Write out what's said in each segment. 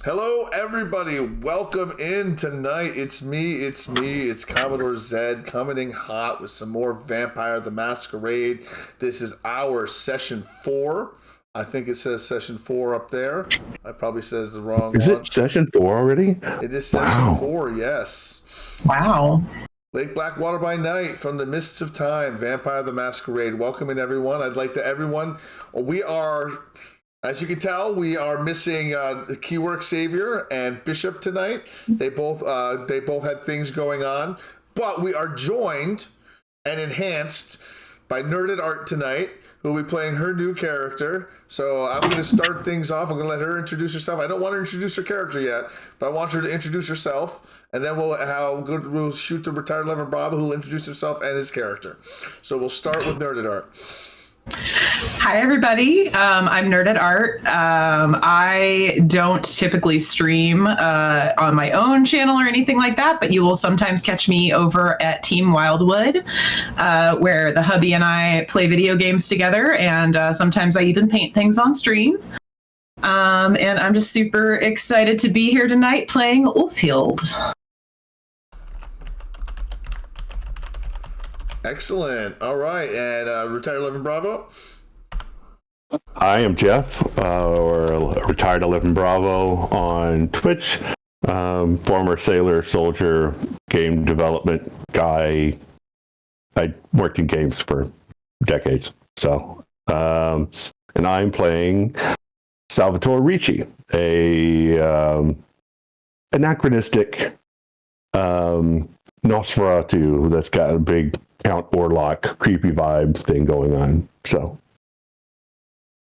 Hello, everybody. Welcome in tonight. It's me. It's Commodore Zed coming in hot with some more Vampire the Masquerade. This is our session 4. I think it says session 4 up there. I probably says the wrong one. Is it session 4 already? It is session 4, yes. Wow. Lake Blackwater by night from the mists of time. Vampire the Masquerade. Welcome in, everyone. I'd like to everyone. We are... As you can tell, we are missing Keywork Savior and Bishop tonight. They both had things going on, but we are joined and enhanced by Nerded Art tonight, who will be playing her new character. So I'm going to start things off. I'm going to let her introduce herself. I don't want her to introduce her character yet, but I want her to introduce herself, and then we'll shoot the retired Lever Bravo, who will introduce himself and his character. So we'll start with Nerded Art. Hi, everybody. I'm Nerd at Art. I don't typically stream on my own channel or anything like that, but you will sometimes catch me over at Team Wildwood, where the hubby and I play video games together, and sometimes I even paint things on stream. And I'm just super excited to be here tonight playing Ulfhild. Excellent. All right. And retired 11 Bravo. I am Jeff, or retired 11 Bravo on Twitch. Former sailor, soldier, game development guy. I worked in games for decades. So, and I'm playing Salvatore Ricci, a anachronistic Nosferatu that's got a big Count Orlok creepy vibe thing going on. So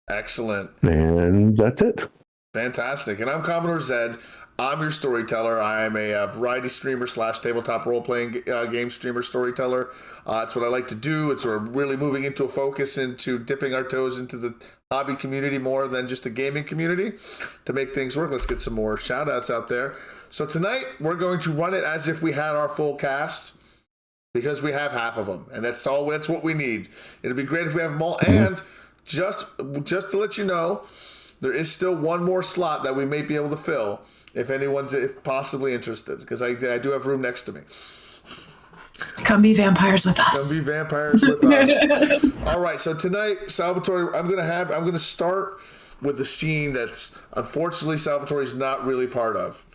excellent. And that's it. Fantastic. And I'm Commodore Zed. I'm your storyteller. I am a variety streamer / tabletop role-playing game streamer storyteller. It's what I like to do. It's we're really moving into a focus into dipping our toes into the hobby community more than just a gaming community to make things work. Let's get some more shout outs out there. So tonight we're going to run it as if we had our full cast, because we have half of them, and that's what we need. It'd be great if we have them all. And just to let you know, there is still one more slot that we may be able to fill if anyone's possibly interested, because I do have room next to me. Come be vampires with us. Come be vampires with us. All right, so tonight, Salvatore, I'm going to start with the scene that's unfortunately Salvatore's not really part of.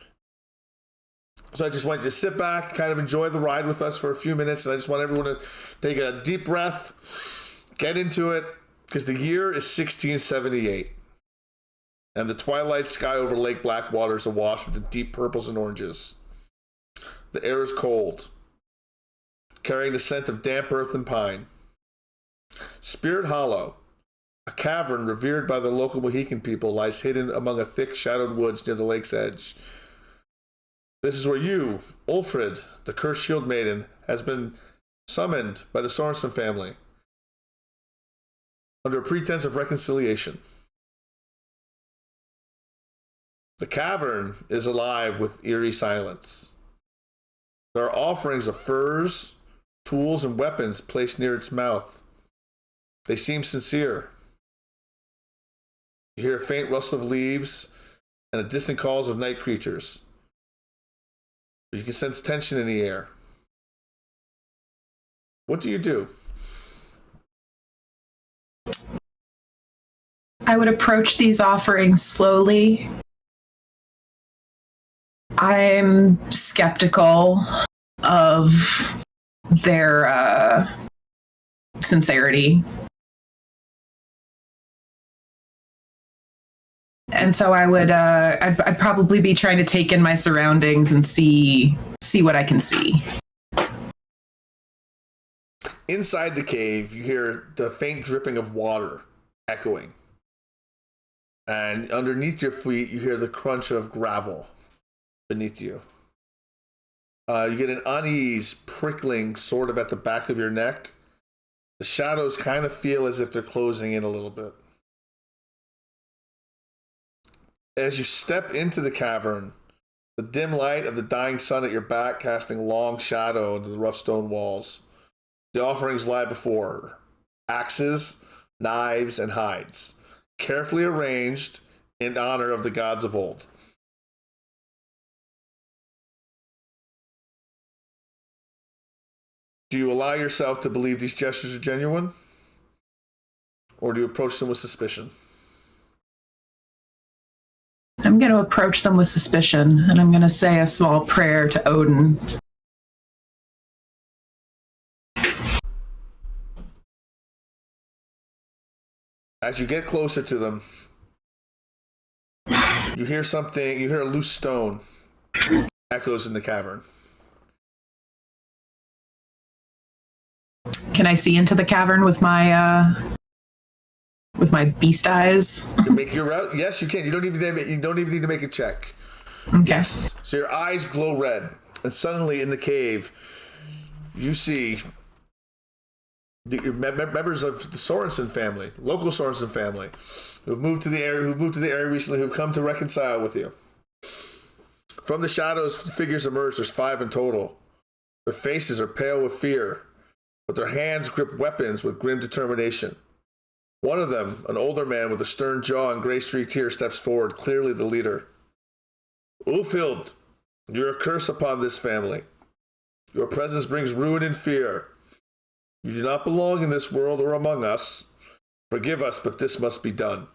So I just want you to sit back, kind of enjoy the ride with us for a few minutes, and I just want everyone to take a deep breath, get into it, because the year is 1678, and the twilight sky over Lake Blackwater is awash with the deep purples and oranges. The air is cold, carrying the scent of damp earth and pine. Spirit Hollow, a cavern revered by the local Mohican people, lies hidden among a thick shadowed woods near the lake's edge. This is where you, Ulfrid, the cursed shield maiden, has been summoned by the Sorensen family under a pretense of reconciliation. The cavern is alive with eerie silence. There are offerings of furs, tools, and weapons placed near its mouth. They seem sincere. You hear a faint rustle of leaves and the distant calls of night creatures. You can sense tension in the air. What do you do? I would approach these offerings slowly. I'm skeptical of their sincerity. And so I would, I'd probably be trying to take in my surroundings and see what I can see. Inside the cave, you hear the faint dripping of water echoing. And underneath your feet, you hear the crunch of gravel beneath you. You get an unease prickling sort of at the back of your neck. The shadows kind of feel as if they're closing in a little bit. As you step into the cavern, the dim light of the dying sun at your back casting a long shadow into the rough stone walls. The offerings lie before her. Axes, knives, and hides, carefully arranged in honor of the gods of old. Do you allow yourself to believe these gestures are genuine? Or do you approach them with suspicion? I'm going to approach them with suspicion, and I'm going to say a small prayer to Odin. As you get closer to them, you hear something, you hear a loose stone echoes in the cavern. Can I see into the cavern with my beast eyes? You make your route? Yes, you can. You don't even need to make a check. Okay. Yes. So your eyes glow red, and suddenly in the cave, you see members of the Sorensen family, local Sorensen family, who've moved to the area recently, who've come to reconcile with you. From the shadows, figures emerge. There's 5 in total. Their faces are pale with fear, but their hands grip weapons with grim determination. One of them, an older man with a stern jaw and gray-streaked hair, steps forward, clearly the leader. Ulfild, you're a curse upon this family. Your presence brings ruin and fear. You do not belong in this world or among us. Forgive us, but this must be done.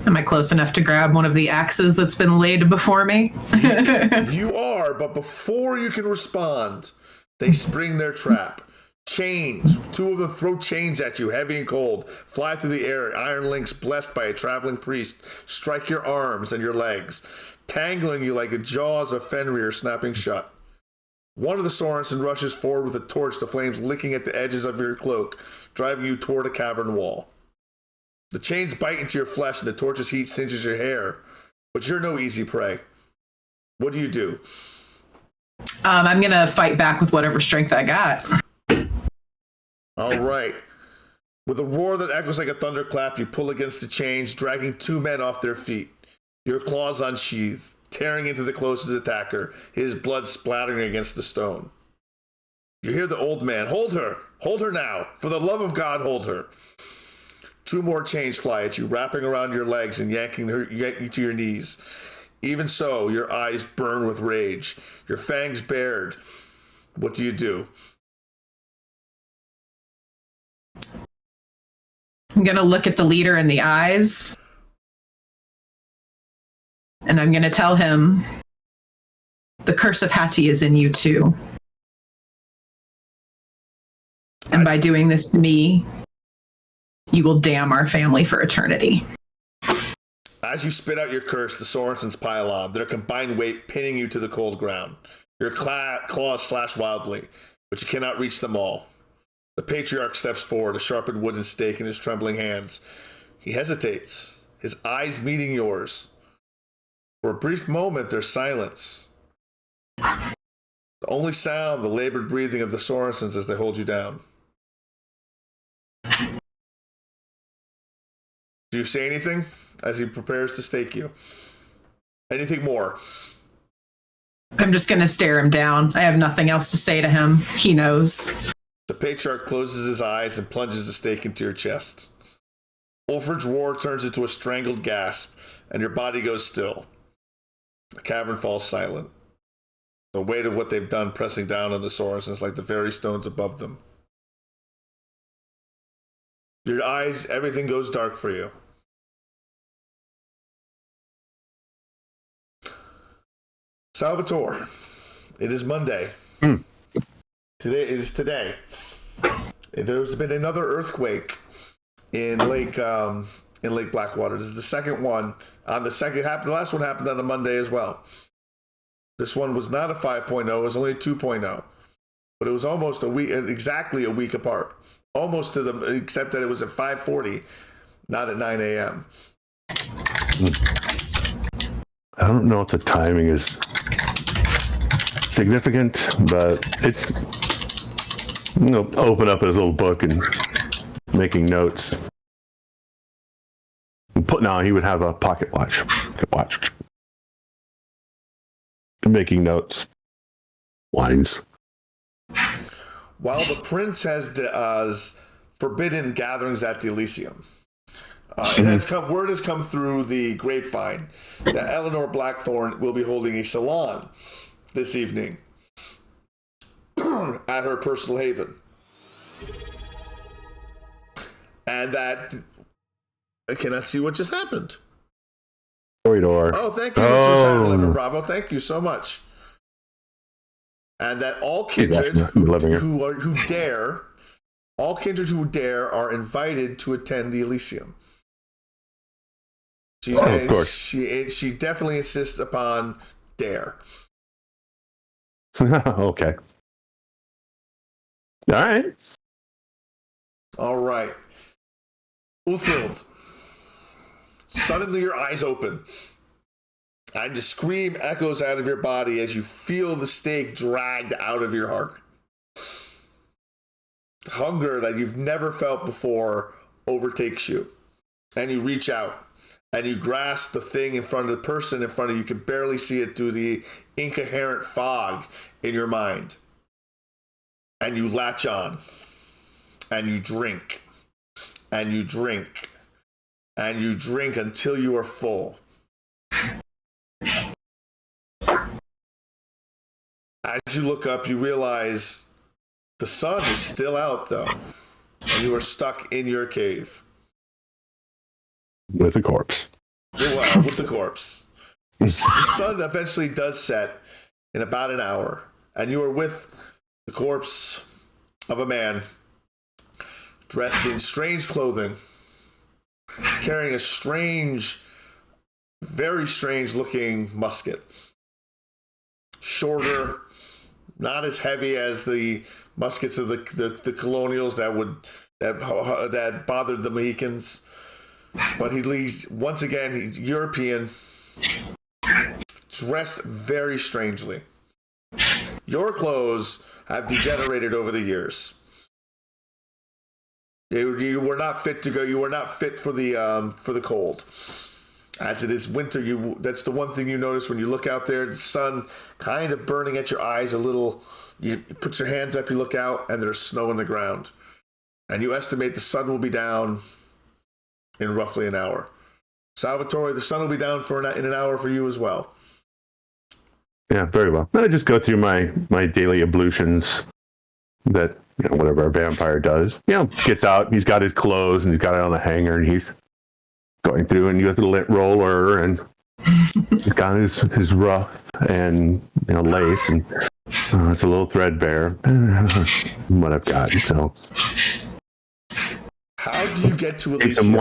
Am I close enough to grab one of the axes that's been laid before me? You are, but before you can respond, they spring their trap. Chains. 2 of them throw chains at you, heavy and cold, fly through the air. Iron links blessed by a traveling priest strike your arms and your legs, tangling you like the jaws of Fenrir snapping shut. One of the Sorensen rushes forward with a torch, the flames licking at the edges of your cloak, driving you toward a cavern wall. The chains bite into your flesh and the torch's heat singes your hair, but you're no easy prey. What do you do? I'm going to fight back with whatever strength I got. All right. With a roar that echoes like a thunderclap, you pull against the chains, dragging 2 men off their feet. Your claws unsheathed, tearing into the closest attacker, his blood splattering against the stone. You hear the old man, "Hold her! Hold her now! For the love of God, hold her!" 2 more chains fly at you, wrapping around your legs and yanking you to your knees. Even so, your eyes burn with rage, your fangs bared. What do you do? I'm going to look at the leader in the eyes, and I'm going to tell him, the curse of Hati is in you too. And by doing this to me, you will damn our family for eternity. As you spit out your curse, the Sorensens pile on, their combined weight pinning you to the cold ground. Your claws slash wildly, but you cannot reach them all. The patriarch steps forward, a sharpened wooden stake in his trembling hands. He hesitates, his eyes meeting yours. For a brief moment, there's silence. The only sound, the labored breathing of the Sorensens as they hold you down. Do you say anything as he prepares to stake you? Anything more? I'm just going to stare him down. I have nothing else to say to him. He knows. The patriarch closes his eyes and plunges the stake into your chest. Ulfrid's roar turns into a strangled gasp, and your body goes still. The cavern falls silent. The weight of what they've done pressing down on the Sorensens like the very stones above them. Your eyes, everything goes dark for you. Salvatore, it is Monday. Today. There's been another earthquake in Lake Blackwater. This is the second one. The last one happened on a Monday as well. This one was not a 5.0, it was only a 2.0. But it was almost exactly a week apart. Except that it was at 5:40, not at 9 a.m. I don't know if the timing is significant, but it's, open up his little book and making notes. He would have a pocket watch. Making notes. Lines. While the prince has forbidden gatherings at the Elysium, word has come through the grapevine that Eleanor Blackthorne will be holding a salon this evening at her personal haven. And that I cannot see what just happened. Corridor. Oh, thank you, Susan 11 Bravo. Thank you so much. And that all kindred who dare are invited to attend the Elysium. Of course. She definitely insists upon dare. Okay. All right. Ulfield. Suddenly your eyes open. And the scream echoes out of your body as you feel the stake dragged out of your heart. Hunger that you've never felt before overtakes you. And you reach out and you grasp the thing in front of the person in front of you. You can barely see it through the incoherent fog in your mind. And you latch on. And you drink. And you drink. And you drink until you are full. As you look up, you realize the sun is still out, though. And you are stuck in your cave. With a corpse. Well, with the corpse. The sun eventually does set in about an hour. And you are with the corpse of a man dressed in strange clothing, carrying a strange, very strange looking musket. Shorter, not as heavy as the muskets of the colonials that bothered the Mohicans. But he leads, once again, he's European, dressed very strangely. Your clothes have degenerated over the years. You were not fit to go. You were not fit for the cold. As it is winter, that's the one thing you notice when you look out there. The sun kind of burning at your eyes a little. You put your hands up, you look out, and there's snow on the ground. And you estimate the sun will be down in roughly an hour. Salvatore, the sun will be down in an hour for you as well. Yeah, very well. Then I just go through my daily ablutions that, whatever a vampire does. Gets out, he's got his clothes, and he's got it on the hanger, and he's going through, and you have the lint roller, and he's got his ruff and lace, and it's a little threadbare. What I've got, so. How do you get to Elysium?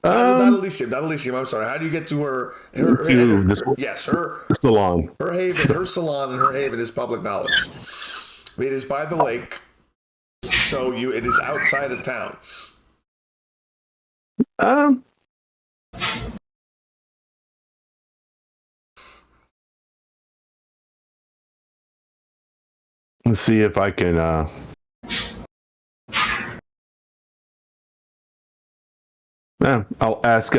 Not Elysium. I'm sorry. How do you get to her salon? Her salon and her haven is public knowledge. It is by the lake, so it is outside of town. Let's see if I can. I'll ask.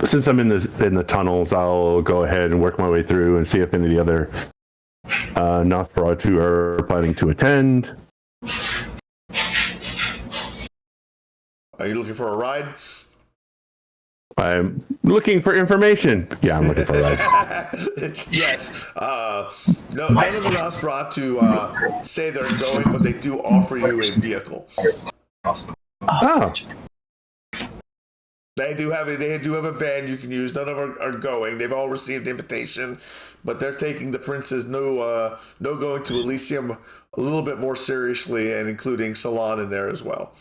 Since I'm in the tunnels, I'll go ahead and work my way through and see if any of the other Nosferatu are planning to attend. Are you looking for a ride? I'm looking for information. Yeah, I'm looking for a ride. Yes. None of the Nosferatu say they're going, but they do offer you a vehicle. Oh. They do have a van you can use. None of them are going. They've all received invitation, but they're taking the prince's no going to Elysium a little bit more seriously, and including Salon in there as well.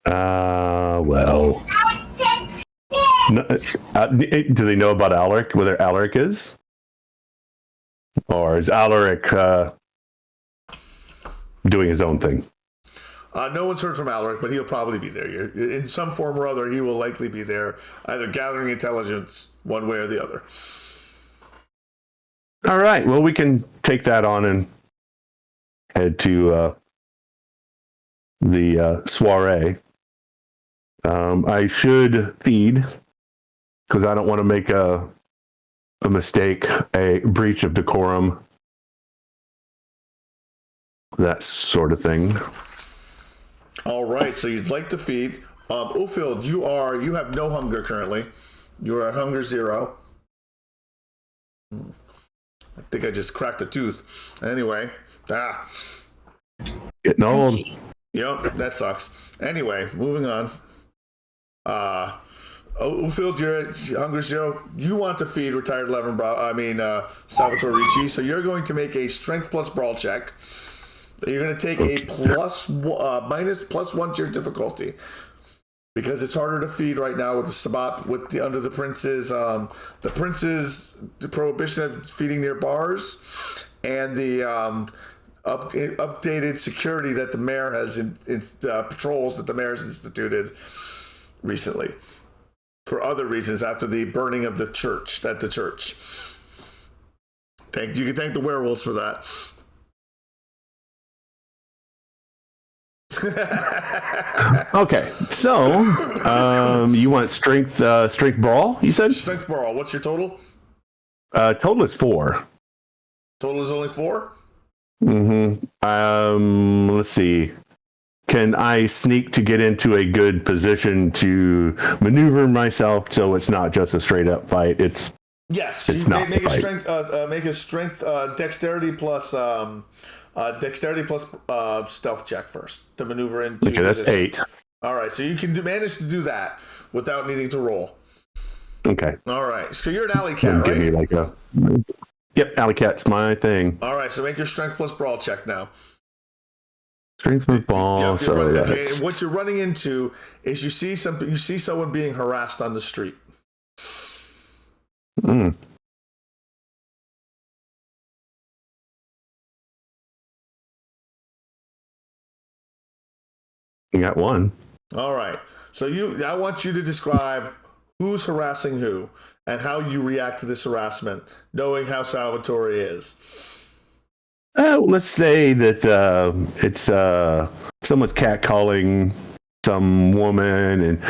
Well. Do they know about Alaric? Whether Alaric is, or is Alaric doing his own thing? No one's heard from Alaric, but he'll probably be there. In some form or other, he will likely be there, either gathering intelligence one way or the other. All right. Well, we can take that on and head to the soiree. I should feed, because I don't want to make a mistake, a breach of decorum, that sort of thing. All right, so you'd like to feed. Ulfield, you have no hunger currently. You are at hunger 0. I think I just cracked a tooth. Anyway, Getting old. Yep, that sucks. Anyway, moving on. Phil Jarrett, Hunger Show, you want to feed retired Salvatore Ricci, so you're going to make a strength plus brawl check. You're going to take a +1 to your difficulty because it's harder to feed right now with the Sabat under the prince's the prohibition of feeding near bars and the updated security that the mayor has patrols that the mayor has instituted recently for other reasons after the burning of the church at the church. You can thank the werewolves for that. Okay, so you want strength brawl? You said strength brawl. What's your total? Total is 4. Total is only 4. Let's see. Can I sneak to get into a good position to maneuver myself so it's not just a straight up fight? It's not make a strength dexterity plus stealth check first to maneuver into. Okay, that's position. 8. All right, so you can manage to do that without needing to roll. Okay. All right, so you're an alley cat, right? Give me Yep, alley cat's my thing. All right, so make your strength plus brawl check now. Strength plus brawl. Yep, so okay. And what you're running into is you see someone being harassed on the street. You got one. All right. So I want you to describe who's harassing who and how you react to this harassment, knowing how Salvatore is. Let's say that it's someone's catcalling some woman and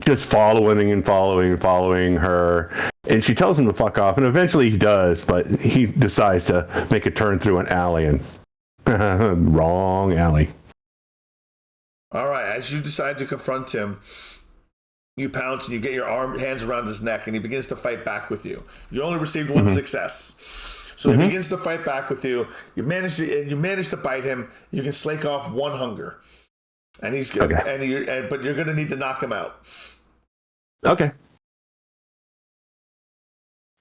just following her. And she tells him to fuck off. And eventually he does, but he decides to make a turn through an alley and wrong alley. All right. As you decide to confront him, you pounce and you get your hands around his neck and he begins to fight back with you. You only received one success. So he begins to fight back with you. You manage to bite him. You can slake off 1 hunger. And he's good. Okay. But you're going to need to knock him out. Okay.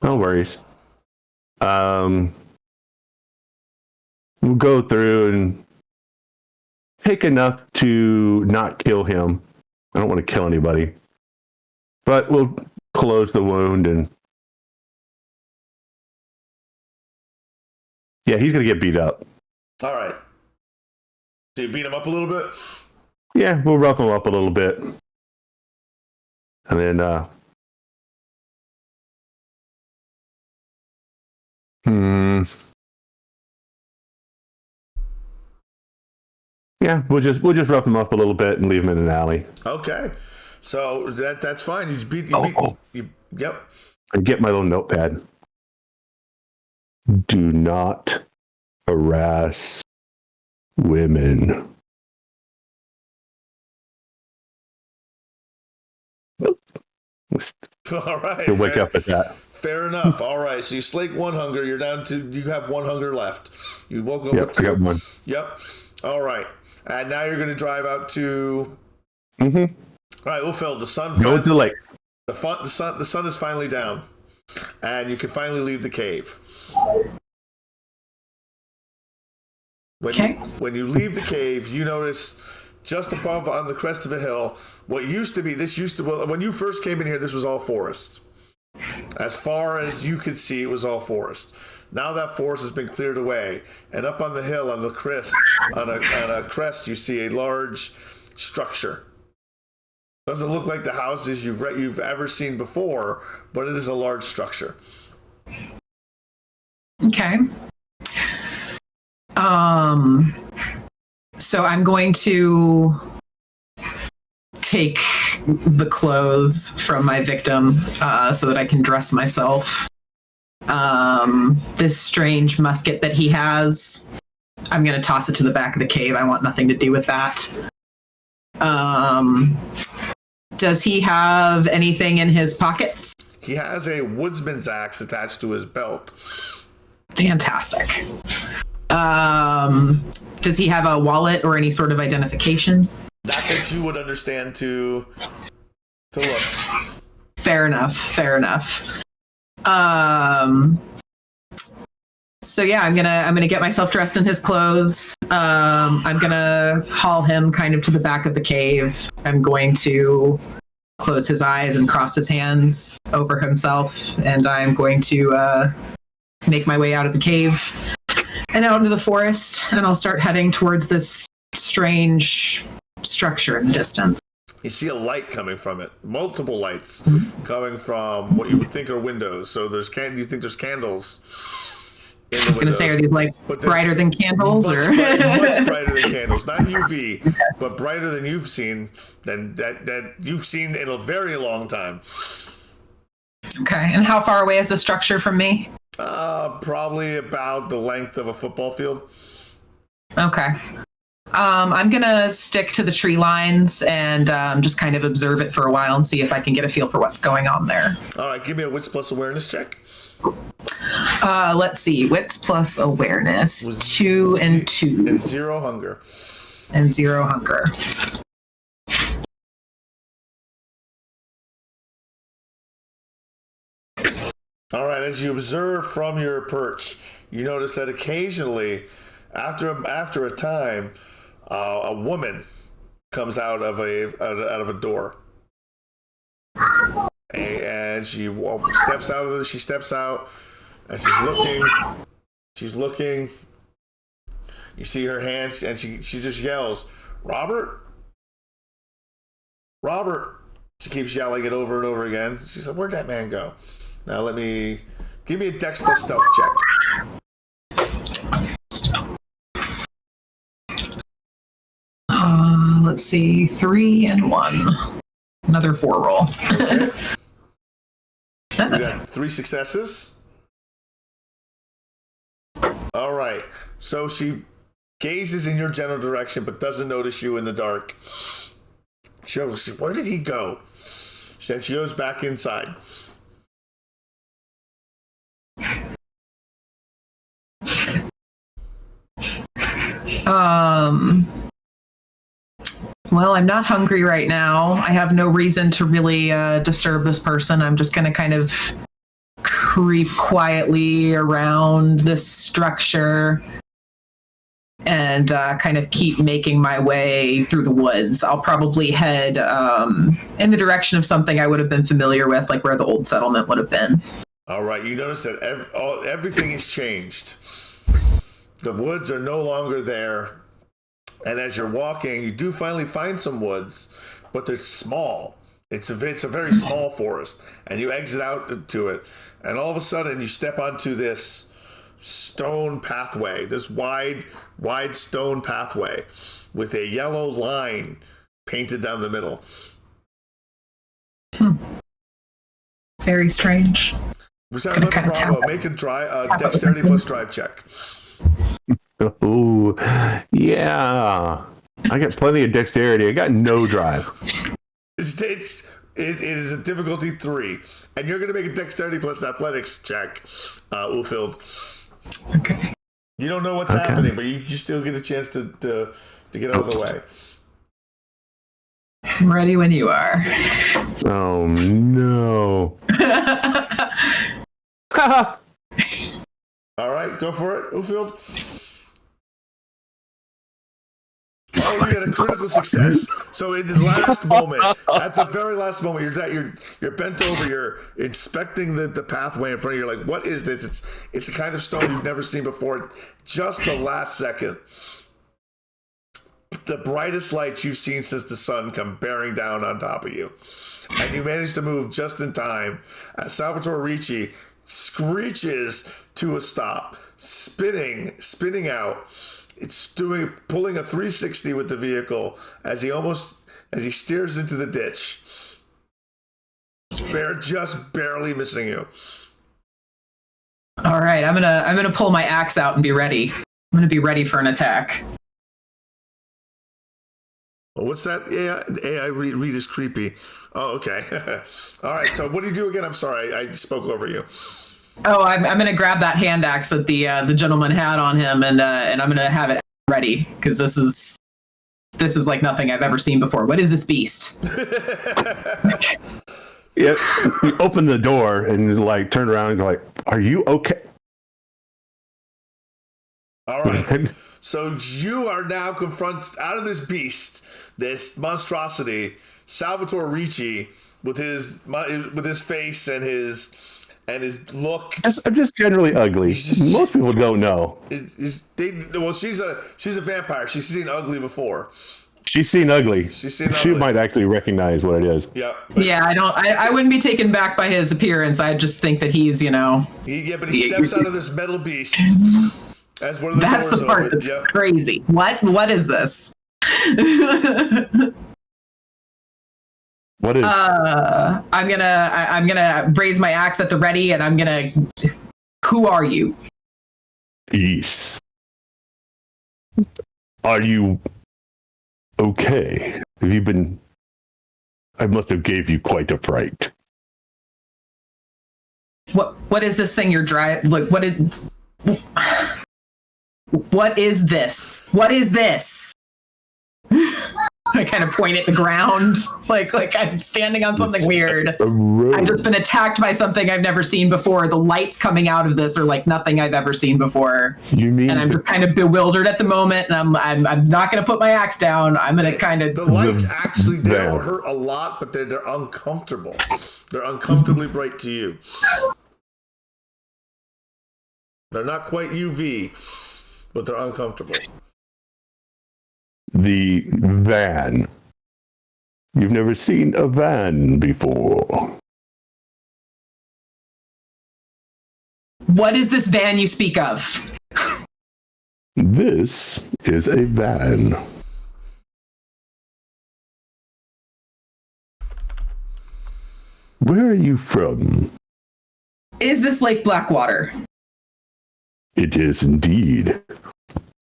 No worries. We'll go through and take enough to not kill him. I don't want to kill anybody. But we'll close the wound and yeah, he's going to get beat up. All right. So you beat him up a little bit? Yeah, we'll rough him up a little bit. And then, yeah, we'll just rough him up a little bit and leave him in an alley. Okay. So that's fine. Yep. And get my little notepad. Do not harass women. Nope. All right. You'll wake up at that. Fair enough. All right. So you slake 1 hunger. You have 1 hunger left. You woke up with 2. I got 1. Yep. All right. And now you're going to drive out to. All right. Well, Phil, the sun. Go to the lake. The sun is finally down, and you can finally leave the cave. When you leave the cave, you notice just above on the crest of a hill what used to be. When you first came in here, this was all forest. As far as you could see, it was all forest. Now that forest has been cleared away, and up on the hill, on a crest, you see a large structure. Doesn't look like the houses you've ever seen before, but it is a large structure. Okay. So I'm going to take the clothes from my victim so that I can dress myself. This strange musket that he has, I'm going to toss it to the back of the cave. I want nothing to do with that. Does he have anything in his pockets? He has a woodsman's axe attached to his belt. Fantastic. Does he have a wallet or any sort of identification? Not that you would understand to look. Fair enough. So yeah, I'm gonna get myself dressed in his clothes. I'm gonna haul him kind of to the back of the cave. I'm going to close his eyes and cross his hands over himself, and I'm going to make my way out of the cave and out into the forest, and I'll start heading towards this strange structure in the distance. You see a light coming from it. Multiple lights coming from what you would think are windows. So you think there's candles in the I was going to say, are these like brighter than candles? Much brighter than candles. Not UV, but brighter than you've seen, that you've seen in a very long time. Okay. And how far away is the structure from me? Probably about the length of a football field. Okay. I'm going to stick to the tree lines and just kind of observe it for a while and see if I can get a feel for what's going on there. All right, give me a wits plus awareness check. Let's see. Wits plus awareness. 2 and 2. And 0 hunger. And 0 hunger. All right, as you observe from your perch, you notice that occasionally, after a time, a woman comes out of a door, and she steps out. She steps out, and she's looking. You see her hands, and she just yells, "Robert, Robert!" She keeps yelling it over and over again. She said, "Where'd that man go?" Now give me a Dex plus stealth check. Let's see, 3 and 1. Another 4 roll. Okay. We got 3 successes. All right. So she gazes in your general direction, but doesn't notice you in the dark. She goes, "Where did he go?" Then she goes back inside. Well, I'm not hungry right now. I have no reason to really disturb this person. I'm just going to kind of creep quietly around this structure and kind of keep making my way through the woods. I'll probably head in the direction of something I would have been familiar with, like where the old settlement would have been. All right, you notice that everything has changed. The woods are no longer there. And as you're walking, you do finally find some woods, but they're small. It's a very small forest. And you exit out to it. And all of a sudden, you step onto this stone pathway, this wide stone pathway with a yellow line painted down the middle. Very strange. Bravo, make a dexterity plus drive check. Oh, yeah. I got plenty of dexterity. I got no drive. It is a difficulty 3, and you're going to make a dexterity plus athletics check, Ulfield. Okay. You don't know what's happening, but you still get a chance to get out of the way. I'm ready when you are. Oh no. All right, go for it, Ulfield. Oh, you got a critical success. So in the last moment, at the very last moment, you're bent over, you're inspecting the pathway in front of you. You're like, what is this? It's a kind of stone you've never seen before. Just the last second, the brightest lights you've seen since the sun come bearing down on top of you. And you manage to move just in time as Salvatore Ricci screeches to a stop, spinning out. It's pulling a 360 with the vehicle as he steers into the ditch. They're just barely missing you. All right, I'm gonna pull my axe out and be ready. I'm gonna be ready for an attack. What's that? AI read is creepy. Oh, okay. All right. So what do you do again? I'm sorry, I spoke over you. Oh, I'm going to grab that hand axe that the gentleman had on him, and I'm going to have it ready because this is like nothing I've ever seen before. What is this beast? Yeah, you open the door and like turn around and go like, "Are you okay?" All right. So you are now confronted out of this beast, this monstrosity, Salvatore Ricci, with his face and his look. I'm just generally ugly. Most people don't know. She's a vampire. She's seen ugly before. She's seen ugly. She might actually recognize what it is. Yeah. Yeah, I wouldn't be taken back by his appearance. I just think that he's, but he steps out of this metal beast as one of the That's doors the part open. that's crazy. What is this? What is? I'm gonna raise my axe at the ready, and I'm gonna. Who are you? Yes. Are you okay? Have you been? I must have gave you quite a fright. What is this thing you're driving? Like what is this? What is this? I kind of point at the ground, like I'm standing on something weird. I've just been attacked by something I've never seen before. The lights coming out of this are like nothing I've ever seen before. You mean? And I'm just kind of bewildered at the moment, and I'm not going to put my axe down. I'm going to kind of. The lights actually they don't hurt a lot, but they're uncomfortable. They're uncomfortably bright to you. They're not quite UV, but they're uncomfortable. The van. You've never seen a van before. What is this van you speak of? This is a van. Where are you from? Is this Lake Blackwater? It is indeed.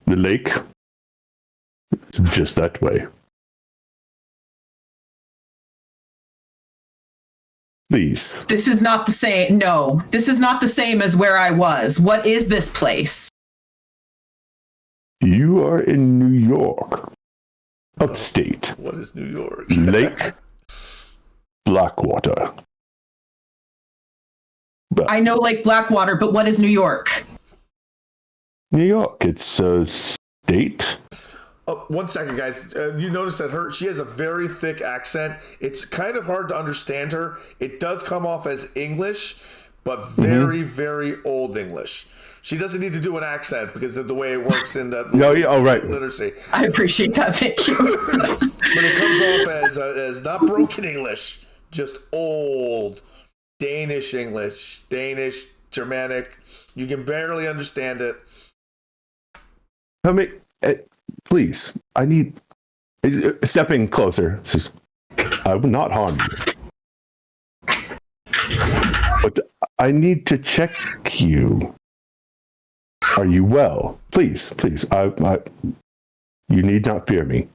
The lake is just that way. Please. This is not the same. No, this is not the same as where I was. What is this place? You are in New York. Upstate. What is New York? Lake Blackwater. I know Lake Blackwater, but what is New York? New York, it's a state. Oh, 1 second, guys. You notice that she has a very thick accent. It's kind of hard to understand her. It does come off as English, but very, very old English. She doesn't need to do an accent because of the way it works in that literacy. I appreciate that. Thank you. But it comes off as not broken English, just old Danish English, Danish, Germanic. You can barely understand it. Tell me, please, I need... Stepping closer, says, I will not harm you. But I need to check you. Are you well? Please, you need not fear me.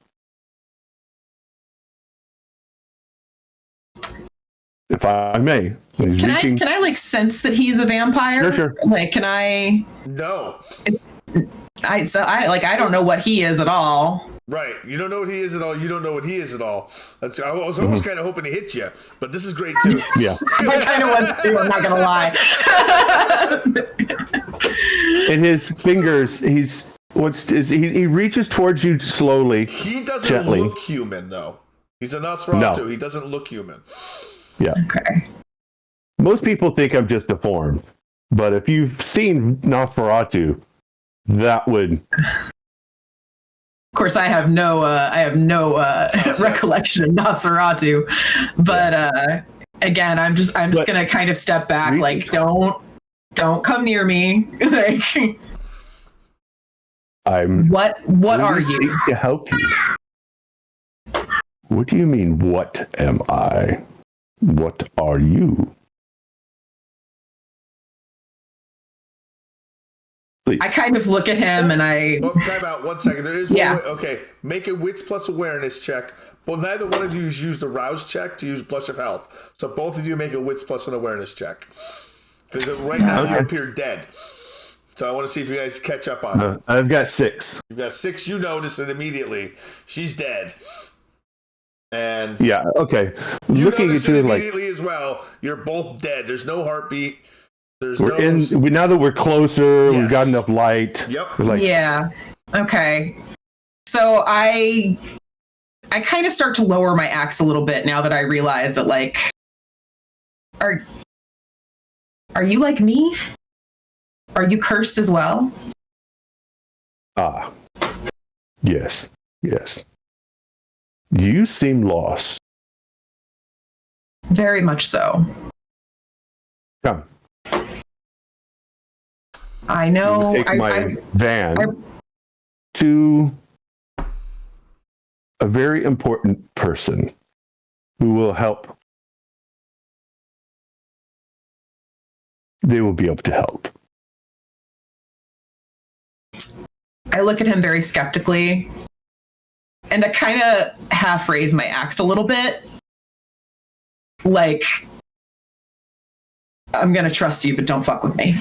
If I may. Can I like sense that he's a vampire? Sure. Like, can I? No. I don't know what he is at all. Right. You don't know what he is at all. You don't know what he is at all. I was almost kind of hoping to hit you, but this is great too. Yeah. I kind of was too. I'm not gonna lie. In his fingers, he reaches towards you slowly. He doesn't gently. look human, though. He's a Nosferatu. No. He doesn't look human. Yeah. Okay. Most people think I'm just deformed, but if you've seen Nosferatu, that would. Of course, I have no recollection of Nosferatu, but again, I'm just gonna kind of step back, like don't come near me. Like, what are you? To help you. What do you mean? What am I? What are you? Please. I kind of look at him and I... Oh, time out 1 second. There is one way. Okay, make a wits plus awareness check. Well, neither one of you has used a rouse check to use blush of health. So both of you make a wits plus an awareness check. Because right now you appear dead. So I want to see if you guys catch up on it. I've got 6. You've got 6. You notice it immediately. She's dead. And yeah, okay. You Looking notice at it you like immediately as well. You're both dead. There's no heartbeat. There's we're now that we're closer, we've got enough light. Yep. Like, yeah. Okay. So I kind of start to lower my axe a little bit now that I realize that, like, are you like me? Are you cursed as well? Yes. You seem lost. Very much so. Come. I know. Take my van to a very important person who will help. They will be able to help. I look at him very skeptically, and I kind of half raise my axe a little bit. Like, I'm going to trust you, but don't fuck with me.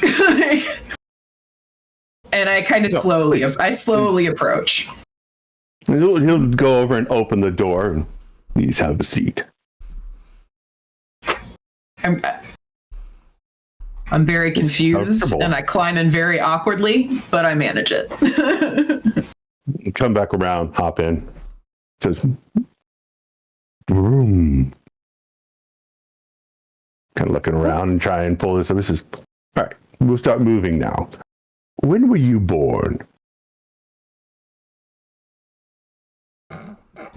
And I kind of slowly approach. He'll go over and open the door, and please have a seat. I'm very confused, and I climb in very awkwardly, but I manage it. Come back around, hop in. Says, room. Kind of looking around and try and pull this up. This is, all right, we'll start moving now. When were you born?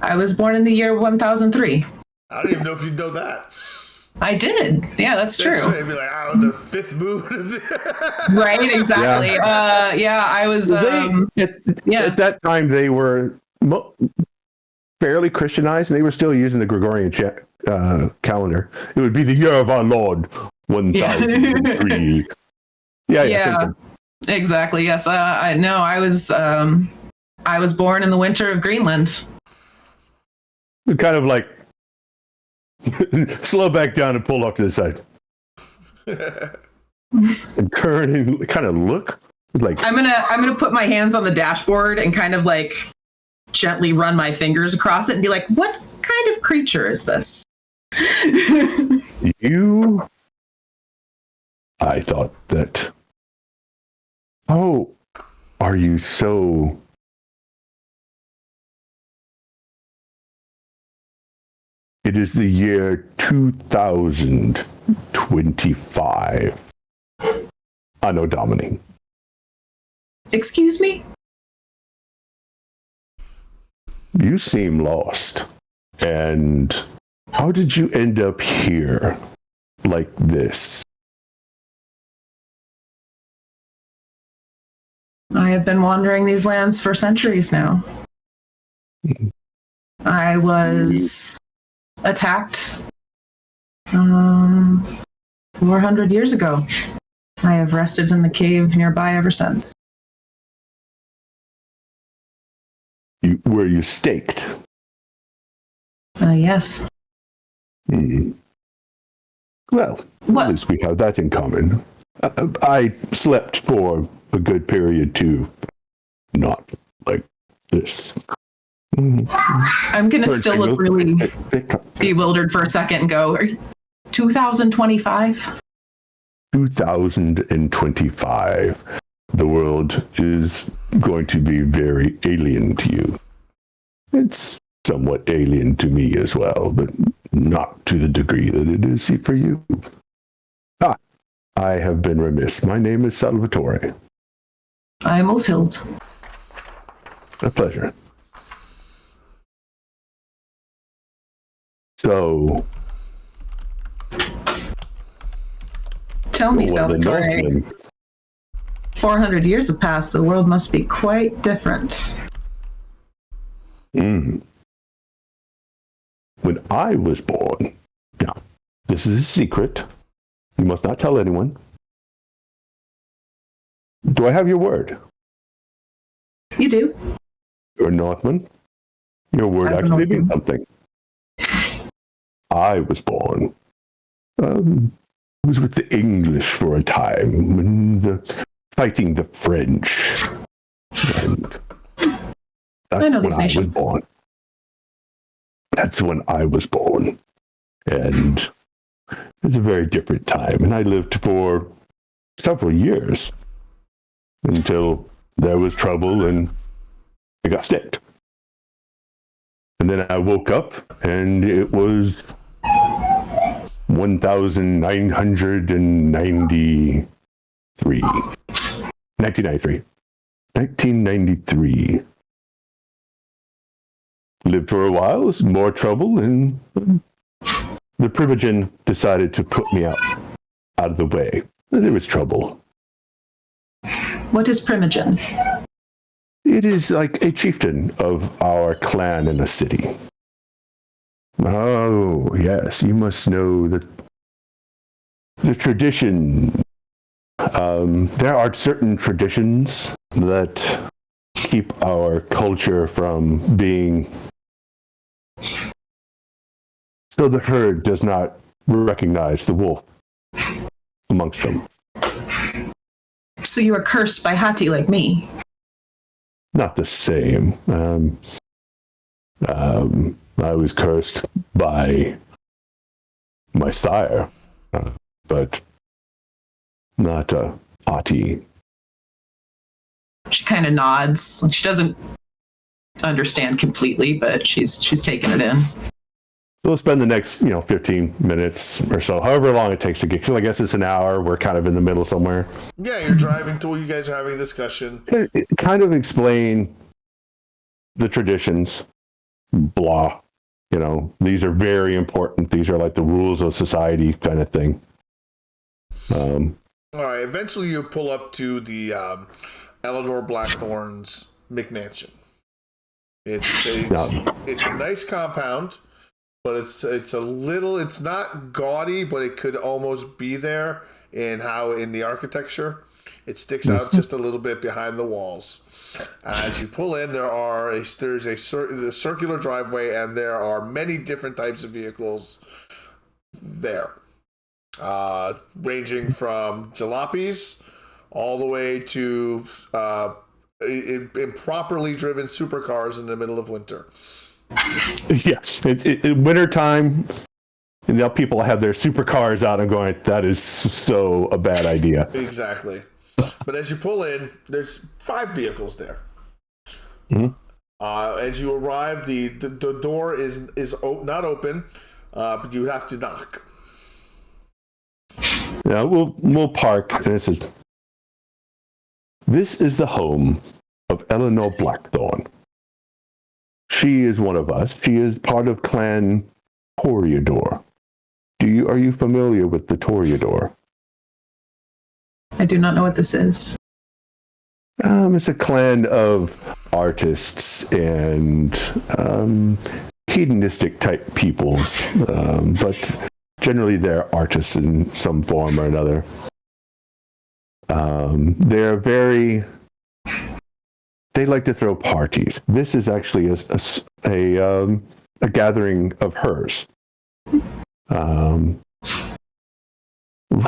I was born in the year 1003. I don't even know if you know that. I did. Yeah, that's true. It'd be like, the 5th moon. Right, exactly. Yeah, I was. At that time, they were fairly Christianized, and they were still using the Gregorian calendar. It would be the year of our Lord, 1003. Yeah, exactly. Yes, I was born in the winter of Greenland. Kind of like slow back down and pull off to the side. And turn and kind of look like I'm gonna put my hands on the dashboard and kind of like gently run my fingers across it and be like, what kind of creature is this? I thought that. Oh, are you so? It is the year 2025. Anno Domini. Excuse me? You seem lost. And how did you end up here like this? I have been wandering these lands for centuries now. I was attacked 400 years ago. I have rested in the cave nearby ever since. Were you staked? Yes. Well, at least we have that in common. I slept for a good period too. Not like this. I'm going to still look really bewildered for a second and go, 2025? 2025. The world is going to be very alien to you. It's somewhat alien to me as well, but not to the degree that it is for you. I have been remiss. My name is Salvatore. I am Ulfhild. A pleasure. So, tell me, Salvatore, 400 years have passed. The world must be quite different. When I was born, now, this is a secret. You must not tell anyone. Do I have your word? You do. You're a Northman. Your word actually means something. I was born was with the English for a time, when fighting the French. And that's when I was born. That's when I was born. And it was a very different time. And I lived for several years until there was trouble and I got sick. And then I woke up and it was 1993. 1993. Lived for a while, was more trouble, and the Privigen decided to put me out of the way. There was trouble. What is Primogen? It is like a chieftain of our clan in a city. Oh, yes, you must know the tradition. There are certain traditions that keep our culture from being... So the herd does not recognize the wolf amongst them. So you are cursed by Hati like me? Not the same. I was cursed by my sire, but not Hati. She kind of nods. She doesn't understand completely, but she's taking it in. We'll spend the next 15 minutes or so, however long it takes to get. So I guess it's an hour. We're kind of in the middle somewhere. Yeah, you're driving to. You guys are having a discussion. Kind of explain the traditions. Blah. These are very important. These are like the rules of society kind of thing. All right. Eventually, you pull up to the Eleanor Blackthorne's McMansion. It's a nice compound, but it's not gaudy, but it could almost be there in the architecture. It sticks out just a little bit behind the walls. As you pull in, there's a circular driveway, and there are many different types of vehicles there, ranging from jalopies all the way to improperly driven supercars in the middle of winter. Yes, it's winter time, and now people have their supercars out. I'm going, that is so a bad idea. Exactly. But as you pull in, there's 5 vehicles there. Mm-hmm. As you arrive, the door is not open, but you have to knock. Yeah, we'll park. And it says, "This is the home of Eleanor Blackthorne. She is one of us. She is part of Clan Toreador. Are you familiar with the Toreador?" I do not know what this is. It's a clan of artists and hedonistic type peoples, but generally they're artists in some form or another. They like to throw parties. This is actually a gathering of hers.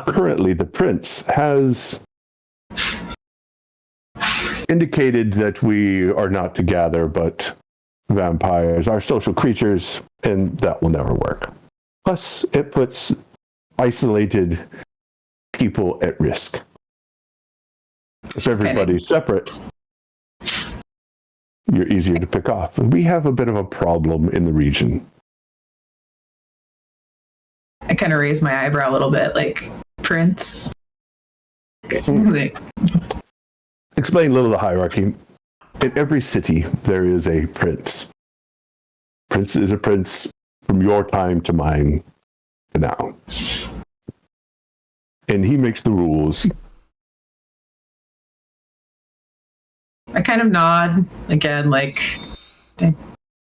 Currently, the prince has indicated that we are not to gather, but vampires are social creatures, and that will never work. Plus, it puts isolated people at risk. If everybody's separate, you're easier to pick off. And we have a bit of a problem in the region. I kind of raise my eyebrow a little bit, like, Prince. Explain a little of the hierarchy. In every city, there is a prince. Prince is a prince from your time to mine to now. And he makes the rules. I kind of nod again, like, I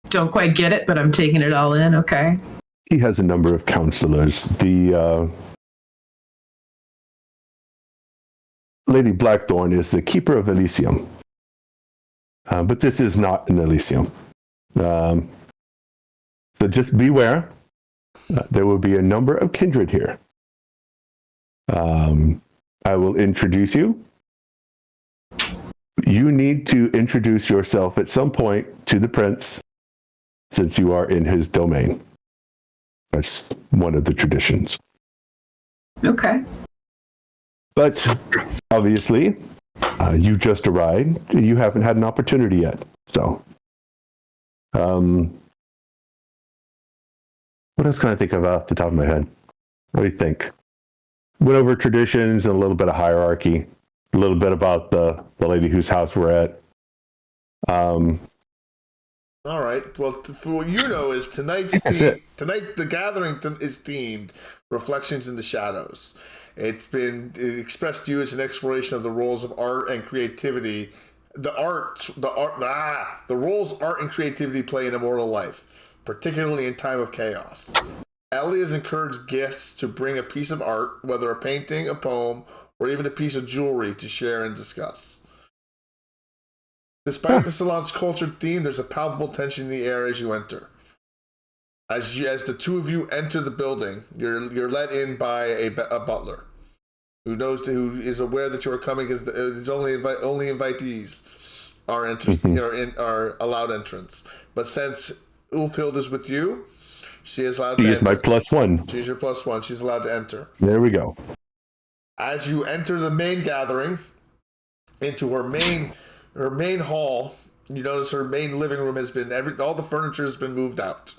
don't quite get it, but I'm taking it all in. Okay. He has a number of counselors. The Lady Blackthorne is the keeper of Elysium. But this is not an Elysium. So just beware. There will be a number of kindred here. I will introduce you. You need to introduce yourself at some point to the prince, since you are in his domain. That's one of the traditions. Okay. But obviously, you just arrived. You haven't had an opportunity yet. So, what else can I think of off the top of my head? What do you think? Went over traditions and a little bit of hierarchy, a little bit about the lady whose house we're at. All right. Well, what you know is tonight's the gathering is themed Reflections in the Shadows. It expressed to you as an exploration of the roles of art and creativity. The roles art and creativity play in immortal life, particularly in time of chaos. Ellie has encouraged guests to bring a piece of art, whether a painting, a poem, or even a piece of jewelry, to share and discuss. Despite the salon's cultured theme, there's a palpable tension in the air as you enter. As the two of you enter the building, you're let in by a butler, who is aware that you are coming. As only invitees are allowed entrance. But since Ulfild is with you, she is allowed to enter. She is my +1. She's your +1. She's allowed to enter. There we go. As you enter the main gathering, into her main hall, you notice her main living room has been all the furniture has been moved out.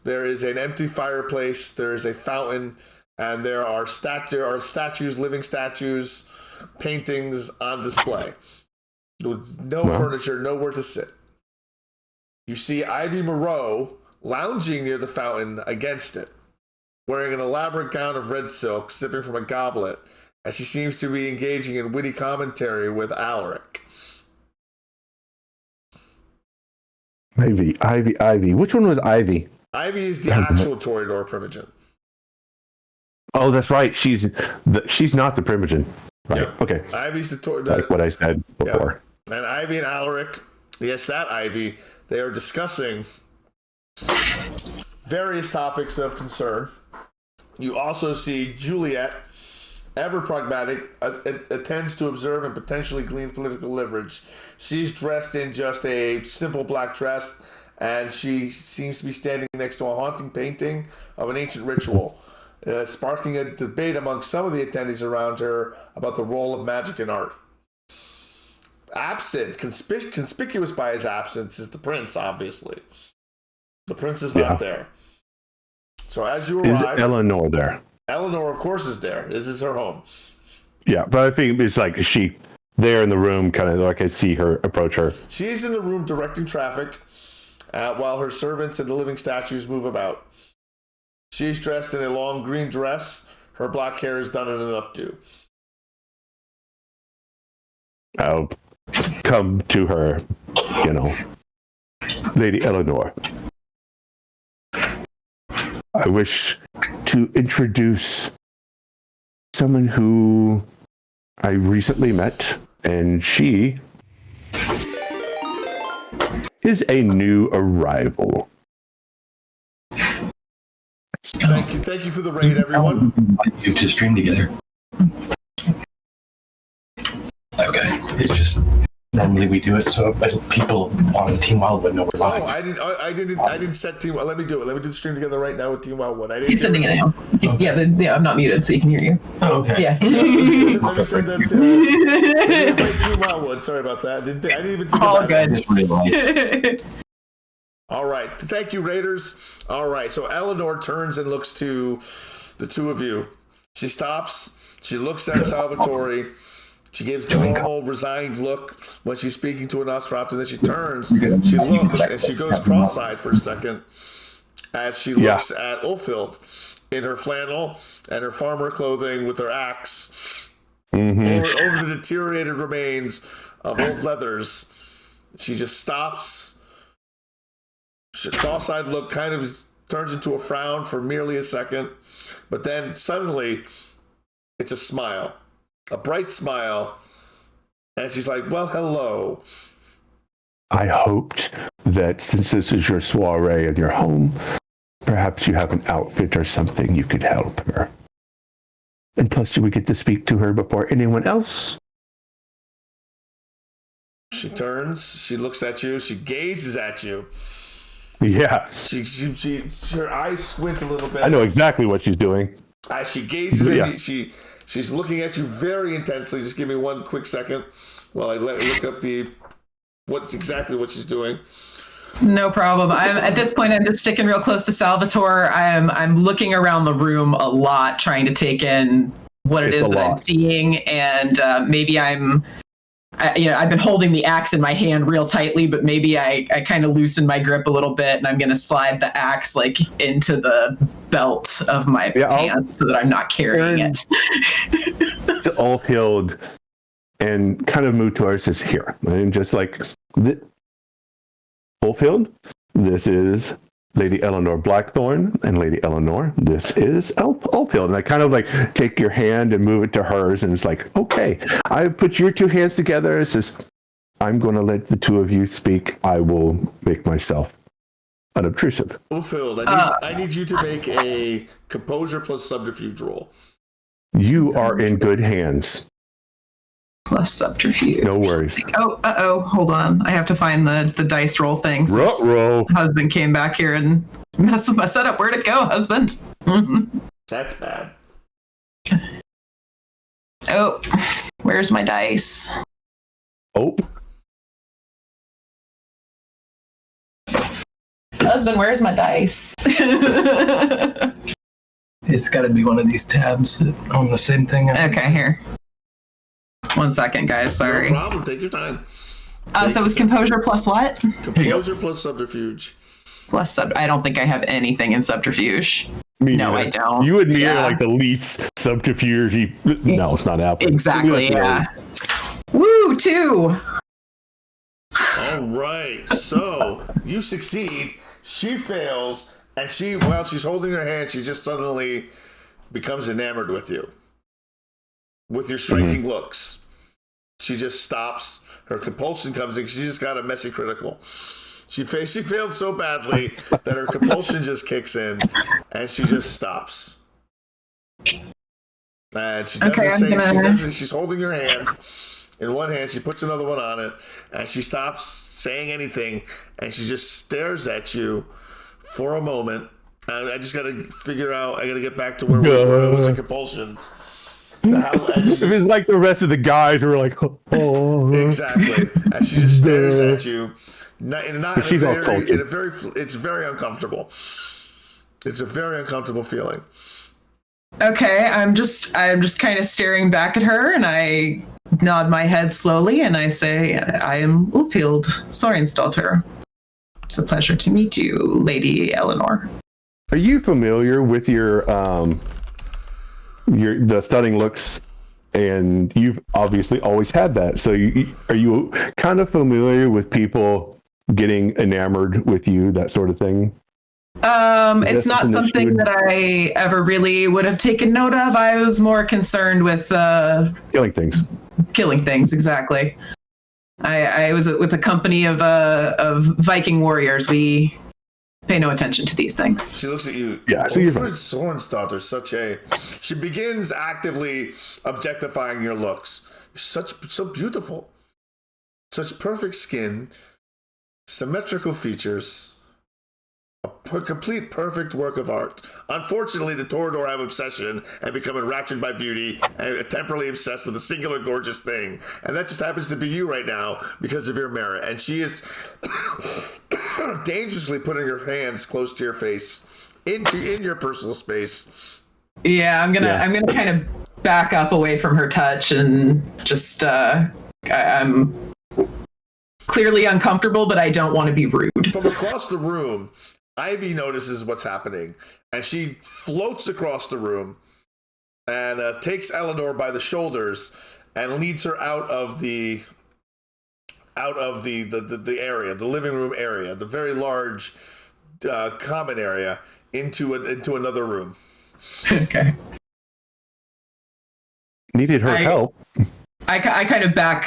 There is an empty fireplace, there is a fountain, and there are statues, living statues, paintings on display. With no furniture, nowhere to sit. You see Ivy Moreau lounging near the fountain against it, wearing an elaborate gown of red silk, sipping from a goblet, as she seems to be engaging in witty commentary with Alaric. Ivy. Which one was Ivy? Ivy is the actual Toreador Primogen. Oh, that's right. She's not the Primogen. Right. Yep. Okay. Ivy's the like what I said before. Yep. And Ivy and Alaric, yes, that Ivy, they are discussing various topics of concern. You also see Juliet, ever pragmatic, attends to observe and potentially glean political leverage. She's dressed in just a simple black dress, and she seems to be standing next to a haunting painting of an ancient ritual, sparking a debate among some of the attendees around her about the role of magic in art. Absent, conspicuous by his absence, is the prince, obviously. The prince is not there. So as you arrive... Is Eleanor there? Eleanor, of course, is there. This is her home. Yeah, but I think it's like, is she there in the room, kind of like I see her approach her? She's in the room directing traffic, while her servants and the living statues move about. She's dressed in a long green dress. Her black hair is done in an updo. I'll come to her, Lady Eleanor. I wish to introduce someone who I recently met, and she is a new arrival. Thank you for the raid, everyone. Like you to stream together. Okay, it's just normally we do it so people on Team Wildwood know we're live. Oh, I didn't set Team. Let me do it. Let me do the stream together right now with Team Wildwood. He's sending it now. Okay. Yeah, I'm not muted, so you can hear you. Oh, okay. Yeah. Let me send that to Team Wildwood. Sorry about that. I didn't even think all about good. All right. Thank you, Raiders. All right. So Eleanor turns and looks to the two of you. She stops. She looks at Salvatore. She gives the normal resigned look when she's speaking to a Nosferatu. Then she turns, she looks, and she goes cross-eyed for a second as she looks at Ulfild in her flannel and her farmer clothing with her axe over the deteriorated remains of old leathers. She just stops. Her cross-eyed look kind of turns into a frown for merely a second, but then suddenly it's a smile. A bright smile, and she's like, well, hello. I hoped that since this is your soiree in your home, perhaps you have an outfit or something you could help her. And plus, we get to speak to her before anyone else. She turns, she looks at you, she gazes at you. Yeah. Her eyes squint a little bit. I know exactly what she's doing. As she gazes at you, she's looking at you very intensely. Just give me one quick second while I look up what she's doing. No problem. At this point, I'm just sticking real close to Salvatore. I'm looking around the room a lot, trying to take in what it is that I'm seeing, and maybe I've been holding the axe in my hand real tightly, but maybe I kind of loosen my grip a little bit, and I'm going to slide the axe like into the belt of my pants so that I'm not carrying it. It's all healed and kind of move towards this here. And just like, Fulfilled, this is Lady Eleanor Blackthorn, and Lady Eleanor, this is Fulfilled. And I kind of like take your hand and move it to hers, and it's like, okay, I put your two hands together. It says, I'm going to let the two of you speak. I will make myself unobtrusive. Fulfilled, I need you to make a composure plus subterfuge roll. You are in good hands. Plus subterfuge. No worries. Hold on. I have to find the dice roll thing. Roll. Husband came back here and messed with my setup. Where'd it go, husband? That's bad. Oh, where's my dice? Oh. Husband, where's my dice? It's got to be one of these tabs on the same thing. Okay, here. 1 second, guys. Sorry. No problem. Take your time. So it was composure plus what? Composure plus subterfuge. I don't think I have anything in subterfuge. No, I don't. You and me are like the least subterfuge. No, it's not happening. Exactly, yeah. Woo, 2. All right. So you succeed. She fails. And while she's holding her hand, she just suddenly becomes enamored with you. With your striking looks. She just stops. Her compulsion comes in. She just got a messy critical. She failed so badly that her compulsion just kicks in, and she just stops. And she doesn't she's holding her hand in one hand. She puts another one on it, and she stops saying anything, and she just stares at you for a moment. And I just got to figure out. I got to get back to where it was in compulsions. It was like the rest of the guys who were like, oh. Exactly. And she just stares at you. It's very uncomfortable. It's a very uncomfortable feeling. Okay, I'm just kind of staring back at her, and I nod my head slowly, and I say, I am Ulfield Sorensdottir. It's a pleasure to meet you, Lady Eleanor. Are you familiar with the stunning looks, and you've obviously always had that, so are you kind of familiar with people getting enamored with you, that sort of thing? It's not something that I ever really would have taken note of. I was more concerned with killing things, exactly. I was with a company of Viking warriors. We pay no attention to these things. She looks at you. Yeah, so you're fine. Sorensdottir, she begins actively objectifying your looks. You're so beautiful. Such perfect skin, symmetrical features, a complete perfect work of art. Unfortunately, the Toreador have obsession and become enraptured by beauty and temporarily obsessed with a singular gorgeous thing. And that just happens to be you right now because of your merit. And she is dangerously putting her hands close to your face in your personal space. Yeah, I'm gonna kind of back up away from her touch and just I'm clearly uncomfortable, but I don't want to be rude. From across the room, Ivy notices what's happening, and she floats across the room and takes Eleanor by the shoulders and leads her out of the area, the living room area, the very large common area, into another room. Okay. Needed her help. I kind of back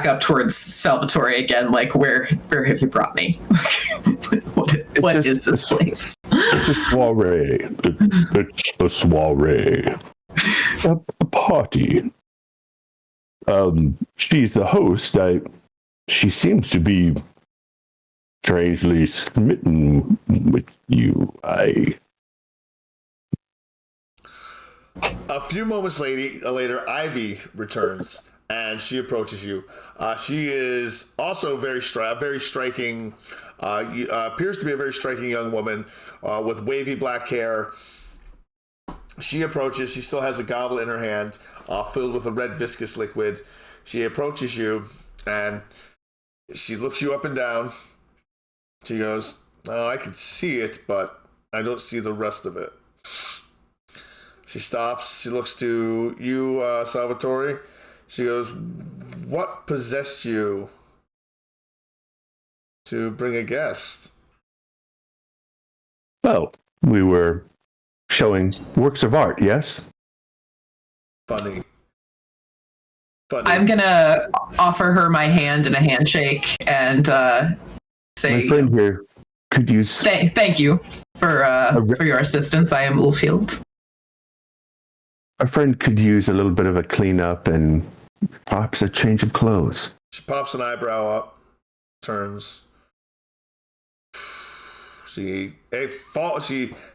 up towards Salvatore again, like, where have you brought me? what is this place? It's a soiree. It's a soiree. a party. She's the host. She seems to be strangely smitten with you. A few moments later, Ivy returns and she approaches you. She is also very striking. Appears to be a very striking young woman with wavy black hair. She approaches. She still has a goblet in her hand, filled with a red viscous liquid. She approaches you and she looks you up and down. She goes, "Oh, I can see it, but I don't see the rest of it." She stops. She looks to you, Salvatore. She goes, "What possessed you to bring a guest?" Well, we were showing works of art, yes? Funny. I'm going to offer her my hand in a handshake and say... My friend here could use... Thank you for your assistance. I am Ulfield. Our friend could use a little bit of a cleanup and perhaps a change of clothes. She pops an eyebrow up, turns. She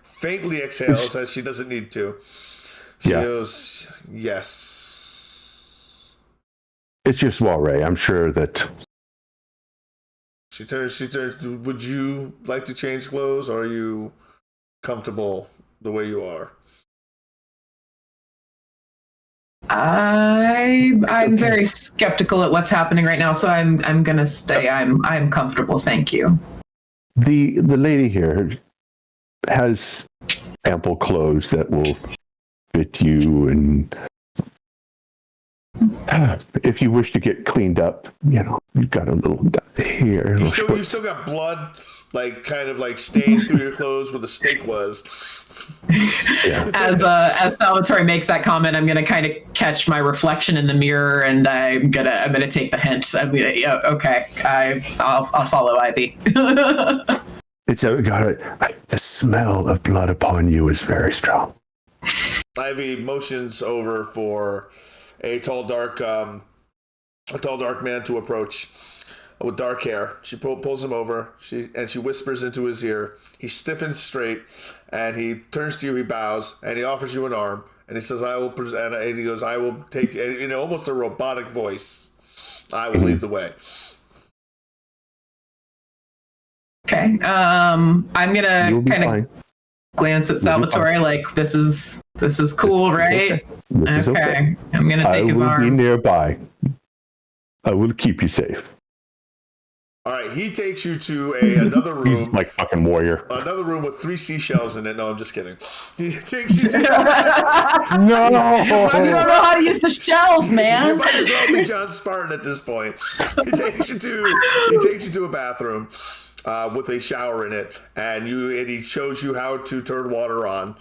faintly exhales as she doesn't need to. She goes, "Yes." It's your soiree. I'm sure that... She turns. Would you like to change clothes, or are you comfortable the way you are? I'm very skeptical at what's happening right now, so I'm gonna stay. I'm comfortable, thank you. The lady here has ample clothes that will fit you, and if you wish to get cleaned up, you've got a little hair. You still got blood, kind of stained through your clothes where the stake was. Yeah. As Salvatore makes that comment, I'm gonna kind of catch my reflection in the mirror, and I'm gonna take the hint. I'm gonna, okay, I'll follow Ivy. The smell of blood upon you is very strong. Ivy motions over for a tall, dark man to approach with dark hair. She pulls him over. She whispers into his ear. He stiffens straight, and he turns to you. He bows, and he offers you an arm. And he says, "I will." And he goes, "I will take." In almost a robotic voice, "I will lead the way." Okay. I'm gonna kind of glance at Salvatore, this is cool, right? Okay. This is okay. I'm gonna take his arm. I will be nearby. I will keep you safe. All right, he takes you to another room. He's like fucking warrior. Another room with 3 seashells in it. No, I'm just kidding. He takes you to... No! You don't know how to use the shells, man. You might as well be John Spartan at this point. He takes you to a bathroom with a shower in it, and he shows you how to turn water on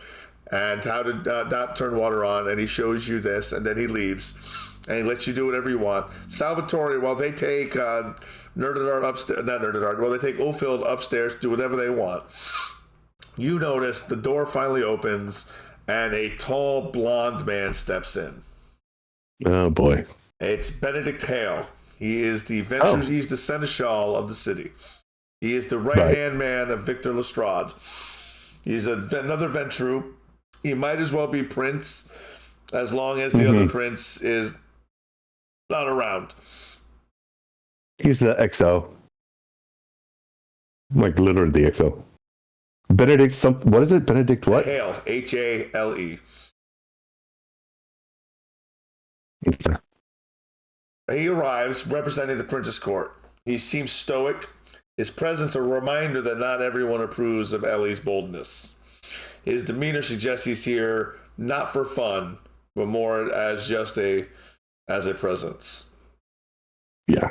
and how to not turn water on, and he shows you this, and then he leaves. And he lets you do whatever you want. Salvatore, while they take Nerded upstairs, not Nerded well, they take Ulfield upstairs, do whatever they want. You notice the door finally opens, and a tall, blonde man steps in. Oh, boy. It's Benedict Hale. He is he's the seneschal of the city. He is the right-hand man of Victor Lestrade. He's another Ventru. He might as well be Prince, as long as the other Prince is not around. He's the XO. Like literally the XO. Benedict what is it? Benedict what? Hale. Hale. Okay. He arrives representing the Prince's Court. He seems stoic. His presence a reminder that not everyone approves of Ellie's boldness. His demeanor suggests he's here not for fun, but more as just a presence. Yeah.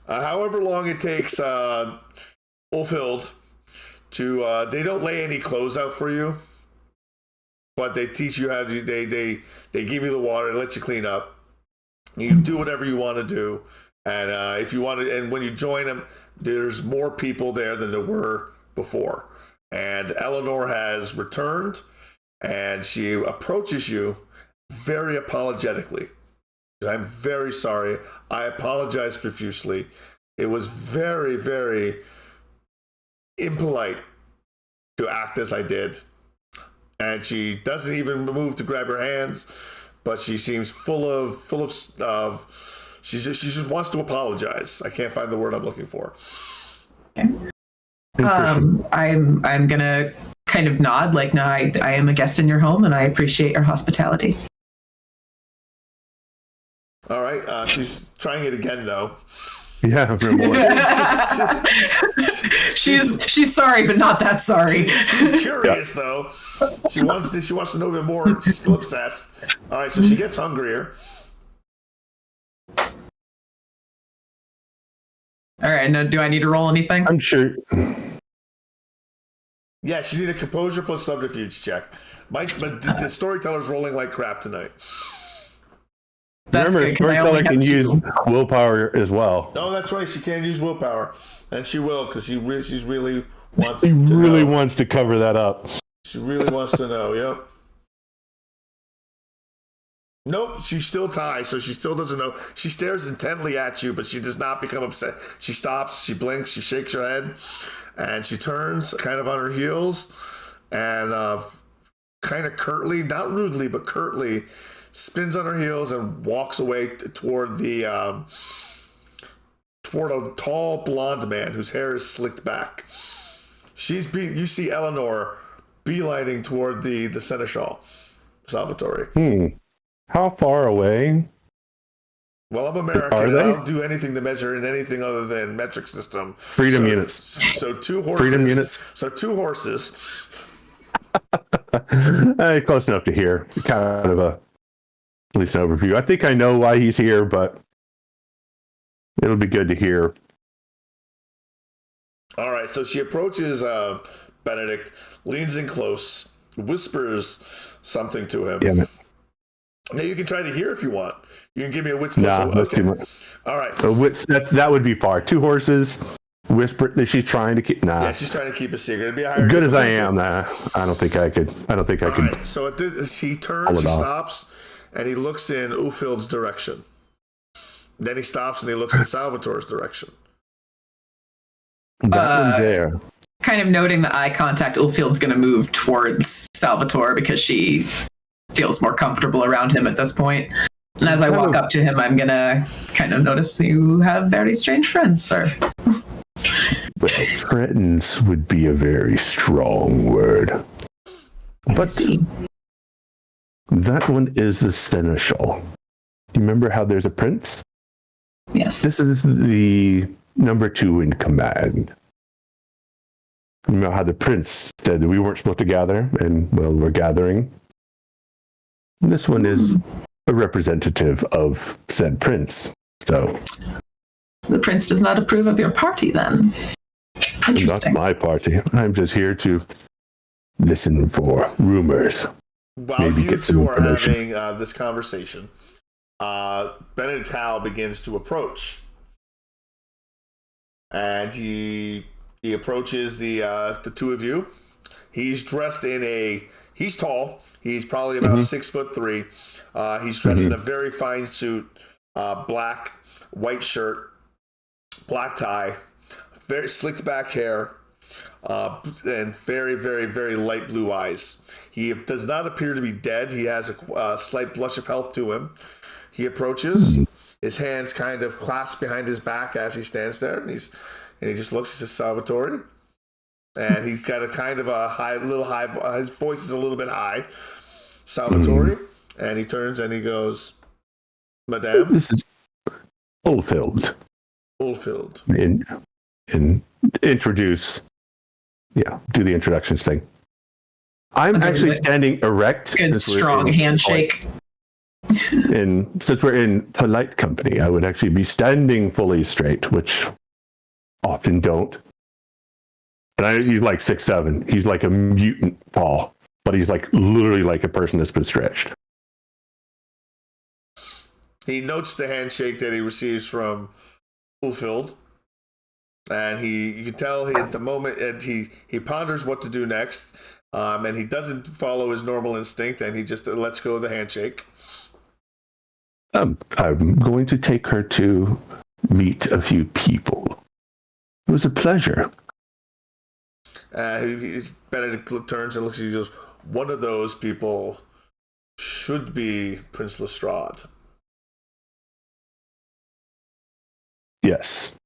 However long it takes Ulfild to they don't lay any clothes out for you, but they teach you how to they give you the water, let you clean up. You do whatever you want to do, and if you want to, and when you join them, there's more people there than there were before. And Eleanor has returned, and she approaches you very apologetically. I'm very sorry. I apologize profusely. It was very, very impolite to act as I did. And she doesn't even move to grab her hands, but she seems full of she just wants to apologize. I can't find the word I'm looking for. I'm gonna kind of nod, like, no, I am a guest in your home, and I appreciate your hospitality. All right, she's trying it again though. Yeah, she's sorry, but not that sorry. She's curious though. She wants to know even more. She's still obsessed. All right, so she gets hungrier. All right, now do I need to roll anything? I'm sure. Yes, you need a composure plus subterfuge check. But the storyteller's rolling like crap tonight. That's Remember, good, storyteller can use willpower as well. Oh, that's right. She can use willpower, and she will because she really wants. He really know. wants to cover that up. She really wants to know. Yep. Nope, she's still tied, so she still doesn't know. She stares intently at you, but she does not become upset. She stops, she blinks, she shakes her head, and she turns kind of on her heels, and kind of curtly, not rudely, but curtly, spins on her heels and walks away toward a tall blonde man whose hair is slicked back. You see Eleanor beelining toward the seneschal, Salvatore. How far away? Well, I'm American. And I'll do anything to measure in anything other than metric system. Freedom units. So 2 horses. Freedom units. So 2 horses. Close enough to hear. Kind of at least an overview. I think I know why he's here, but it'll be good to hear. All right. So she approaches Benedict, leans in close, whispers something to him. Damn it. Now you can try to hear if you want. You can give me a wits. Nah, that's too much. All right. That would be far. 2 horses. Whisper that she's trying to keep. Nah. Yeah, she's trying to keep a secret. It'd be a higher. Good as I am, I don't think I could. I could. Right. So at this, he turns, he stops, and he looks in Ulfhild's direction. Then he stops and he looks in Salvatore's direction. That one there. Kind of noting the eye contact, Ulfhild's going to move towards Salvatore because she feels more comfortable around him at this point. And as I walk up to him, I'm going to kind of notice you have very strange friends, sir. Well, friends would be a very strong word. But that one is the seneschal. You remember how there's a prince? Yes. This is the number 2 in command. You know how the prince said that we weren't supposed to gather, and, well, we're gathering. This one is a representative of said prince. So the prince does not approve of your party, then. Not Interesting. my party. I'm just here to listen for rumors. While Maybe you get some two are information. having this conversation, Benedict Howe begins to approach. And he approaches the two of you. He's dressed he's tall. He's probably about 6'3". He's dressed in a very fine suit, black, white shirt, black tie, very slicked back hair, and very, very, very light blue eyes. He does not appear to be dead. He has a slight blush of health to him. He approaches, his hands kind of clasped behind his back as he stands there, and he just looks. He says, "Salvatore," and he's got a kind of a high. His voice is a little bit high. Salvatore, and he turns and he goes, "Madame." This is Ulfhild. Ulfhild. And introduce. Yeah, do the introductions thing. I'm actually standing erect. Good, strong handshake. And since we're in polite company, I would actually be standing fully straight, which often don't. And he's like 6'7". He's like a mutant tall, but he's like literally like a person that's been stretched. He notes the handshake that he receives from Ulfhild, and you can tell at the moment, and he ponders what to do next. And he doesn't follow his normal instinct, and he just lets go of the handshake. I'm going to take her to meet a few people. It was a pleasure. Benedict turns and looks at you and goes, one of those people should be Prince Lestrade. Yes.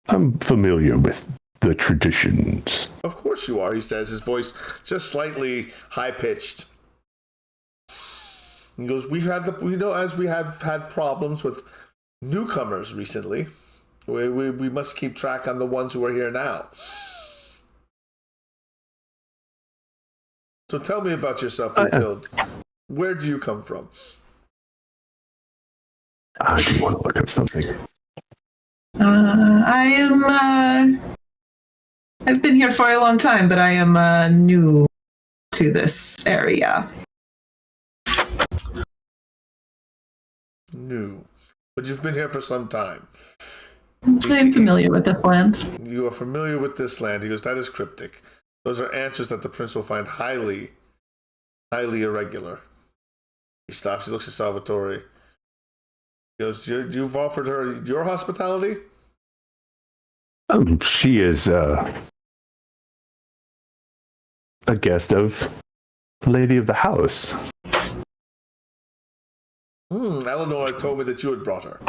I'm familiar with the traditions. Of course you are, he says, his voice just slightly high-pitched. He goes, as we have had problems with newcomers recently, we must keep track on the ones who are here now. So tell me about yourself, Fulfilled. Where do you come from? I do want to look up something. I've been here for a long time, but I am new to this area. New. But you've been here for some time. I'm familiar with this land. You are familiar with this land. He goes, that is cryptic. Those are answers that the prince will find highly, highly irregular. He stops, he looks at Salvatore. He goes, you've offered her your hospitality? She is a guest of the lady of the house. Eleanor told me that you had brought her.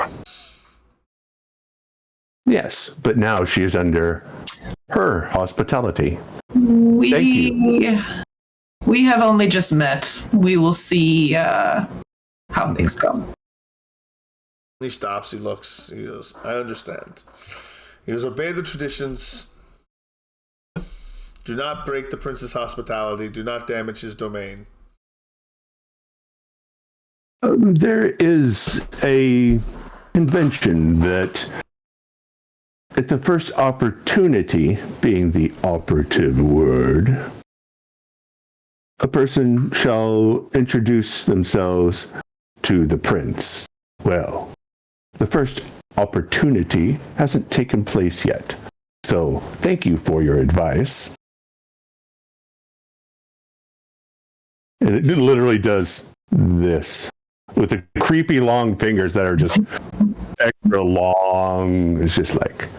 Yes, but now she is under her hospitality. We Thank you. We have only just met. We will see how things go. He stops, he looks, he goes, I understand. He goes, obey the traditions. Do not break the prince's hospitality. Do not damage his domain. There is a convention that at the first opportunity, being the operative word, a person shall introduce themselves to the prince. Well, the first opportunity hasn't taken place yet. So thank you for your advice. And it literally does this with the creepy long fingers that are just extra long. It's just like,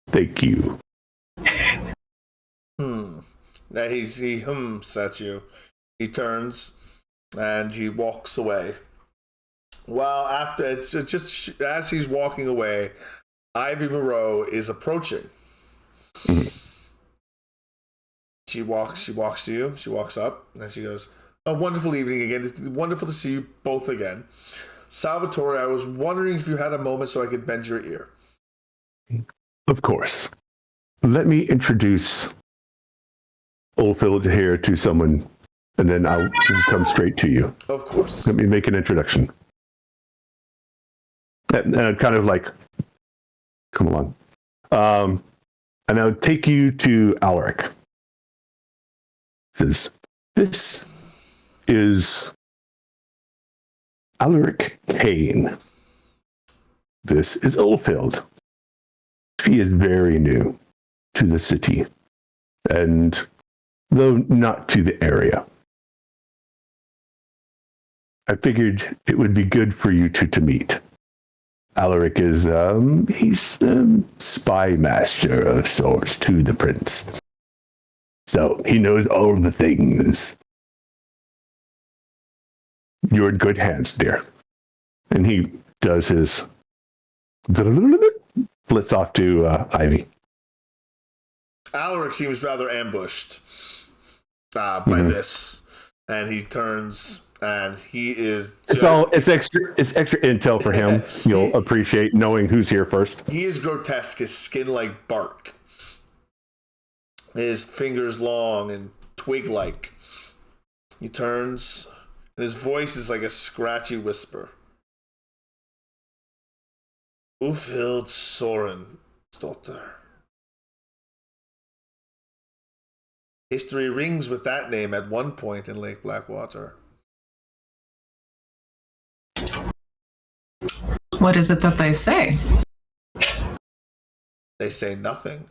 thank you. Now he hums at you. He turns and he walks away. Well, it's just as he's walking away, Ivy Moreau is approaching. She walks to you. She walks up and she goes, "A wonderful evening again. It's wonderful to see you both again. Salvatore, I was wondering if you had a moment so I could bend your ear." Of course. Let me introduce Oldfield here to someone, and then I'll come straight to you. Of course. Let me make an introduction. And I'd kind of like, come along. And I would take you to Alaric. This is Alaric Kane. This is Oldfield. She is very new to the city, and though not to the area. I figured it would be good for you two to meet. Alaric is, he's a spy master of sorts to the prince. So he knows all the things. You're in good hands, dear. And he does his flits off to Ivy. Alaric seems rather ambushed by this, and he turns and he is. It's extra intel for him. You'll appreciate knowing who's here first. He is grotesque. His skin like bark. His fingers long and twig-like. He turns, and his voice is like a scratchy whisper. Ulfhild Soren Stotter. History rings with that name at one point in Lake Blackwater. What is it that they say? They say nothing.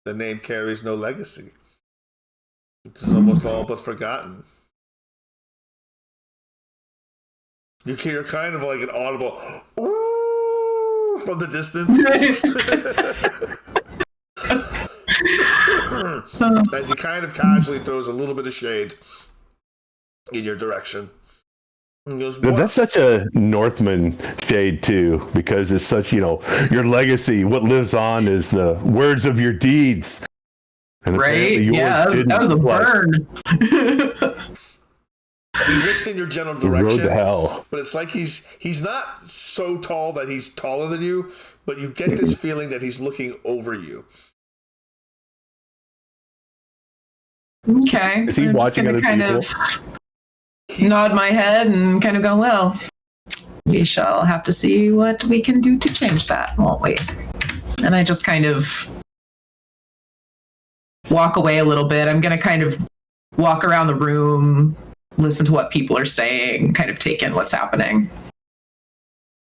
The name carries no legacy. It's almost all but forgotten. You hear kind of like an audible ooh from the distance. As he kind of casually throws a little bit of shade in your direction. And goes, that's such a Northman shade too, because it's such, your legacy. What lives on is the words of your deeds. And right? Yeah, that was a burn. He looks in your general direction, road to hell. But it's like he's not so tall that he's taller than you, but you get this feeling that he's looking over you. Okay. Is he watching other people? Nod my head and kind of go, well, we shall have to see what we can do to change that, won't we? And I just kind of walk away a little bit. I'm going to kind of walk around the room, listen to what people are saying, kind of take in what's happening.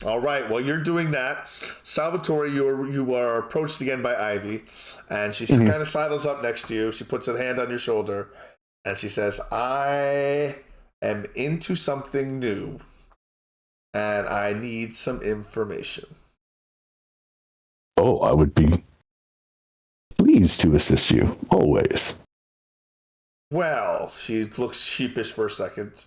All right. Well, you're doing that. Salvatore, you are approached again by Ivy, and she kind of sidles up next to you. She puts a hand on your shoulder, and she says, I am into something new, and I need some information. Oh, I would be pleased to assist you, always. Well, she looks sheepish for a second.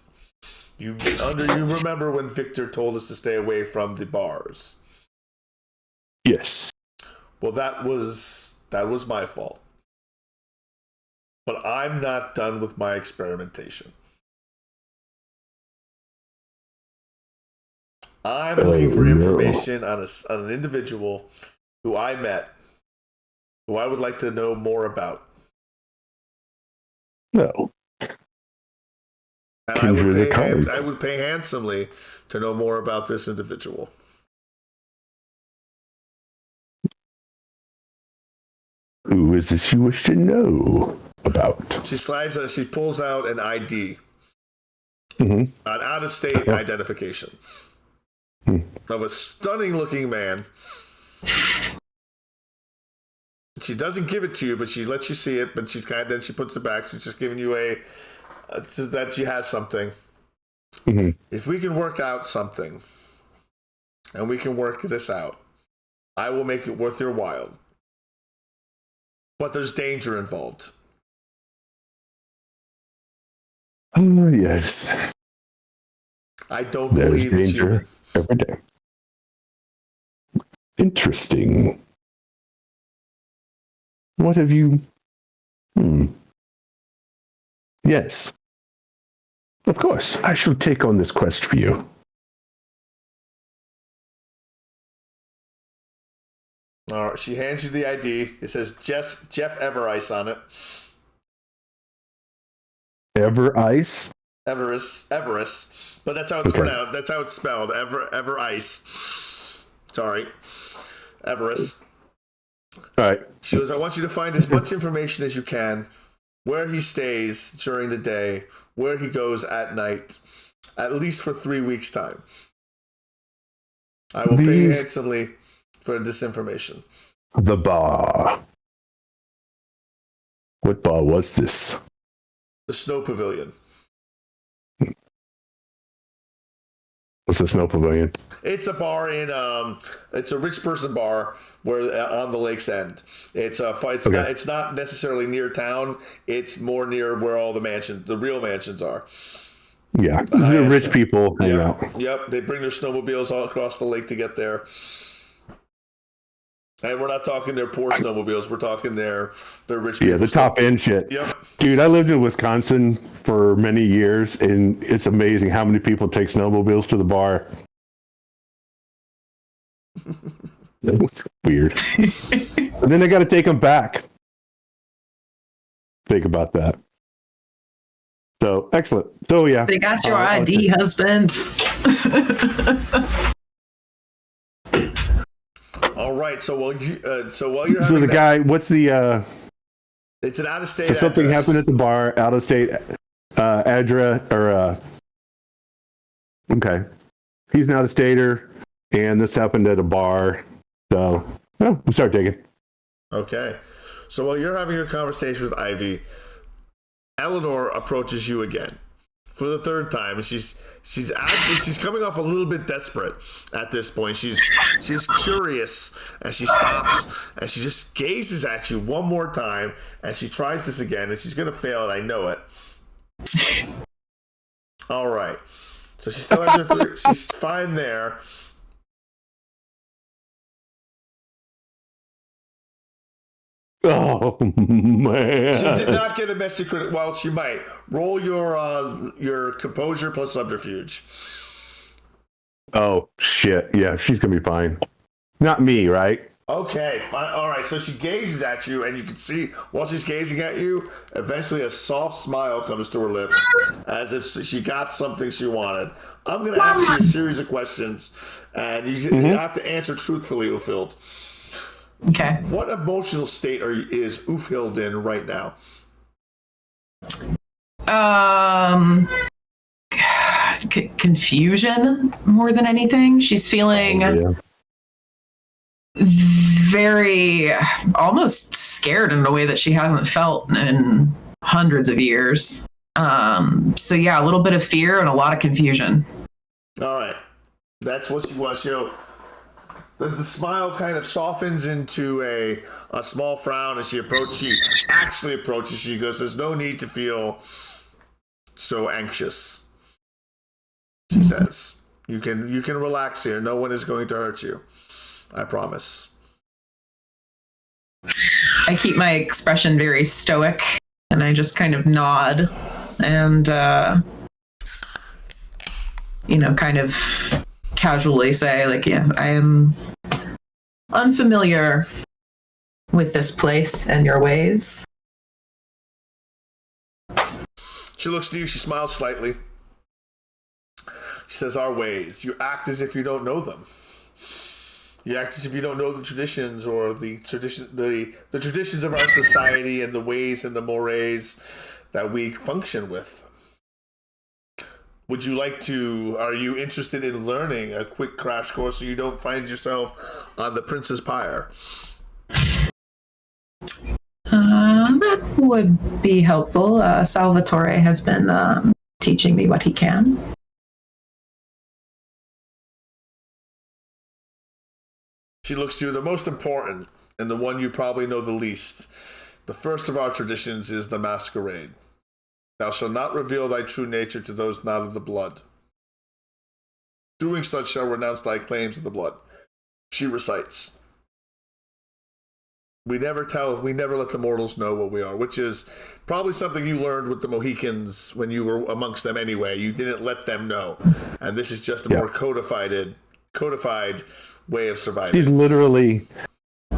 You remember when Victor told us to stay away from the bars? Yes. Well, that was my fault. But I'm not done with my experimentation. I'm looking for information on an individual who I met, who I would like to know more about. No. And I would pay handsomely to know more about this individual. Who is this you wish to know about? She pulls out an ID. An out-of-state identification of a stunning-looking man. She doesn't give it to you, but she lets you see it. But then she puts it back. She's just giving you that she has something. If we can work out something, and we can work this out, I will make it worth your while. But there's danger involved. Yes. I don't believe it's human. Every day. Interesting. What have you... Yes. Of course, I shall take on this quest for you. All right, she hands you the ID. It says Jeff Everice on it. Everice? Everest. But that's how it's pronounced. That's how it's spelled. Everice. Sorry. Everest. All right. She goes, I want you to find as much information as you can, where he stays during the day, where he goes at night, at least for 3 weeks' time. I will pay you handsomely for this information. The bar. What bar was this? The Snow Pavilion. What's the Snow Pavilion? It's a bar it's a rich person bar where on the lake's end. It's not necessarily near town. It's more near where all the real mansions are. Yeah, rich people hang out. Yep, they bring their snowmobiles all across the lake to get there. And we're not talking their poor snowmobiles. We're talking their rich people. Yeah, the top end shit. Yep. Dude, I lived in Wisconsin for many years, and it's amazing how many people take snowmobiles to the bar. Weird. And then they got to take them back. Think about that. So, excellent. So, yeah. They got your ID, husband. All right. So while you're so the guy, what's the? It's an out-of-state. So something address. happened at the bar, out-of-state address, or okay, he's an out-of-stater, and this happened at a bar. So, well, we start digging. Okay. So while you're having your conversation with Ivy, Eleanor approaches you again for the third time, and she's coming off a little bit desperate at this point. She's curious, and she stops and she just gazes at you one more time, and she tries this again, and she's gonna fail it. I know it. All right, so she still has her she's fine there. Oh man! She did not get a message credit. Well, she might. Roll your composure plus subterfuge. Oh shit! Yeah, she's gonna be fine. Not me, right? Okay, fine. All right. So she gazes at you, and you can see while she's gazing at you, eventually a soft smile comes to her lips, as if she got something she wanted. I'm going to ask you a series of questions, and you have to answer truthfully, Ufild. Okay. What emotional state is Ufild in right now? Confusion more than anything. She's feeling very, almost scared in a way that she hasn't felt in hundreds of years. So yeah, a little bit of fear and a lot of confusion. All right. That's what she wants. The smile kind of softens into a small frown as she actually approaches. She goes, "There's no need to feel so anxious," she says. You can relax here. No one is going to hurt you. I promise. I keep my expression very stoic, and I just kind of nod and kind of casually say, like, yeah, I am unfamiliar with this place and your ways. She looks to you, she smiles slightly. She says, "Our ways. You act as if you don't know them. You act as if you don't know the traditions or the traditions of our society and the ways and the mores that we function with. Are you interested in learning a quick crash course so you don't find yourself on the Prince's Pyre?" That would be helpful. Salvatore has been teaching me what he can. She looks to you. The most important, and the one you probably know the least. The first of our traditions is the Masquerade. Thou shalt not reveal thy true nature to those not of the blood. Doing such shall renounce thy claims of the blood. She recites. We never let the mortals know what we are, which is probably something you learned with the Mohicans when you were amongst them anyway. You didn't let them know. And this is just a more codified way of surviving. She's literally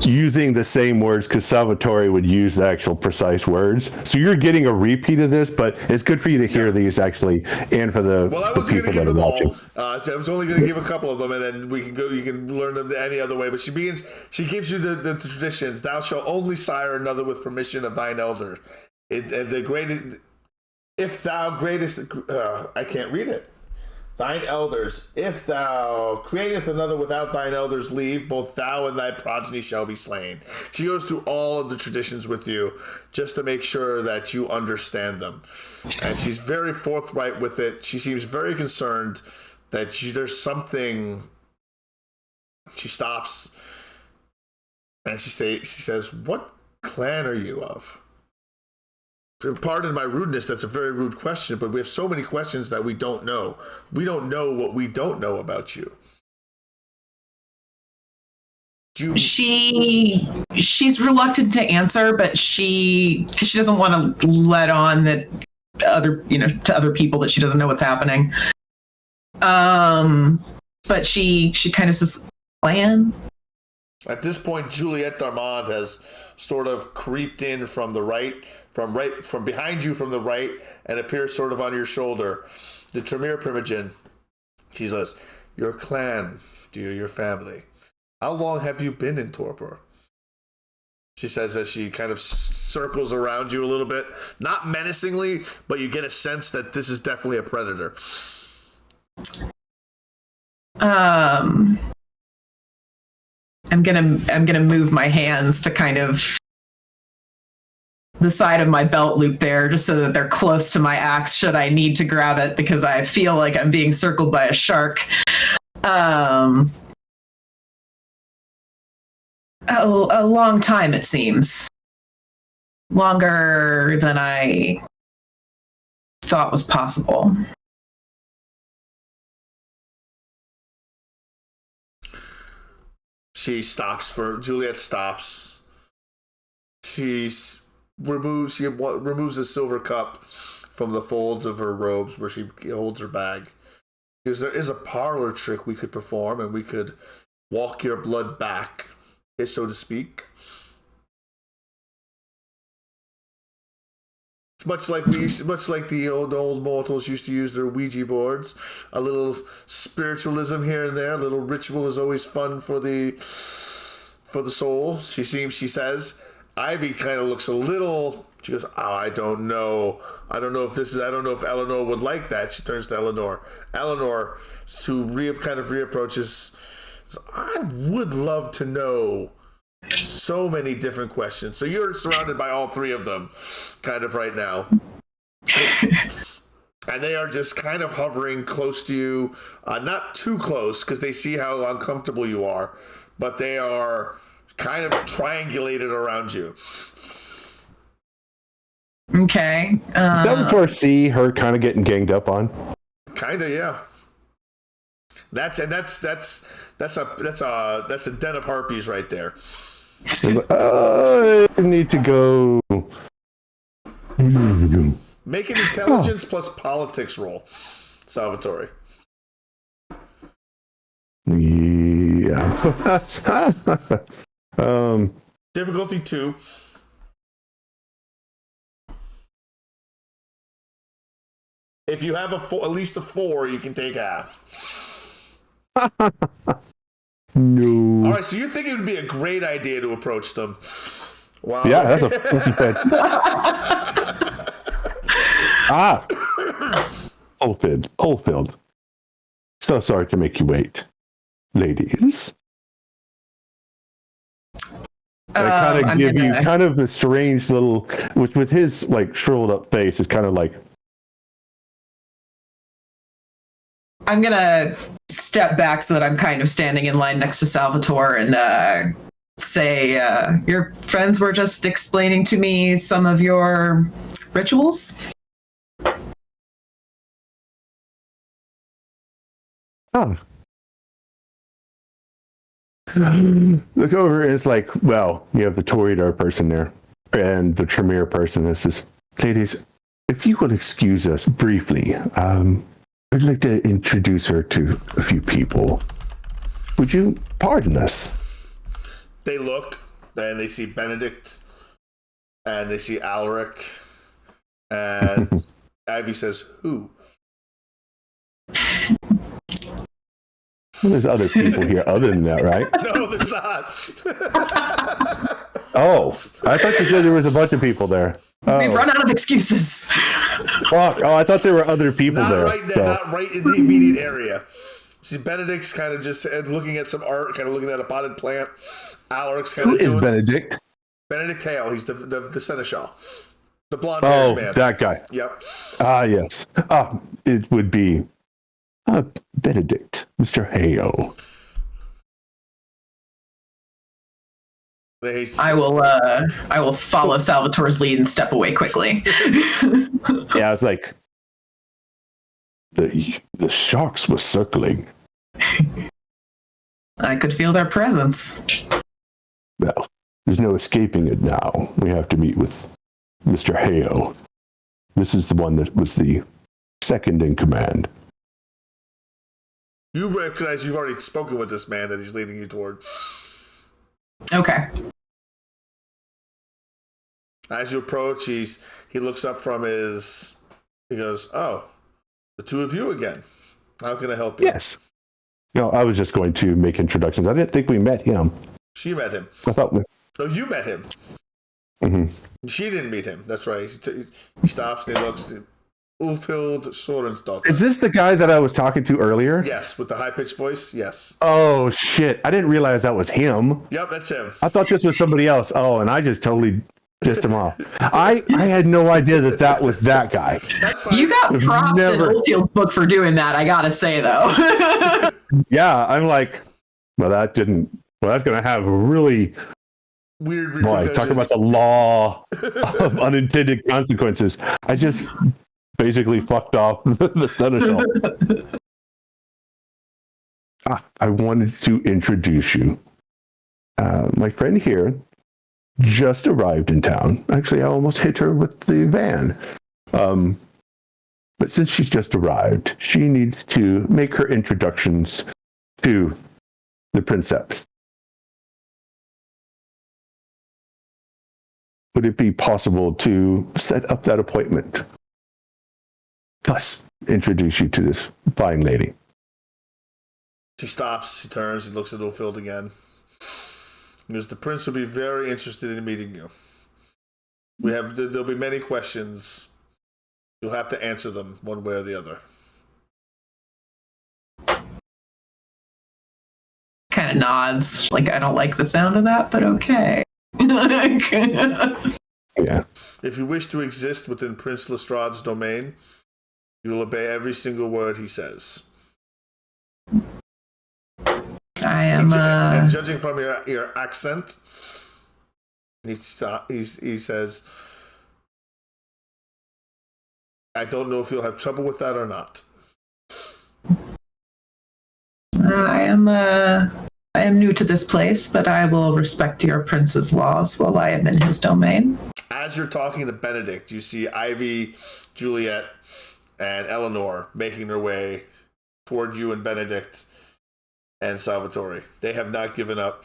using the same words because Salvatore would use the actual precise words. So you're getting a repeat of this, but it's good for you to hear these actually, and for the people that are watching. So I was only going to give a couple of them, and then we can go. You can learn them any other way. But she gives you the traditions. Thou shalt only sire another with permission of thine elder. I can't read it. Thine elders, if thou createth another without thine elders' leave, both thou and thy progeny shall be slain. She goes through all of the traditions with you just to make sure that you understand them. And she's very forthright with it. She seems very concerned that there's something. She stops and she says, "What clan are you of?" Pardon my rudeness, that's a very rude question, but we have so many questions that we don't know. We don't know what we don't know about you. She's reluctant to answer, but because she doesn't want to let on that to other people that she doesn't know what's happening. But she kind of says, "Plan." At this point, Juliette Darmond has sort of creeped in from behind you from the right, and appears sort of on your shoulder. The Tremere Primogen. She says, "Your clan, dear, your family. How long have you been in torpor?" She says as she kind of circles around you a little bit, not menacingly, but you get a sense that this is definitely a predator. I'm gonna move my hands to kind of the side of my belt loop there, just so that they're close to my axe should I need to grab it, because I feel like I'm being circled by a shark. A long time, it seems. Longer than I thought was possible. Juliet stops. She removes a silver cup from the folds of her robes where she holds her bag. Because there is a parlor trick we could perform, and we could walk your blood back, so to speak. It's much like the old mortals used to use their Ouija boards. A little spiritualism here and there, a little ritual is always fun for the soul. She says. Ivy kind of looks a little. She goes, "Oh, I don't know. I don't know if Eleanor would like that." She turns to Eleanor. Eleanor, who reapproaches. I would love to know so many different questions. So you're surrounded by all three of them, kind of right now. And they are just kind of hovering close to you. Not too close, because they see how uncomfortable you are. But they are kind of triangulated around you. Okay. Salvatore see her kind of getting ganged up on? Kinda, yeah. That's a den of harpies right there. I need to go. Make an intelligence plus politics roll, Salvatore. Yeah. Difficulty 2. If you have at least a 4, you can take half. No. All right, so you think it would be a great idea to approach them? Wow. Yeah, that's a bet. Oldfield. So sorry to make you wait, ladies. I kind of give you kind of a strange little, which with his like shriveled up face is kind of like. I'm gonna step back so that I'm kind of standing in line next to Salvatore and say, your friends were just explaining to me some of your rituals. Oh. Look over and it's like, well, you have the Toreador person there and the Tremere person. It says, ladies, if you will excuse us briefly, I'd like to introduce her to a few people. Would you pardon us? They look, and they see Benedict, and they see Alaric, and Ivy says, "Who?" Well, there's other people here other than that, right? No, there's not. Oh, I thought you said there was a bunch of people there. Oh. We've run out of excuses. Fuck. Oh, I thought there were other people not there. Right there, so. Not right in the immediate area. See, Benedict's kind of just looking at some art, kind of looking at a potted plant. Alaric's kind of Who is Benedict? Benedict Hale. He's the seneschal. The blonde man. Oh, that guy. Yep. Yes. It would be Benedict, Mr. Hale. I will follow Salvatore's lead and step away quickly. Yeah, it's like the sharks were circling. I could feel their presence. Well, there's no escaping it now. We have to meet with Mr. Hale. This is the one that was the second in command. You recognize you've already spoken with this man that he's leading you toward. Okay. As you approach, he looks up from he goes, "Oh, the two of you again. How can I help you?" Yes. No, I was just going to make introductions. I didn't think we met him. She met him. I thought we... No, you met him. Mm-hmm. She didn't meet him. That's right. He stops and he looks. Ulfild Sorensdottir. Is this the guy that I was talking to earlier? Yes, with the high-pitched voice. Yes. Oh, shit. I didn't realize that was him. Yep, that's him. I thought this was somebody else. Oh, and I just totally Pissed him off. I had no idea that was that guy. That's fine. You got props Never- in Oldfield's book for doing that, I gotta say, though. Yeah, I'm like, well, that's going to have a really, Weird boy, repercussions. talk about the law of unintended consequences. I just basically fucked off the seneschal. I wanted to introduce you. My friend here just arrived in town. Actually, I almost hit her with the van. But since she's just arrived, she needs to make her introductions to the princeps. Would it be possible to set up that appointment? Plus, introduce you to this fine lady. She stops, she turns, and looks at Oldfield again. Because the prince will be very interested in meeting you. There'll be many questions. You'll have to answer them one way or the other. Kind of nods. Like, I don't like the sound of that, but okay. Yeah. If you wish to exist within Prince Lestrade's domain, you will obey every single word he says. I am. And judging from your accent, he says, I don't know if you'll have trouble with that or not. I am new to this place, but I will respect your prince's laws while I am in his domain. As you're talking to Benedict, you see Ivy, Juliet, and Eleanor making their way toward you and Benedict and Salvatore. They have not given up.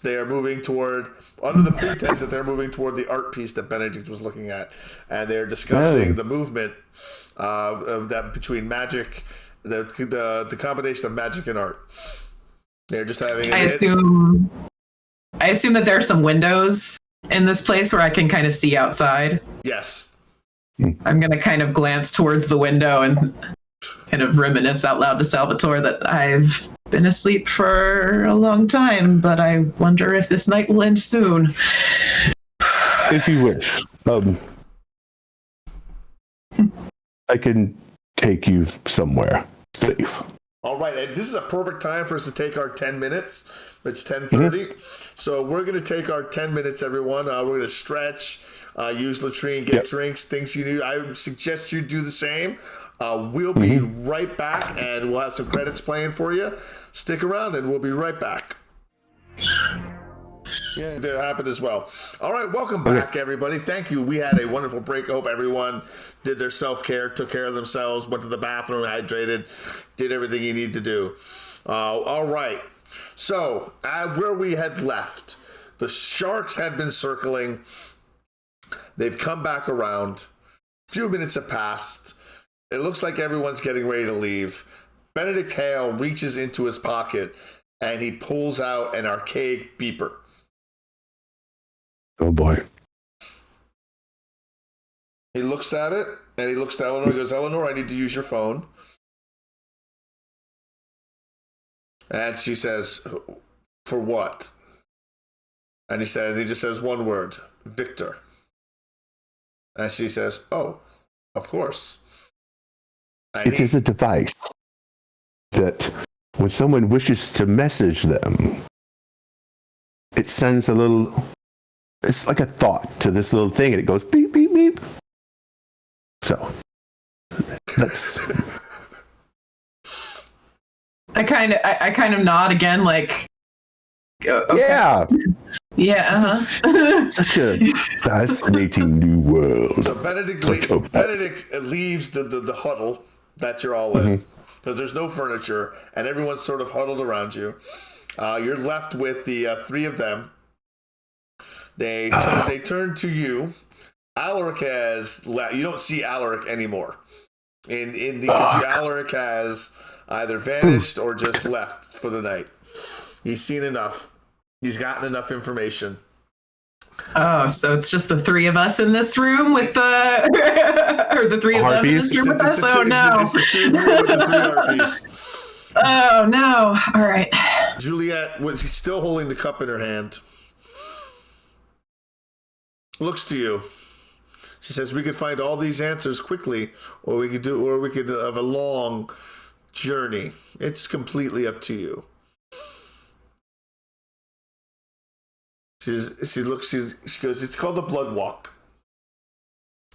They are moving toward, under the pretense that they're moving toward the art piece that Benedict was looking at, and they're discussing the movement that between magic, the combination of magic and art. They're just having. I assume that there are some windows in this place where I can kind of see outside. Yes. I'm gonna kind of glance towards the window and kind of reminisce out loud to Salvatore that I've been asleep for a long time, but I wonder if this night will end soon. If you wish. I can take you somewhere safe. All right, and this is a perfect time for us to take our 10 minutes. It's 10:30, so we're going to take our 10 minutes, everyone. We're going to stretch, use latrine, get drinks, things you need. I would suggest you do the same. We'll be right back, and we'll have some credits playing for you. Stick around, and we'll be right back. Yeah, that happened as well. All right, welcome back, everybody. Thank you. We had a wonderful break. I hope everyone did their self-care, took care of themselves, went to the bathroom, hydrated, did everything you need to do. All right. So, where we had left, the sharks had been circling. They've come back around. A few minutes have passed. It looks like everyone's getting ready to leave. Benedict Hale reaches into his pocket and he pulls out an archaic beeper. Oh boy. He looks at it and he looks to Eleanor. He goes, Eleanor, I need to use your phone. And she says, for what? And he just says one word, Victor. And she says, oh, of course. It is a device that when someone wishes to message them, it sends a little, it's like a thought to this little thing and it goes beep, beep, beep. So that's... I kind of nod again, like, okay. Yeah. Yeah. Uh-huh. Such a fascinating new world. So Benedict leaves the huddle that you're all in, because there's no furniture and everyone's sort of huddled around you. You're left with the three of them. They turn to you. Alaric has left. You don't see Alaric anymore. Alaric has either vanished or just left for the night. He's seen enough. He's gotten enough information. Oh, so it's just the three of us in this room with the, or the three of them in this room with us? Oh no! It's the two of you with the three harpies. Oh no! All right. Juliet, she's still holding the cup in her hand, looks to you. She says, "We could find all these answers quickly, or we could have a long journey. It's completely up to you." She goes, "It's called the Blood Walk.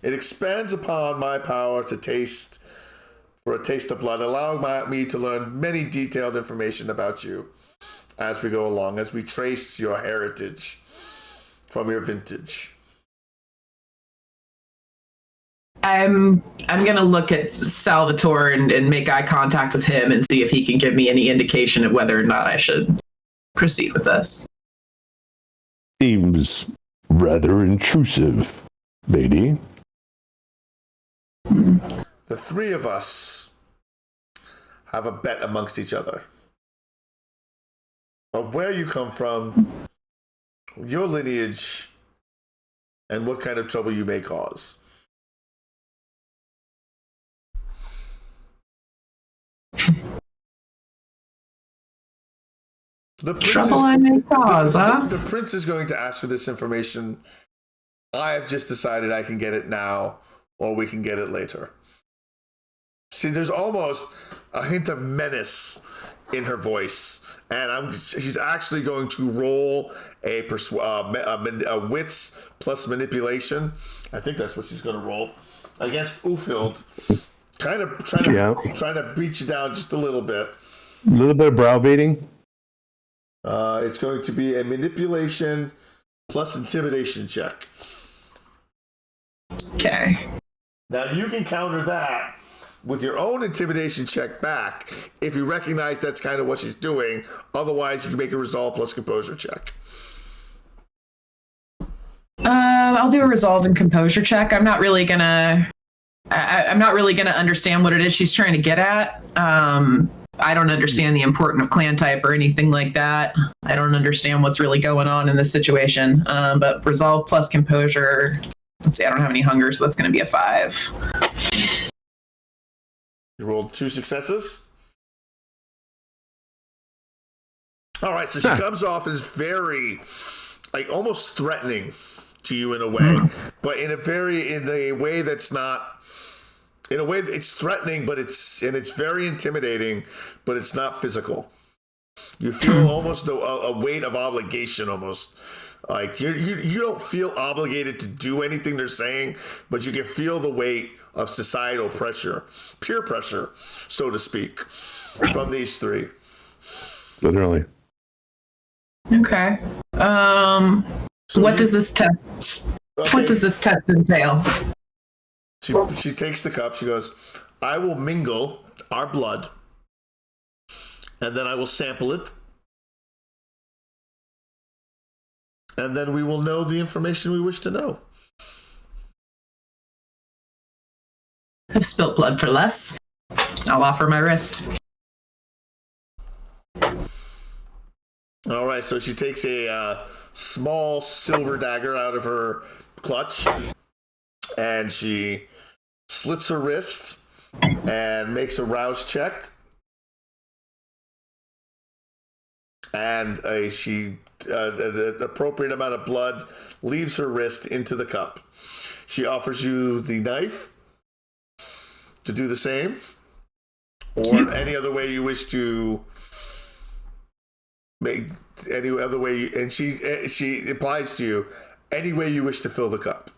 It expands upon my power to taste for a taste of blood, allowing me to learn many detailed information about you as we go along, as we trace your heritage from your vintage." I'm gonna look at Salvatore and make eye contact with him and see if he can give me any indication of whether or not I should proceed with this. Seems rather intrusive, lady. The three of us have a bet amongst each other of where you come from, your lineage, and what kind of trouble you may cause. Trouble I may cause, huh? The prince is going to ask for this information. I have just decided I can get it now, or we can get it later. See, there's almost a hint of menace in her voice, and she's actually going to roll a wits plus manipulation. I think that's what she's going to roll against Ufield. Kind of trying to beat you down just a little bit. A little bit of browbeating. It's going to be a manipulation plus intimidation check. Okay. Now you can counter that with your own intimidation check back if you recognize that's kind of what she's doing. Otherwise, you can make a resolve plus composure check. I'll do a resolve and composure check. I'm not really gonna understand what it is she's trying to get at. I don't understand the importance of clan type or anything like that. I don't understand what's really going on in this situation. But resolve plus composure. Let's see, I don't have any hunger, so that's going to be a 5. You rolled 2 successes. All right, so she comes off as very, like, almost threatening to you in a way, but in a way that's not. In a way, it's threatening, but it's very intimidating, but it's not physical. You feel almost a weight of obligation, almost like you don't feel obligated to do anything they're saying, but you can feel the weight of societal pressure, peer pressure, so to speak, from these three. Literally. Okay. What does this test? Okay. What does this test entail? She takes the cup. She goes, "I will mingle our blood, and then I will sample it, and then we will know the information we wish to know." I've spilt blood for less. I'll offer my wrist. All right, so she takes a small silver dagger out of her clutch, and she slits her wrist and makes a rouse check. And the appropriate amount of blood leaves her wrist into the cup. She offers you the knife to do the same, or any other way you wish to make any other way. And she implies to you any way you wish to fill the cup.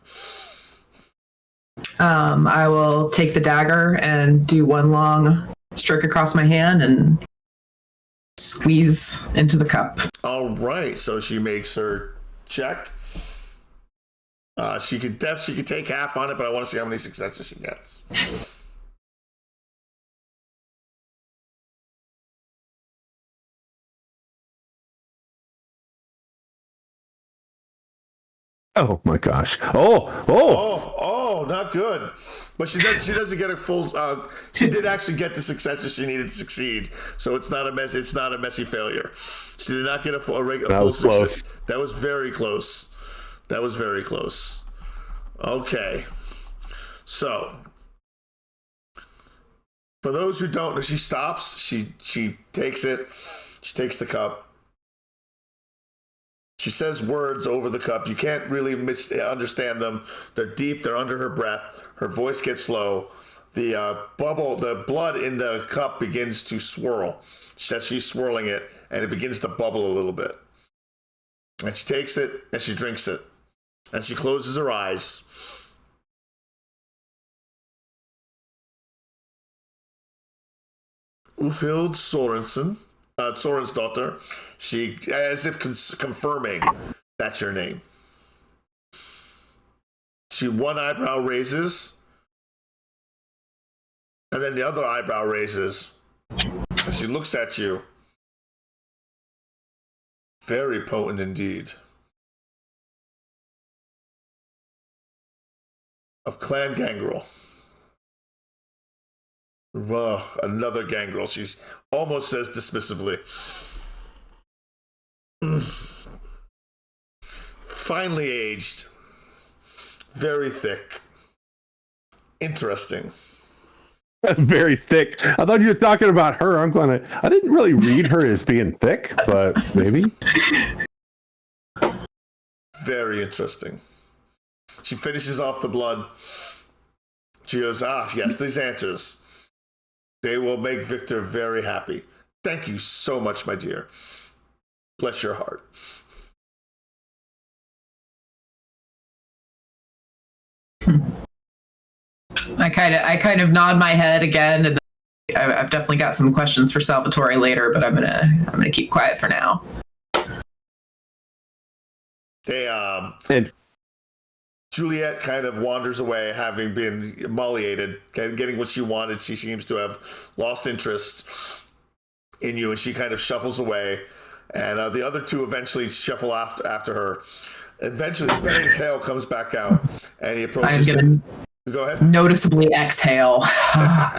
I will take the dagger and do one long stroke across my hand and squeeze into the cup. All right, so she makes her check. She could take half on it, but I want to see how many successes she gets. Oh my gosh! Oh, not good. But she doesn't get a full. She did actually get the successes she needed to succeed, so it's not a mess. It's not a messy failure. She did not get a full success. Close. That was very close. That was very close. Okay, so for those who don't know, she stops. She takes it. She takes the cup. She says words over the cup. You can't really understand them. They're deep. They're under her breath. Her voice gets low. The blood in the cup begins to swirl. She says she's swirling it, and it begins to bubble a little bit. And she takes it, and she drinks it. And she closes her eyes. Ulfhild Soren's daughter, she, as if confirming, that's your name. She one eyebrow raises, and then the other eyebrow raises, and she looks at you. Very potent indeed. Of Clan Gangrel. Another Gangrel. She almost says dismissively. Finely aged. Very thick. Interesting. Very thick. I thought you were talking about her. I didn't really read her as being thick, but maybe. Very interesting. She finishes off the blood. She goes, yes, these answers. They will make Victor very happy. Thank you so much, my dear. Bless your heart. I kind of nod my head again, and I've definitely got some questions for Salvatore later, but I'm gonna keep quiet for now. And Juliet kind of wanders away, having been emolliated, getting what she wanted. She seems to have lost interest in you, and she kind of shuffles away. And the other two eventually shuffle after her. Eventually, Benedict's Hale comes back out, and he approaches. Go ahead. Noticeably exhale. As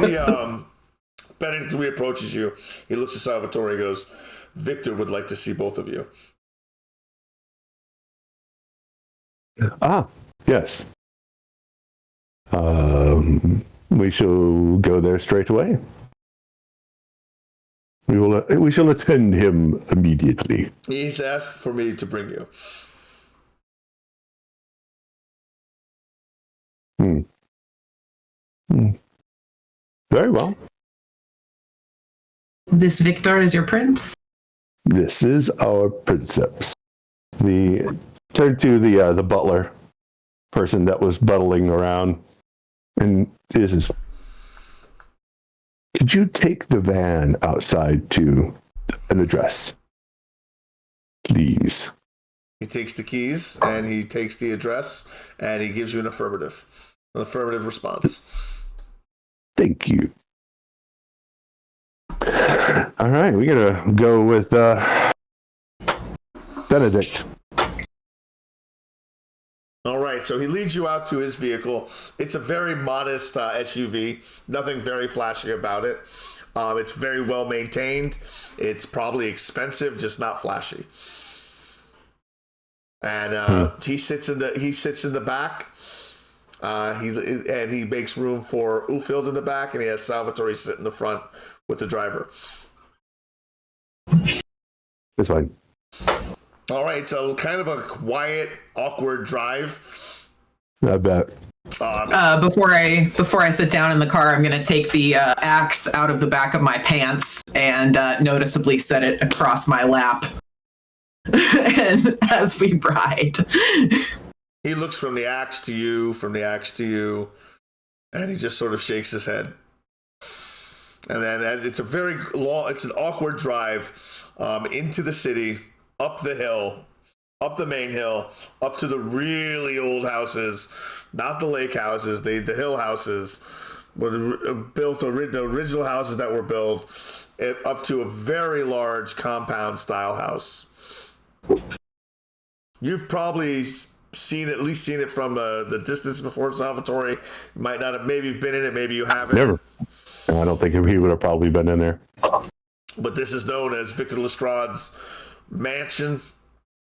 the Benedict reapproaches you, he looks at Salvatore and goes, Victor would like to see both of you. Yes. We shall go there straight away. We shall attend him immediately. He's asked for me to bring you. Very well. This Victor is your prince? This is our princeps. Turn to the butler person that was buttling around, and says, could you take the van outside to an address, please? He takes the keys, and he takes the address, and he gives you an affirmative response. Thank you. All right, we're going to go with Benedict. All right, so he leads you out to his vehicle. It's a very modest SUV, nothing very flashy about it. It's very well maintained. It's probably expensive, just not flashy. And he sits in the back. He makes room for Ulfhild in the back, and he has Salvatore sit in the front with the driver. It's fine. All right, so kind of a quiet, awkward drive. I bet. Before I sit down in the car, I'm going to take the axe out of the back of my pants and noticeably set it across my lap. And as we ride, he looks from the axe to you, and he just sort of shakes his head. And then it's an awkward drive into the city, up the hill, up the main hill, up to the really old houses, not the lake houses, the hill houses, were built, the original houses that were built, up to a very large compound style house. You've probably seen it from the distance before, Salvatore. You might not have, maybe you've been in it, maybe you haven't. Never. I don't think he would have probably been in there. But this is known as Victor Lestrade's mansion.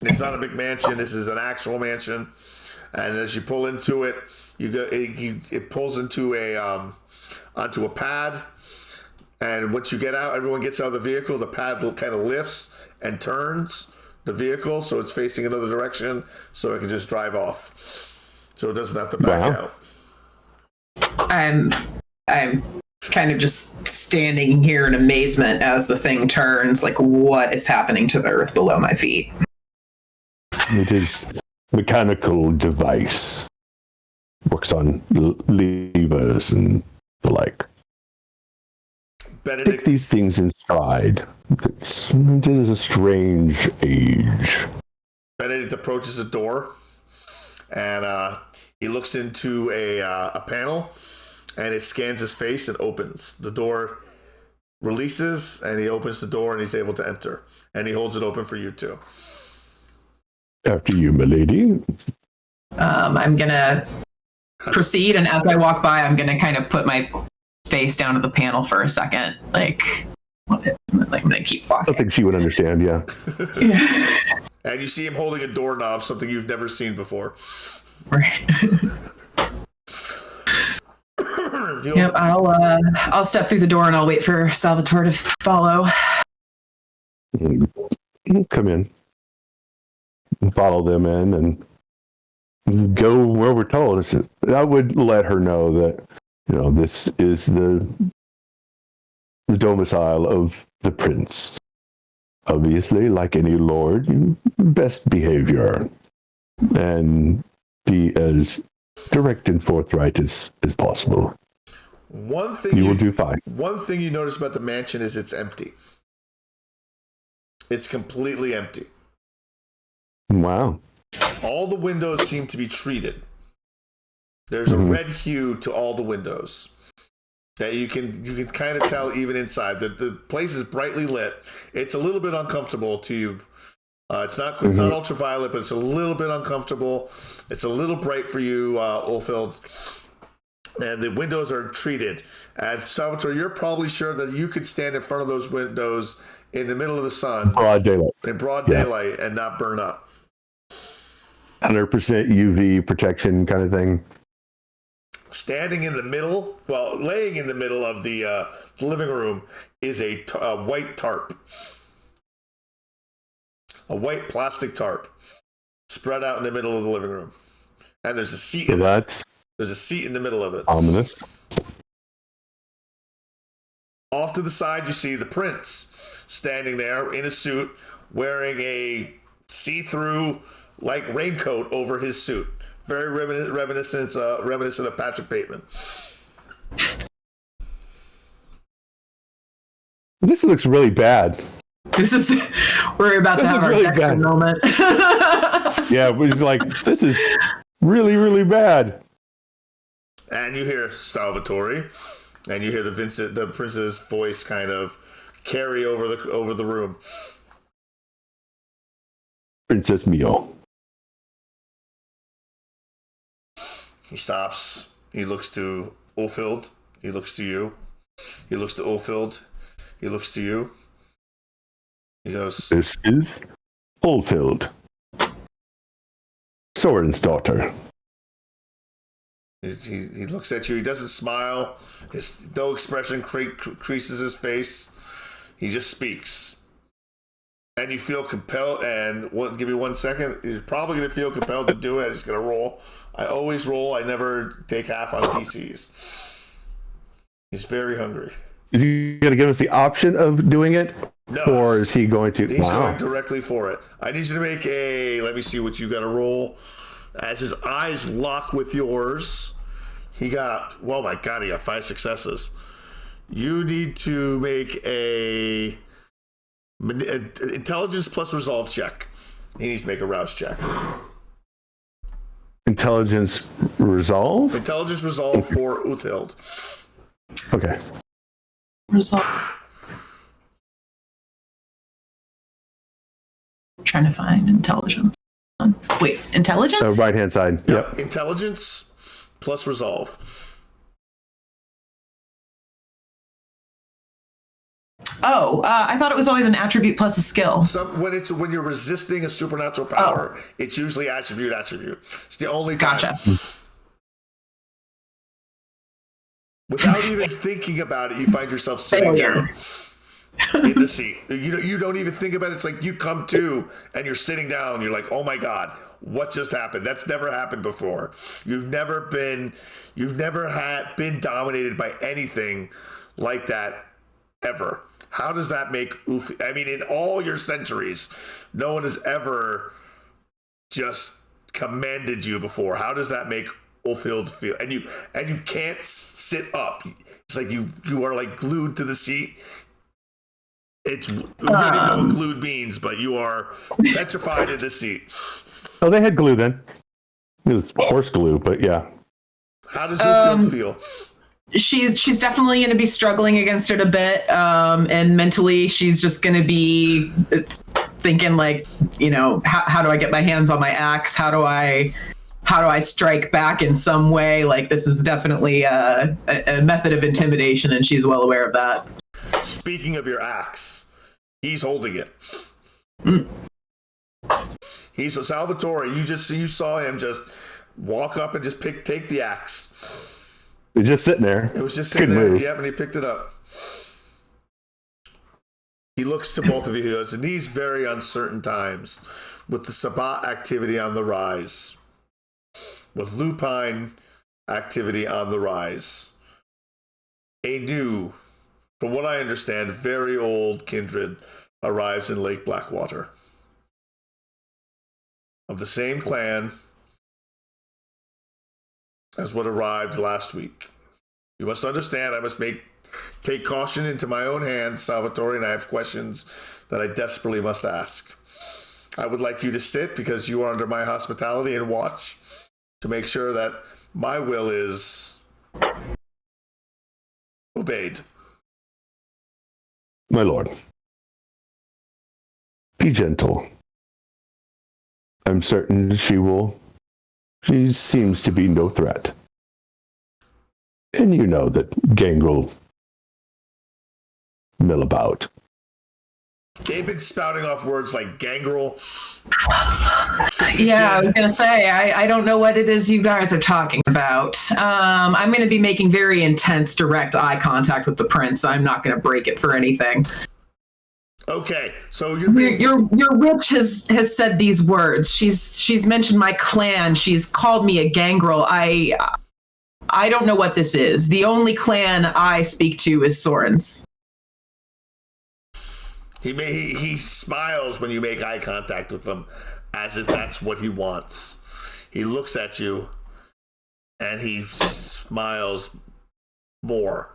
It's not a big mansion. This is an actual mansion. And as you pull into it, it pulls into onto a pad. And once you get out, everyone gets out of the vehicle. The pad kind of lifts and turns the vehicle so it's facing another direction, so it can just drive off, so it doesn't have to back out. I'm kind of just standing here in amazement as the thing turns. Like, what is happening to the earth below my feet? It is mechanical device. Works on levers and the like. Benedict, Take these things in stride. It is a strange age. Benedict approaches the door, and he looks into a panel, and it scans his face and opens. The door releases, and he opens the door, and he's able to enter. And he holds it open for you two. After you, milady. I'm gonna proceed, and as I walk by, I'm gonna kind of put my face down to the panel for a second, like I'm gonna keep walking. I think she would understand, yeah. And you see him holding a doorknob, something you've never seen before. Right. Yep, I'll step through the door and I'll wait for Salvatore to follow. Come in. Follow them in and go where we're told. I would let her know that, this is the domicile of the prince. Obviously, like any lord, best behavior and be as direct and forthright as possible. One thing you will do fine. One thing you notice about the mansion is it's empty. It's completely empty. Wow. All the windows seem to be treated. There's a red hue to all the windows that you can kind of tell even inside. The place is brightly lit. It's a little bit uncomfortable to you. It's not ultraviolet, but it's a little bit uncomfortable. It's a little bright for you, Ulfild. And the windows are treated. And Salvatore, you're probably sure that you could stand in front of those windows in the middle of the sun, broad daylight, daylight, and not burn up. 100% UV protection kind of thing. Standing in the middle, laying in the middle of the living room is a white tarp. A white plastic tarp spread out in the middle of the living room. And there's a seat there's a seat in the middle of it. Ominous. Off to the side, you see the prince standing there in a suit, wearing a see-through raincoat over his suit. Very reminiscent of Patrick Bateman. This looks really bad. We're about to have our really Dexter moment. Yeah, it's like, this is really, really bad. And you hear Salvatore, and you hear the prince's voice kind of carry over the room. Princess Mio. He stops. He looks to Ulfild. He looks to you. He looks to Ulfild. He looks to you. He goes, "This is Ulfild, Soren's daughter." He looks at you. He doesn't smile. No expression creases his face. He just speaks. And you feel compelled, and give me 1 second. You're probably going to feel compelled to do it. I'm just going to roll. I always roll. I never take half on PCs. He's very hungry. Is he going to give us the option of doing it? No. Or is he going to? He's going directly for it. I need you to make let me see what you got to roll. As his eyes lock with yours, he got 5 successes. You need to make a intelligence plus resolve check. He needs to make a rouse check. Intelligence resolve? Intelligence resolve for Ulfild. Okay. Resolve. Trying to find intelligence. Wait, intelligence? Right hand side. Yep. Intelligence plus resolve. Oh, I thought it was always an attribute plus a skill. When you're resisting a supernatural power, it's usually attribute. It's the only time. Gotcha. Without even thinking about it, you find yourself sitting down in the seat. You don't even think about it. It's like you come to and you're sitting down. You're like, oh my God, what just happened? That's never happened before. You've never been dominated by anything like that ever. How does that make I mean, in all your centuries, no one has ever just commanded you before. How does that make Ulfhild feel? And you can't sit up. It's like you are like glued to the seat. It's we don't even know what glued means, but you are petrified in the seat. Oh, they had glue then. It was horse glue, but yeah. How does Ulfhild feel? She's definitely going to be struggling against it a bit, and mentally she's just going to be thinking like, how do I get my hands on my axe? How do I strike back in some way? Like, this is definitely a method of intimidation, and she's well aware of that. Speaking of your axe, he's holding it. He's a Salvatore. You saw him just walk up and just take the axe. It was just sitting there. It was just sitting there. Yep, and he picked it up. He looks to both of you. He goes, in these very uncertain times, with the Sabbat activity on the rise, with lupine activity on the rise, a new, from what I understand, very old kindred arrives in Lake Blackwater. Of the same clan as what arrived last week. You must understand, I must take caution into my own hands, Salvatore, and I have questions that I desperately must ask. I would like you to sit because you are under my hospitality and watch to make sure that my will is obeyed. My lord, be gentle. I'm certain she seems to be no threat. And you know that Gangrel mill about. They've been spouting off words like gangrel. Yeah, I was going to say, I don't know what it is you guys are talking about. I'm going to be making very intense, direct eye contact with the prince. I'm not going to break it for anything. Okay, so your witch has said these words. She's mentioned my clan. She's called me a gangrel. I don't know what this is. The only clan I speak to is Soren's. He smiles when you make eye contact with him, as if that's what he wants. He looks at you, and he smiles more,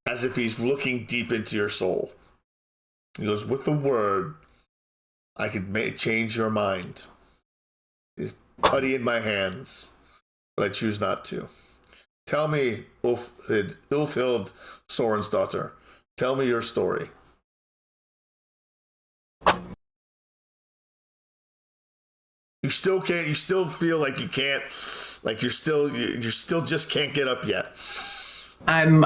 as if he's looking deep into your soul. He goes, with the word, I could change your mind. He's putty in my hands, but I choose not to. Tell me, Ulfhild, Soren's daughter. Tell me your story. You still can't. You still feel like you can't. Like you still just can't get up yet. I'm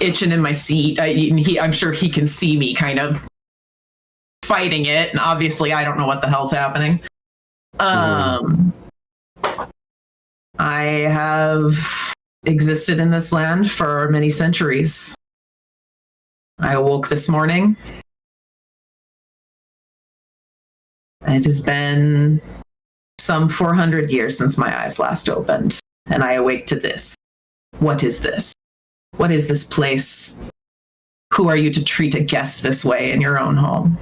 itching in my seat. I'm sure he can see me kind of fighting it, and obviously I don't know what the hell's happening. I have existed in this land for many centuries. I awoke this morning. It has been some 400 years since my eyes last opened, and I awake to this. What is this? What is this place? Who are you to treat a guest this way in your own home?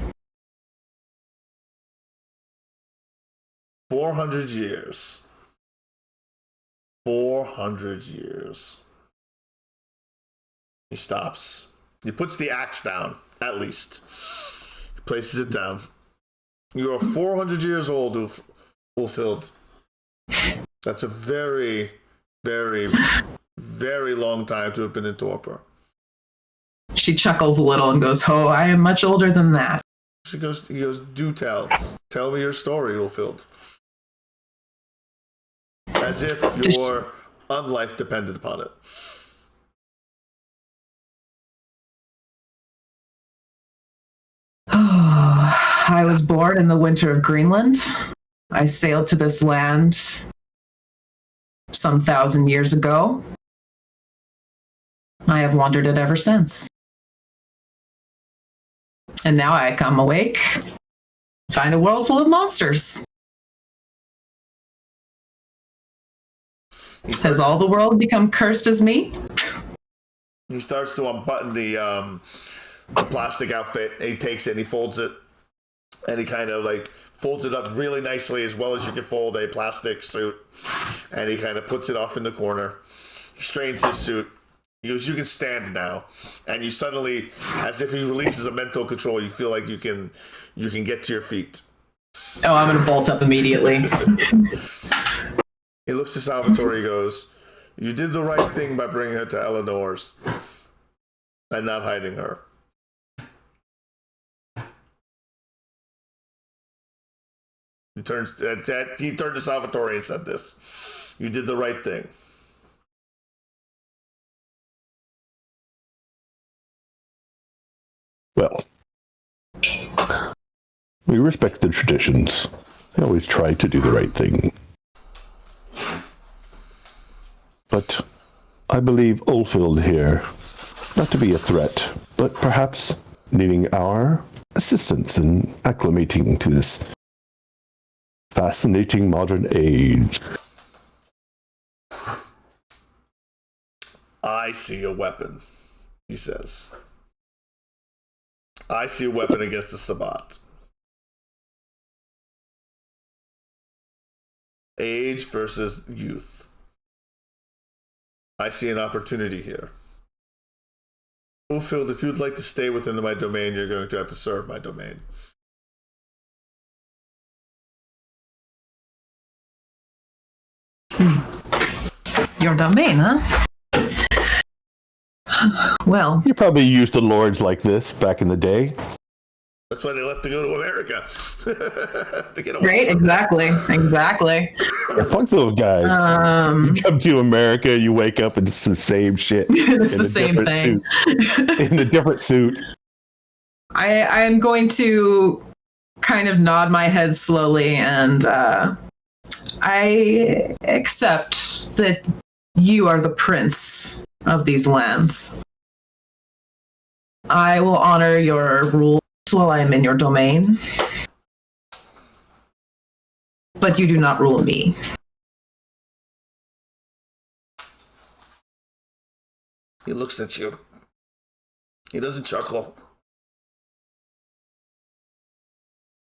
400 years. 400 years. He stops. He puts the axe down, at least. He places it down. You are 400 years old, Ulfhild. That's a very, very, very long time to have been in torpor. She chuckles a little and goes, "Oh, I am much older than that." He goes, do tell. Tell me your story, Ulfhild. As if your unlife depended upon it. I was born in the winter of Greenland. I sailed to this land some 1,000 years ago. I have wandered it ever since. And now I come awake, find a world full of monsters. Has all the world become cursed as me? He starts to unbutton the plastic outfit. He takes it and he folds it. And he kind of like folds it up really nicely, as well as you can fold a plastic suit. And he kind of puts it off in the corner. He straightens his suit. He goes, "You can stand now." And you suddenly, as if he releases a mental control, you feel like you can get to your feet. Oh, I'm gonna bolt up immediately. He looks to Salvatore. He goes, "You did the right thing by bringing her to Eleanor's and not hiding her." He turned to Salvatore and said this. "You did the right thing." Well, we respect the traditions. I always try to do the right thing. But I believe Oldfield here, not to be a threat, but perhaps needing our assistance in acclimating to this fascinating modern age. "I see a weapon," he says. "I see a weapon against the Sabbat. Age versus youth. I see an opportunity here. Oldfield, if you'd like to stay within my domain, you're going to have to serve my domain." Your domain, huh? Well, You probably used to lords like this back in the day. That's why they left to go to America. To get away right? from Exactly. Yeah, fuck those guys. You come to America, you wake up and it's the same shit. It's in the a same different thing. suit. In a different suit. I am going to kind of nod my head slowly, and I accept that you are the prince of these lands. I will honor your rules while I am in your domain, but you do not rule me. He looks at you. He doesn't chuckle.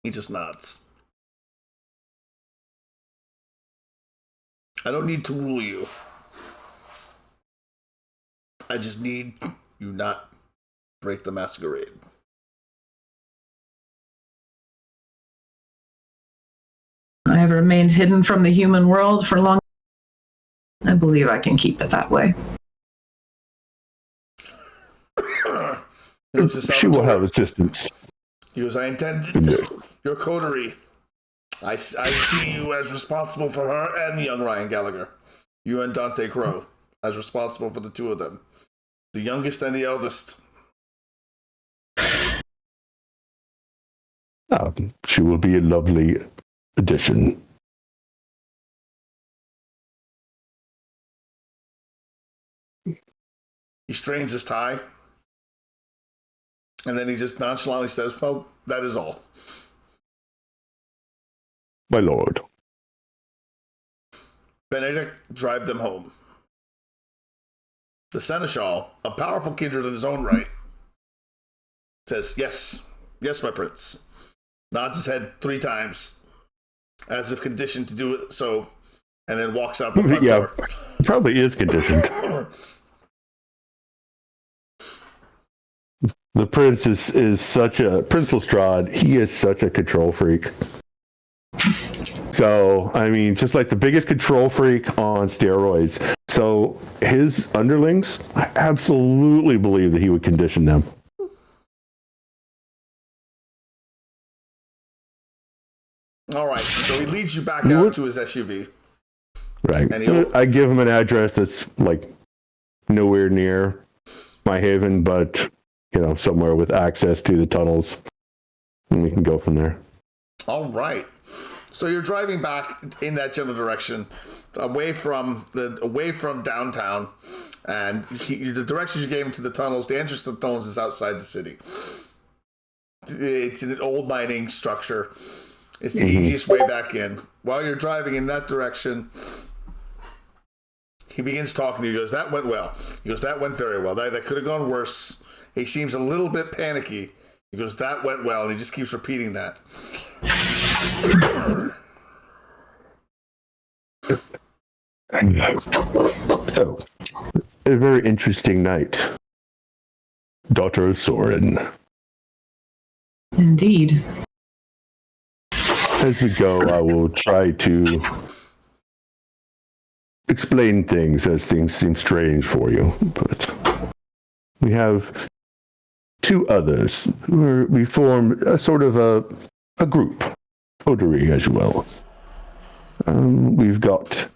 He just nods. "I don't need to rule you. I just need you not break the masquerade." I have remained hidden from the human world for long. I believe I can keep it that way. He looks at She will Salvatore. have assistance. He goes, "I intended your coterie. I see you as responsible for her and young Ryan Gallagher. You and Dante Crow as responsible for the two of them. The youngest and the eldest." She will be a lovely addition. He strains his tie. And then he just nonchalantly says, "Well, that is all." My lord. Benedict, drive them home. The seneschal, a powerful kindred in his own right, says, "Yes, my prince." Nods his head 3 times, as if conditioned to do it so, and then walks out the front door. Probably is conditioned. The prince is such a Prince Lestrade. He is such a control freak. So I mean, just like the biggest control freak on steroids. So his underlings, I absolutely believe that he would condition them. All right, so he leads you back out to his SUV. Right. And I give him an address that's like nowhere near my haven, but somewhere with access to the tunnels, and we can go from there. All right. So you're driving back in that general direction, away from downtown, and the directions you gave him to the tunnels. The entrance to the tunnels is outside the city. It's an old mining structure. It's the easiest way back in. While you're driving in that direction, he begins talking to you. He goes, "That went well." He goes, "That went very well. That could have gone worse." He seems a little bit panicky. He goes, "That went well," and he just keeps repeating that. So, a very interesting night, daughter of Soren. Indeed. As we go, I will try to explain things as things seem strange for you. But we have two others. We form a sort of a group, coterie as well. We've got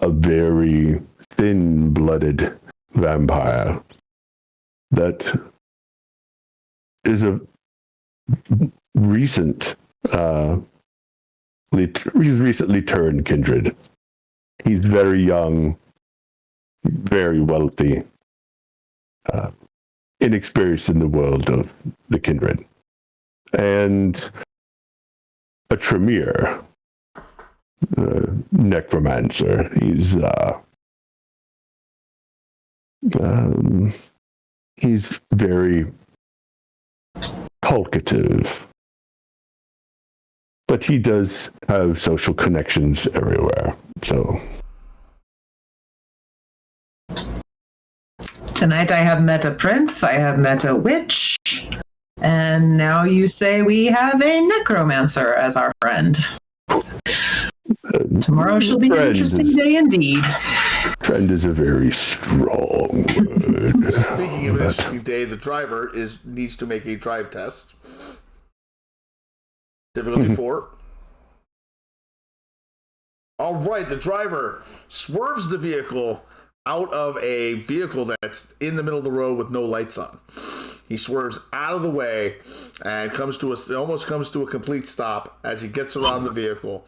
a very thin-blooded vampire that is a he's recently turned kindred. He's very young, very wealthy, inexperienced in the world of the kindred, and a Tremere, necromancer. He's very talkative, but he does have social connections everywhere. So Tonight I have met a prince, I have met a witch, and now you say we have a necromancer as our friend. Tomorrow shall be an interesting day indeed. Friend is a very strong word. Speaking of an interesting day, the driver needs to make a drive test. Difficulty 4. All right, the driver swerves the vehicle out of a vehicle that's in the middle of the road with no lights on. He swerves out of the way and almost comes to a complete stop as he gets around the vehicle.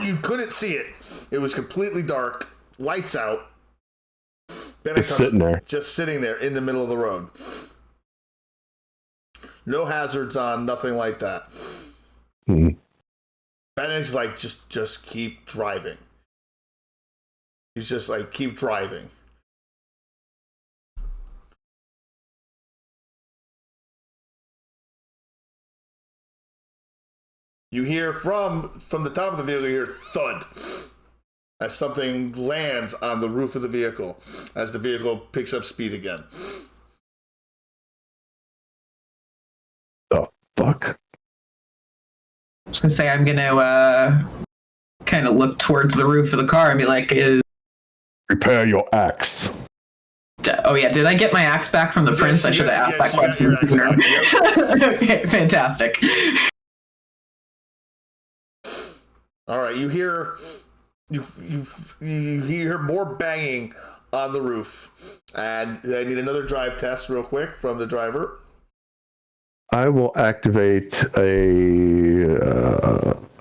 You couldn't see it. It was completely dark, lights out. Just sitting there. Just sitting there in the middle of the road. No hazards on, nothing like that. Bennett's like, just keep driving. He's just like, keep driving. You hear from the top of the vehicle, you hear thud as something lands on the roof of the vehicle as the vehicle picks up speed again. The fuck? I was going to say, I'm going to kind of look towards the roof of the car and be like, Repair your axe. Oh, yeah. Did I get my axe back from the prince? I should have asked that question sooner. Okay, fantastic. All right, you hear more banging on the roof, and I need another drive test real quick from the driver. I will activate a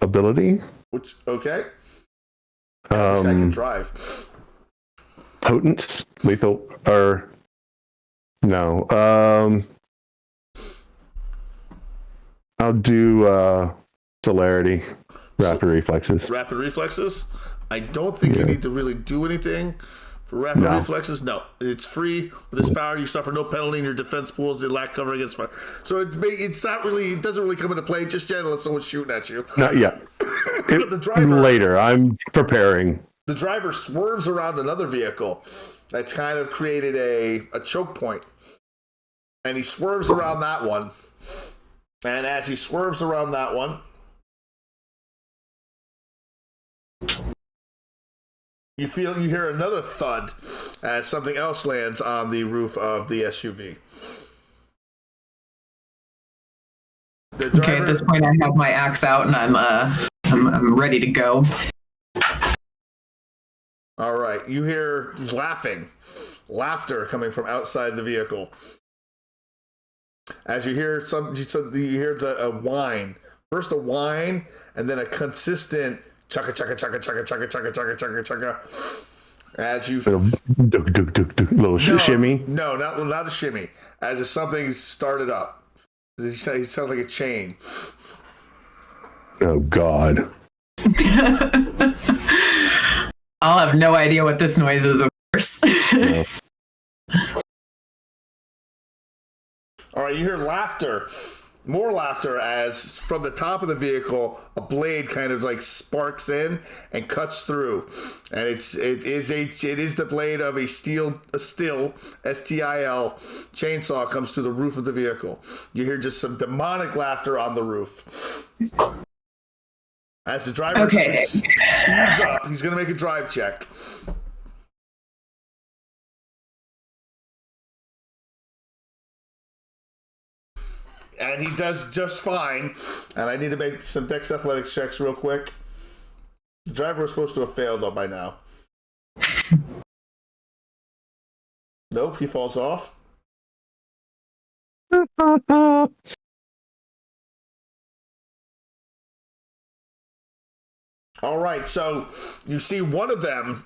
ability. Which okay? This guy can drive. Potence, lethal, or no? I'll do celerity. Rapid reflexes. Rapid reflexes? I don't think you need to really do anything for rapid reflexes. No, it's free. With this power, you suffer no penalty in your defense pools. They lack cover against fire. So it's not really. It doesn't really come into play just yet unless someone's shooting at you. Not yet. The driver later. I'm preparing. The driver swerves around another vehicle that's kind of created a choke point, and he swerves around that one. And as he swerves around that one, you hear another thud as something else lands on the roof of the SUV. Okay, at this point I have my axe out and I'm ready to go. All right, you hear laughter coming from outside the vehicle. As you hear a whine First a whine, and then a consistent chugga chugga chugga chugga chugga chugga chugga chugga chugga. As you little shimmy. No, not a shimmy. As if something started up. It sounds like a chain. Oh God. I'll have no idea what this noise is, of course. Yeah. All right, you hear laughter. More laughter as from the top of the vehicle, a blade kind of like sparks in and cuts through, and it is the blade of a still STIL chainsaw comes to the roof of the vehicle. You hear just some demonic laughter on the roof. As the driver speeds up, he's going to make a drive check. And he does just fine. And I need to make some Dex Athletics checks real quick. The driver was supposed to have failed though by now. Nope, he falls off. All right, so you see one of them.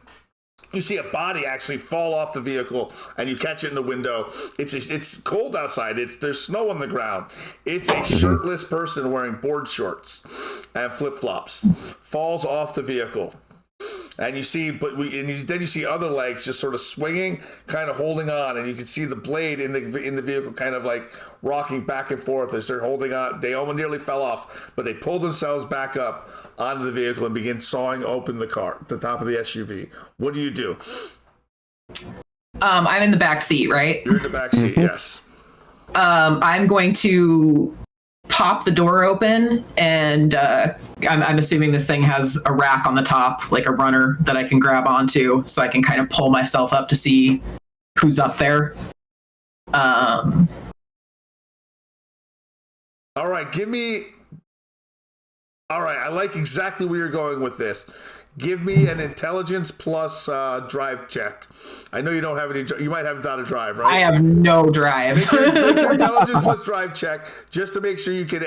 You see a body actually fall off the vehicle, and you catch it in the window. It's cold outside. There's snow on the ground. It's a shirtless person wearing board shorts and flip flops falls off the vehicle, and you see, then you see other legs just sort of swinging, kind of holding on, and you can see the blade in the vehicle kind of like rocking back and forth as they're holding on. They almost nearly fell off, but they pulled themselves back up onto the vehicle and begin sawing open the top of the SUV. What do you do? I'm in the back seat, right? You're in the back seat, yes. I'm going to pop the door open, and I'm assuming this thing has a rack on the top, like a runner that I can grab onto, so I can kind of pull myself up to see who's up there. All right, All right, I like exactly where you're going with this. Give me an intelligence plus drive check. I know you don't have any. You might have not a drive, right? I have no drive. Make your intelligence plus drive check just to make sure you can.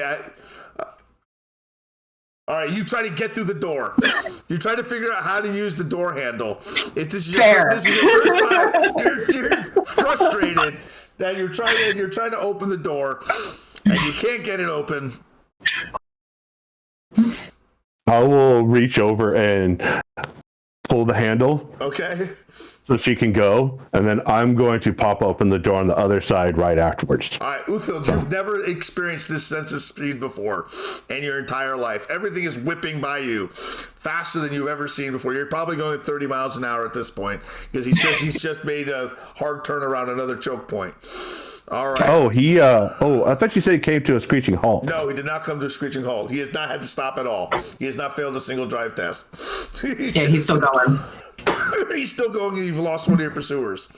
All right, you try to get through the door. You try to figure out how to use the door handle. This is your first time. You're frustrated that you're trying to open the door and you can't get it open. I will reach over and pull the handle. Okay. So she can go, and then I'm going to pop open the door on the other side right afterwards. All right, Uthil, you've never experienced this sense of speed before in your entire life. Everything is whipping by you faster than you've ever seen before. You're probably going at 30 miles an hour at this point because he's just made a hard turnaround, another choke point. All right. Oh, I thought you said he came to a screeching halt. No, he did not come to a screeching halt. He has not had to stop at all. He has not failed a single drive test. Yeah, he's still going. He's still going, and you've lost one of your pursuers.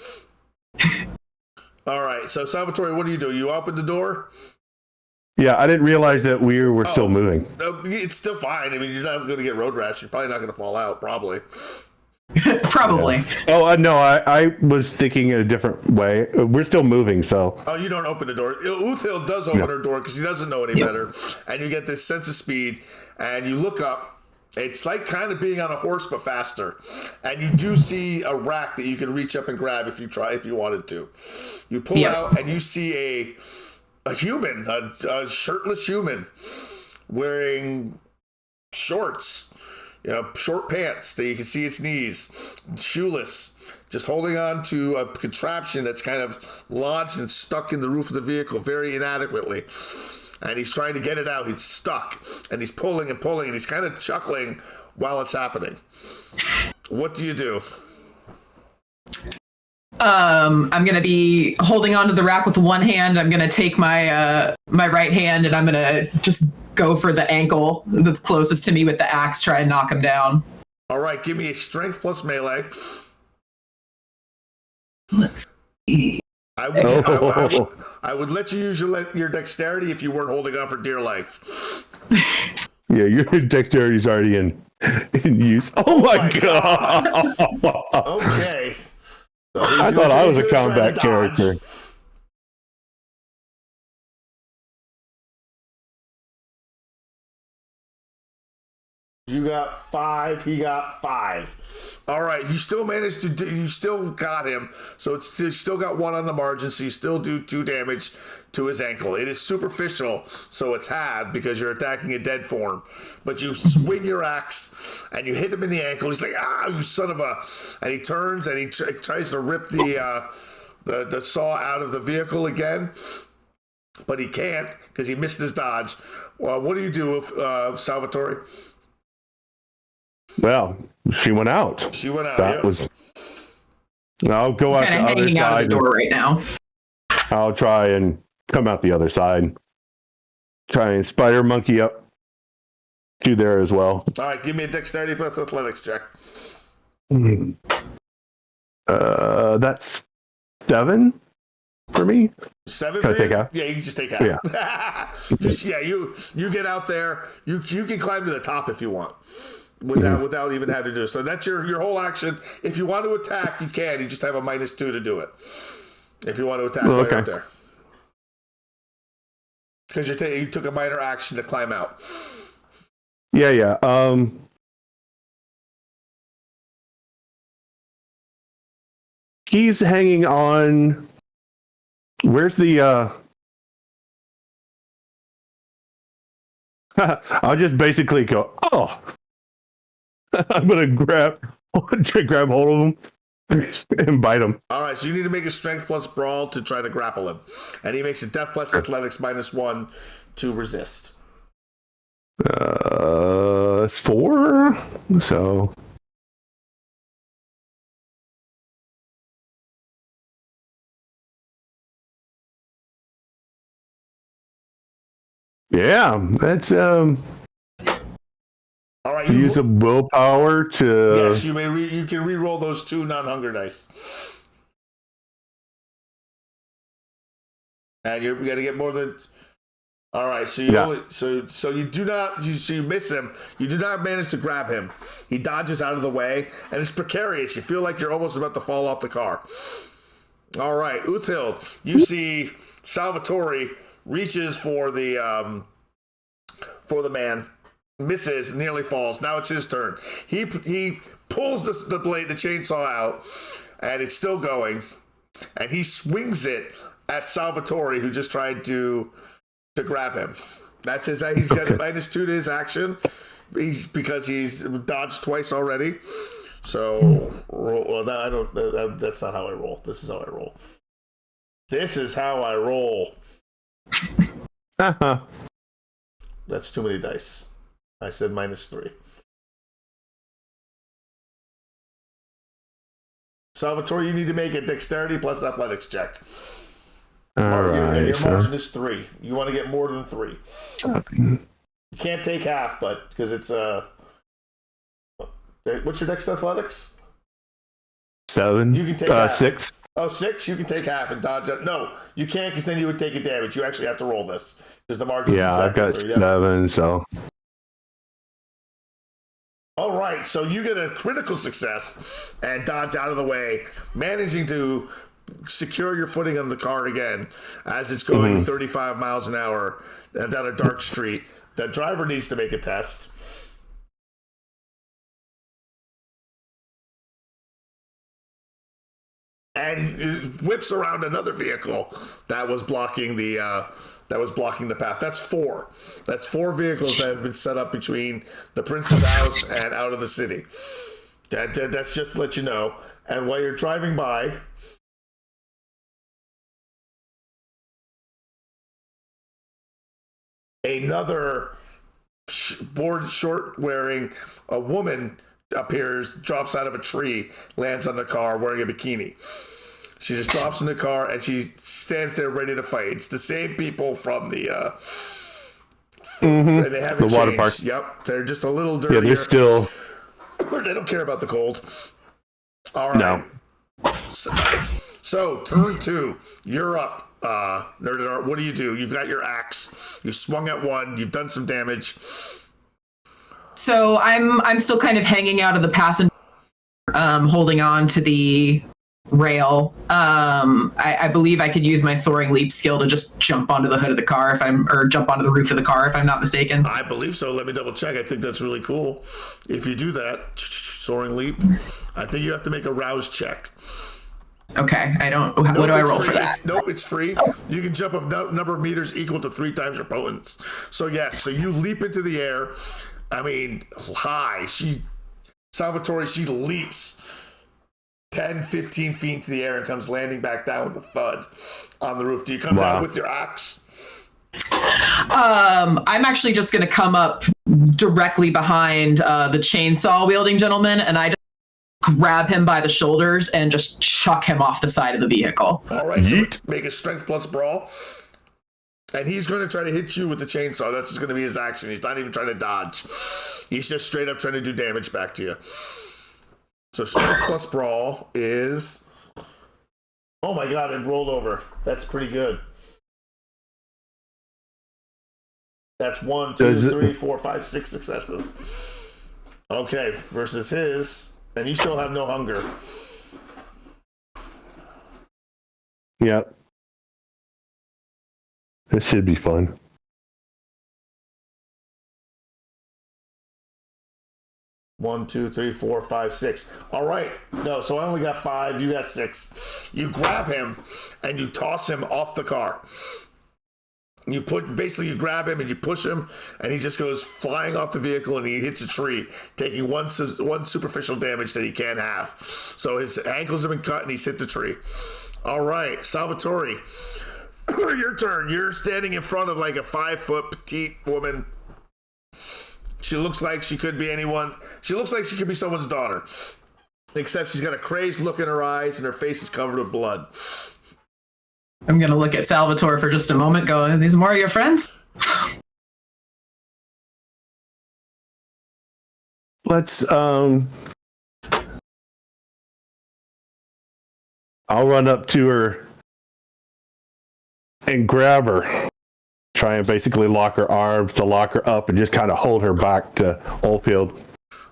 All right, so Salvatore, what do? You open the door? Yeah, I didn't realize that we were still moving. No, it's still fine. I mean, you're not going to get road rash. You're probably not going to fall out, probably. Probably. Yeah. Oh, no, I was thinking in a different way. We're still moving, so. Oh, you don't open the door. Uthil does open her door because he doesn't know any better. And you get this sense of speed, and you look up. It's like kind of being on a horse, but faster. And you do see a rack that you can reach up and grab if you wanted to. You pull out, and you see a human, a shirtless human, wearing shorts. Short pants that you can see its knees, shoeless, just holding on to a contraption that's kind of lodged and stuck in the roof of the vehicle very inadequately. And he's trying to get it out. He's stuck, and he's pulling and pulling, and he's kind of chuckling while it's happening. What do you do? I'm gonna be holding onto the rack with one hand. I'm gonna take my my right hand, and I'm gonna just go for the ankle that's closest to me with the axe, try and knock him down. All right, give me a strength plus melee. Let's see. I would let you use your dexterity if you weren't holding on for dear life. Yeah, your dexterity is already in use. Oh my god! Okay. So I thought I was a combat character. You got 5. He got 5. All right. You still managed to do. You still got him. So it's you still got 1 on the margin. So you still do 2 damage to his ankle. It is superficial, so it's halved because you're attacking a dead form. But you swing your axe and you hit him in the ankle. He's like, "Ah, you son of a!" And he turns and he tries to rip the saw out of the vehicle again. But he can't because he missed his dodge. Well, what do you do with Salvatore? Well, she went out. She went out. That was. I'll go out the other hanging out of side. the door right now. I'll try and come out the other side. Try and spider monkey up to there as well. All right, give me a dexterity plus athletics check. That's 7 for me. 7 Can I for take you? half? Yeah, you can just take half. Yeah. You get out there. You can climb to the top if you want. Without even having to do it. So that's your whole action. If you want to attack, you can. You just have a -2 to do it. If you want to attack right out there. Because you took a minor action to climb out. Yeah. He's hanging on. Where's the I'll just basically go, oh. I'm gonna grab hold of him and bite him. All right, so you need to make a strength plus brawl to try to grapple him, and he makes a death plus athletics -1 to resist. It's 4. So yeah, that's All right, use a willpower to. Yes, you may. You can re-roll those 2 non-hunger dice, and you got to get more than. All right, so you only, so you do not. You miss him. You do not manage to grab him. He dodges out of the way, and it's precarious. You feel like you're almost about to fall off the car. All right, Uthild, you see Salvatore reaches for the man. Misses, nearly falls. Now it's his turn. He pulls the blade, the chainsaw out, and it's still going. And he swings it at Salvatore, who just tried to grab him. That's his. He's got a -2 to his action. Because he's dodged twice already. So roll. No, I don't. That's not how I roll. This is how I roll. This is how I roll. That's too many dice. I said -3. Salvatore, you need to make a dexterity plus athletics check. All right. Your margin is 3. You want to get more than 3. You can't take half, but because it's what's your dex athletics? 7. You can take half. 6. Oh, 6. You can take half and dodge that. No, you can't because then you would take a damage. You actually have to roll this because the margin. Yeah, I've got 7. So. All right, so you get a critical success and dodge out of the way, managing to secure your footing on the car again as it's going 35 miles an hour down a dark street. The driver needs to make a test. And it whips around another vehicle that was blocking the path. That's 4. That's 4 vehicles that have been set up between the prince's house and out of the city. That's just to let you know. And while you're driving by, another board short wearing a woman appears, drops out of a tree, lands on the car wearing a bikini. She just drops in the car and she stands there ready to fight. It's the same people from the and they haven't the water changed. park. Yep, they're just a little dirtier. Yeah, they're still. They don't care about the cold. All right. No. So turn 2, you're up. Nerded Art, what do? You've got your axe. You've swung at one. You've done some damage. So I'm still kind of hanging out of the passenger, holding on to the rail. I believe I could use my soaring leap skill to just jump onto the hood of the car or jump onto the roof of the car if I'm not mistaken. I believe so. Let me double check. I think that's really cool. If you do that, soaring leap, I think you have to make a rouse check. Okay, I don't. What do I roll free. for that? It's free. You can jump a number of meters equal to 3 times your potence. So yes, so you leap into the air. I mean, high. Salvatore, she leaps 10, 15 feet into the air and comes landing back down with a thud on the roof. Do you come down with your axe? I'm actually just going to come up directly behind the chainsaw wielding gentleman, and I just grab him by the shoulders and just chuck him off the side of the vehicle. All right, so make a strength plus brawl. And he's going to try to hit you with the chainsaw. That's just going to be his action. He's not even trying to dodge. He's just straight up trying to do damage back to you. So strength plus brawl is... Oh my god, it rolled over. That's pretty good. That's 1, 2, 3, 4, 5, 6 successes. Okay, versus his... And you still have no hunger. Yep. This should be fun. One, 2, 3, 4, 5, 6. All right. No, so I only got 5. You got 6. You grab him and you toss him off the car. You grab him and you push him, and he just goes flying off the vehicle and he hits a tree, taking one superficial damage that he can't have. So his ankles have been cut and he's hit the tree. All right, Salvatore, your turn. You're standing in front of like a 5-foot petite woman. She looks like she could be anyone. She looks like she could be someone's daughter, except she's got a crazed look in her eyes and her face is covered with blood. I'm going to look at Salvatore for just a moment, going, these more of your friends? Let's, I'll run up to her and grab her. Try and basically lock her arms to lock her up and just kind of hold her back to Oldfield.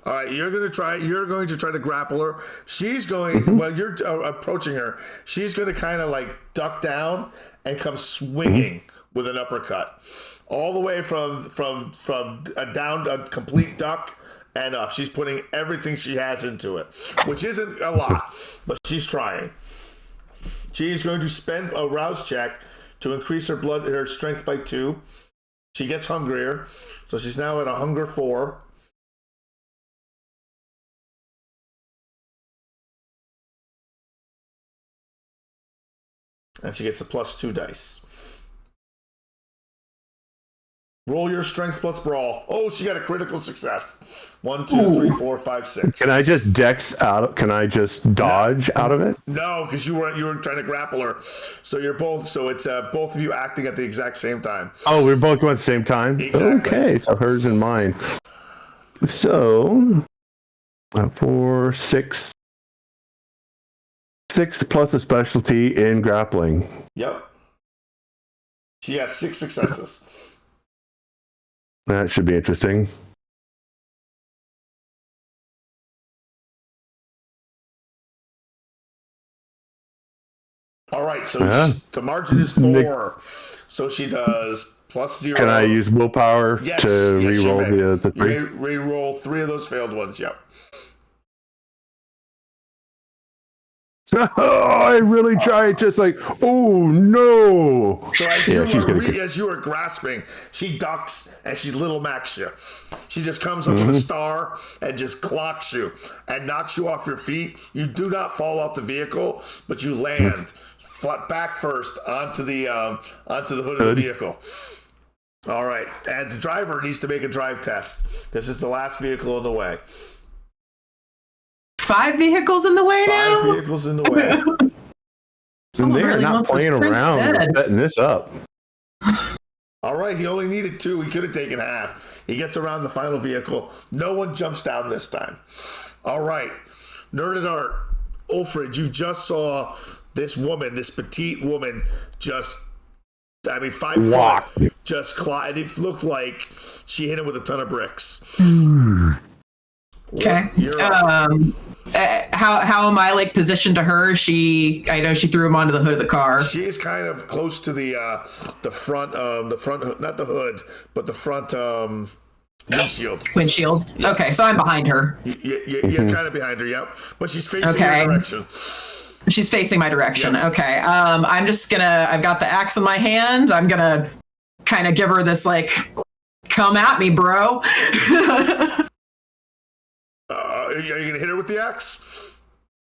All right, you're going to try to grapple her. She's going, well, you're approaching her. She's going to kind of like duck down and come swinging with an uppercut. All the way from a complete duck and up. She's putting everything she has into it, which isn't a lot, but she's trying. She's going to spend a rouse check to increase her strength by 2. She gets hungrier, so she's now at a hunger 4. And she gets a +2 dice. Roll your strength plus brawl. Oh, she got a critical success. 1, 2, 3, 4, 5, 6. Can I just Can I just dodge out of it? No, because you were trying to grapple her. So you're both. So it's both of you acting at the exact same time. Oh, we're both going at the same time. Exactly. Okay, so hers and mine. So 4, 6. 6 plus a specialty in grappling. Yep. She has 6 successes. That should be interesting. All right, so the margin is 4. So she does +0. Can I use willpower to re-roll the 3? You may re-roll 3 of those failed ones, yep. Oh, I really tried. Just like, oh no! So as you were grasping, she ducks and she little max you. She just comes up with a star and just clocks you and knocks you off your feet. You do not fall off the vehicle, but you land back first onto the hood of the vehicle. All right, and the driver needs to make a drive test. This is the last vehicle in the way. 5 vehicles in the way now? 5 vehicles in the way. And they're not playing around. They're setting this up. All right, he only needed 2. He could have taken half. He gets around the final vehicle. No one jumps down this time. All right, Nerded Art, Ulfrid, you just saw this woman, this petite woman, 5 foot, just claw, and it looked like she hit him with a ton of bricks. Okay. how am I like positioned to her? I know she threw him onto the hood of the car. She's kind of close to the front, not the hood, but the front windshield. Yeah. Okay, so I'm behind her. You're kind of behind her, yep. But she's facing your direction. She's facing my direction. Yep. Okay. I'm just gonna. I've got the axe in my hand. I'm gonna kind of give her this like, come at me, bro. Are you gonna hit her with the axe?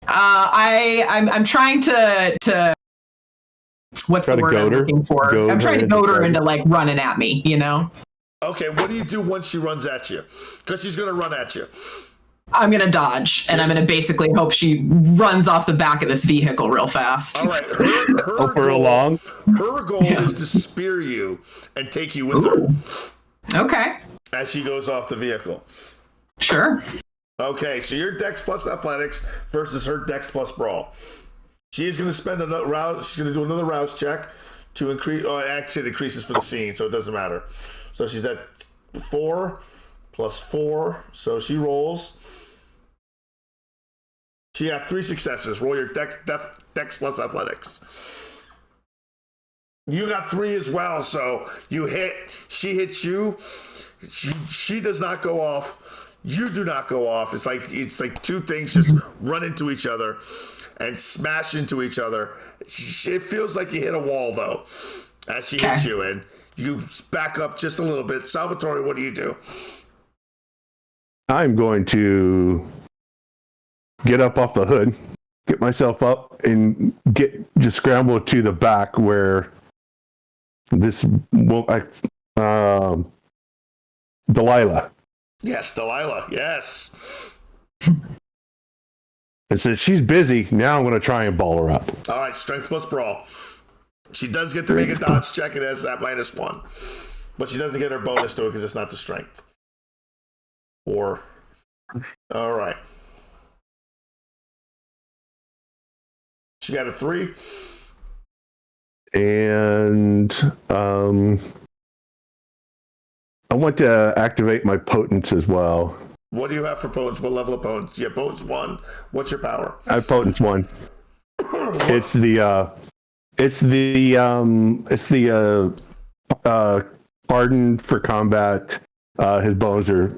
I'm trying to what's the word I'm looking for? I'm trying to goad her into like running at me, you know? Okay, what do you do once she runs at you? Because she's gonna run at you. I'm gonna dodge, and I'm gonna basically hope she runs off the back of this vehicle real fast. All right, her goal is to spear you and take you with her. Okay. As she goes off the vehicle. Sure. Okay, so your Dex plus Athletics versus her Dex plus Brawl. She is going to spend another rouse. She's going to do another rouse check to increase. Oh, actually, it increases for the scene, so it doesn't matter. So she's at 4 plus 4. So she rolls. She had 3 successes. Roll your Dex plus Athletics. You got 3 as well. So you hit. She hits you. She does not go off. You do not go off. It's like two things just run into each other and smash into each other. It feels like you hit a wall, though, as she hits you, and you back up just a little bit. Salvatore, what do you do? I'm going to get up off the hood, get myself up, and just scramble to the back where this Delilah. Yes, Delilah. Yes. And since she's busy, now I'm going to try and ball her up. All right, strength plus brawl. She does get to make a dodge check. It has that -1. But she doesn't get her bonus to it because it's not the strength. All right. She got a 3. And I want to activate my potence as well. What do you have for potence? What level of potence? You have potence 1. What's your power? I have potence 1. It's the pardon for combat. His bones are.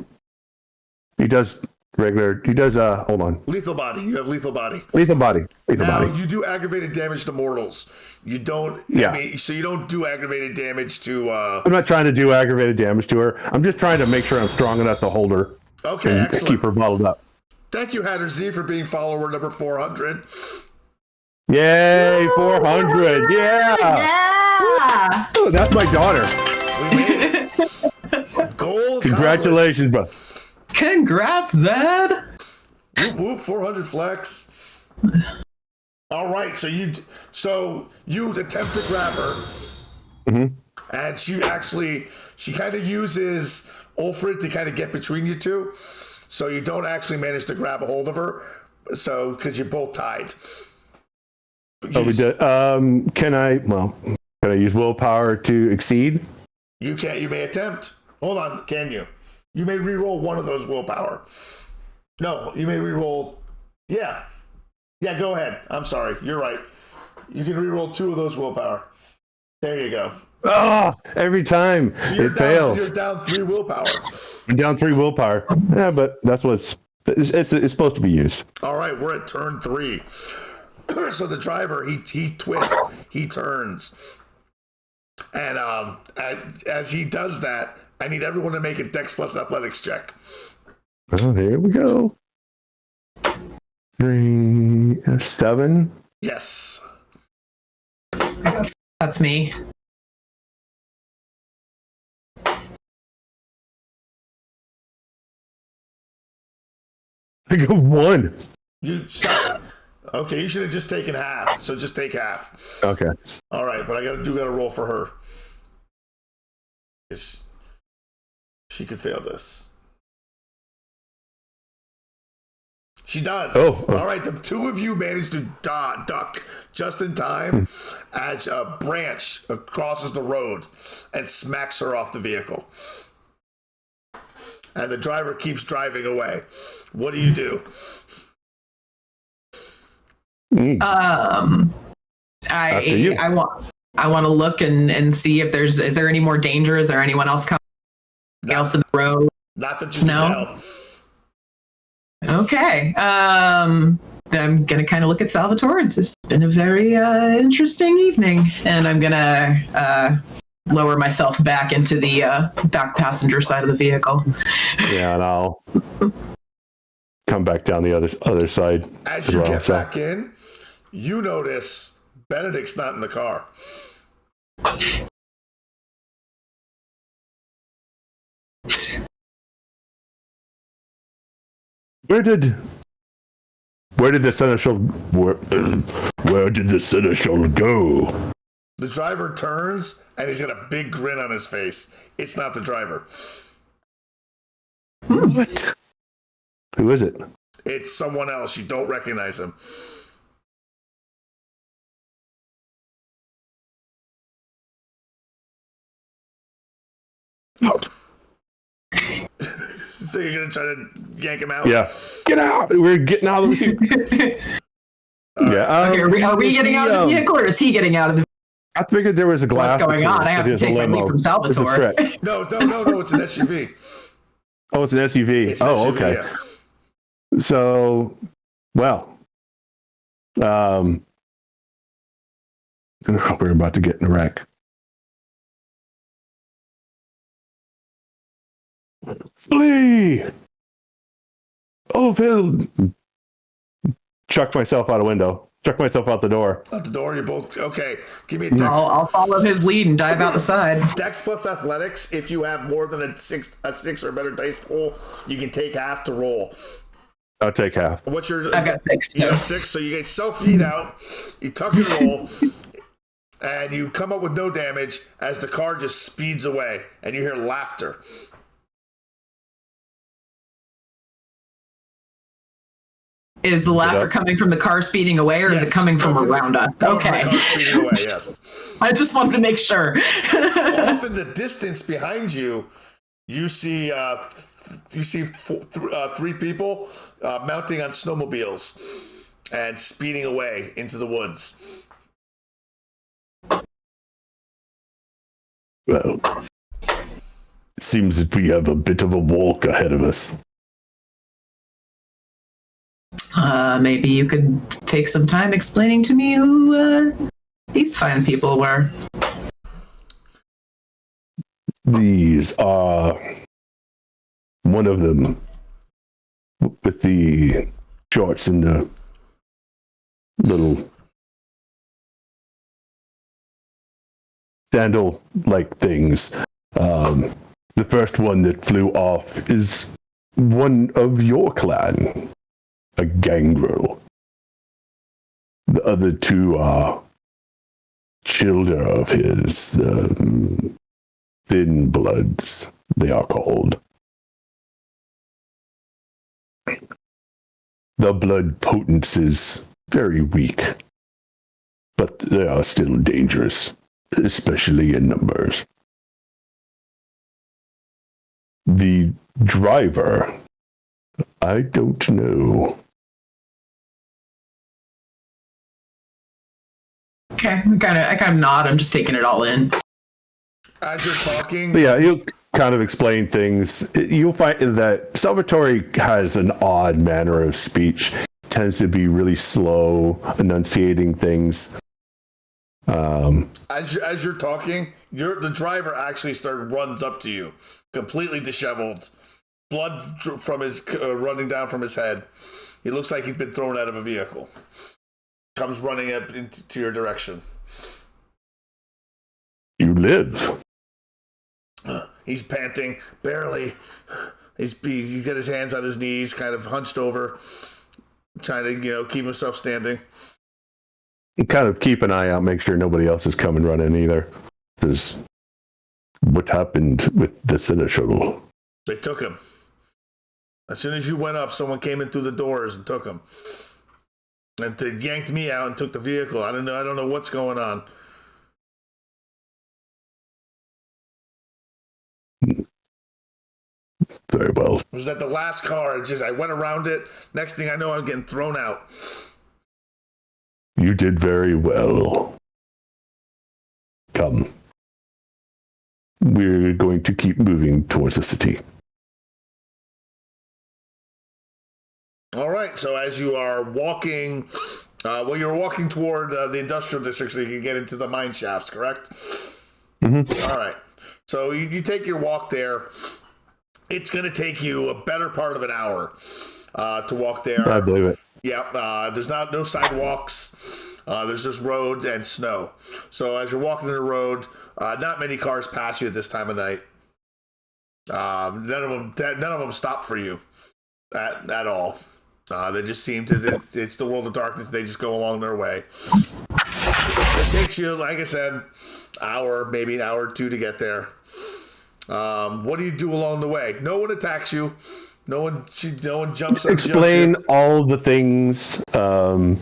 He does hold on. Lethal body. You have lethal body. Lethal body. Now, you do aggravated damage to mortals. You don't. Yeah. So you don't do aggravated damage to. I'm not trying to do aggravated damage to her. I'm just trying to make sure I'm strong enough to hold her. Okay, and excellent. Keep her bottled up. Thank you, Hatter Z, for being follower number 400. Yay, 400. Yeah. Oh, that's my daughter. We made it. Goal. Congratulations, bro. Congrats, Zed. Whoop, whoop, 400 flex. All right, so you attempt to grab her. Mm-hmm. And she kind of uses Ulfrid to kind of get between you two. So you don't actually manage to grab a hold of her. So, because you're both tied. We did. Can I use willpower to exceed? You can't. You may attempt. Hold on. Can you? You may re-roll one of those willpower. No, you may re-roll. Yeah. Yeah, go ahead. I'm sorry. You're right. You can re-roll 2 of those willpower. There you go. Oh, every time it fails. You're down 3 willpower. I'm down 3 willpower. Yeah, but that's what's it's supposed to be used. All right, we're at turn 3. So the driver, he twists, he turns. And as he does that, I need everyone to make a Dex plus Athletics check. Oh, here we go. 3, 7. Yes. That's me. I got 1. Okay, you should have just taken half. So just take half. Okay. All right, but I got to roll for her. She could fail this. She does. Oh. All right, the 2 of you managed to duck just in time as a branch crosses the road and smacks her off the vehicle. And the driver keeps driving away. What do you do? Mm. After you. I want to look and see if is there any more danger? Is there anyone else coming else in the road? Not that you can tell. Okay. I'm gonna kind of look at Salvatore. It's been a very interesting evening, and I'm gonna lower myself back into the back passenger side of the vehicle. Yeah, and I'll come back down the other side. As you get back in, you notice Benedict's not in the car. Where did the seneschal where did the seneschal go? The driver turns and he's got a big grin on his face. It's not the driver. What? Who is it? It's someone else. You don't recognize him. So you're gonna try to yank him out? Yeah. Get out! We're getting out of the vehicle. Yeah. Okay, are we getting out of the vehicle, or is he getting out of the? I figured there was a glass. What's going on? I have to take my lead from Salvatore. No, it's an SUV. Oh, it's an SUV. It's an SUV, okay. Yeah. So, well, we're about to get in a wreck. Flee! Oh, Phil! Chuck myself out a window. Chuck myself out the door. Out the door, you're both okay. Give me a dex. I'll follow his lead and dive out the side. Dex plus athletics. If you have more than a six or better dice pool, you can take half to roll. I'll take half. What's your? I've got 6. You got 6, so you get self-feed out. You tuck and roll, and you come up with no damage as the car just speeds away, and you hear laughter. Is the laughter coming from the car speeding away, or is it coming from around us? Okay. From the car speeding away, yes. I just wanted to make sure. Off in the distance behind you, you see 3 people mounting on snowmobiles and speeding away into the woods. Well, it seems that we have a bit of a walk ahead of us. Maybe you could take some time explaining to me who these fine people were. These are one of them with the shorts and the little sandal-like things. The first one that flew off is one of your clan, a gangrel. The other 2 are children of his, thin bloods, they are called. The blood potency is very weak, but they are still dangerous, especially in numbers. The driver, I don't know. Okay, I kind of nod. I'm just taking it all in. As you're talking, Yeah, he'll kind of explain things. You'll find that Salvatore has an odd manner of speech. Tends to be really slow, enunciating things. As you're talking, the driver actually runs up to you, completely disheveled, blood from his running down from his head. He looks like he's been thrown out of a vehicle. Comes running up into your direction. You live. He's panting, barely. He's got his hands on his knees, kind of hunched over, trying to keep himself standing. And kind of keep an eye out, make sure nobody else is coming running either. Because what happened with the seneschal? They took him. As soon as you went up, someone came in through the doors and took him. And they yanked me out and took the vehicle. I don't know what's going on. Very well. It was at the last car. I went around it. Next thing I know, I'm getting thrown out. You did very well. Come. We're going to keep moving towards the city. All right, so as you are walking, you're walking toward the industrial district so you can get into the mine shafts, correct? Mm-hmm. All right, so you take your walk there. It's going to take you a better part of an hour to walk there. I believe it. Yeah, there's no sidewalks. There's just roads and snow. So as you're walking the road, not many cars pass you at this time of night. None of them stop for you at all. They just seem to. It's the world of darkness. They just go along their way. It takes you, like I said, maybe an hour or two to get there. What do you do along the way? No one attacks you. No one jumps. Explain all the things. The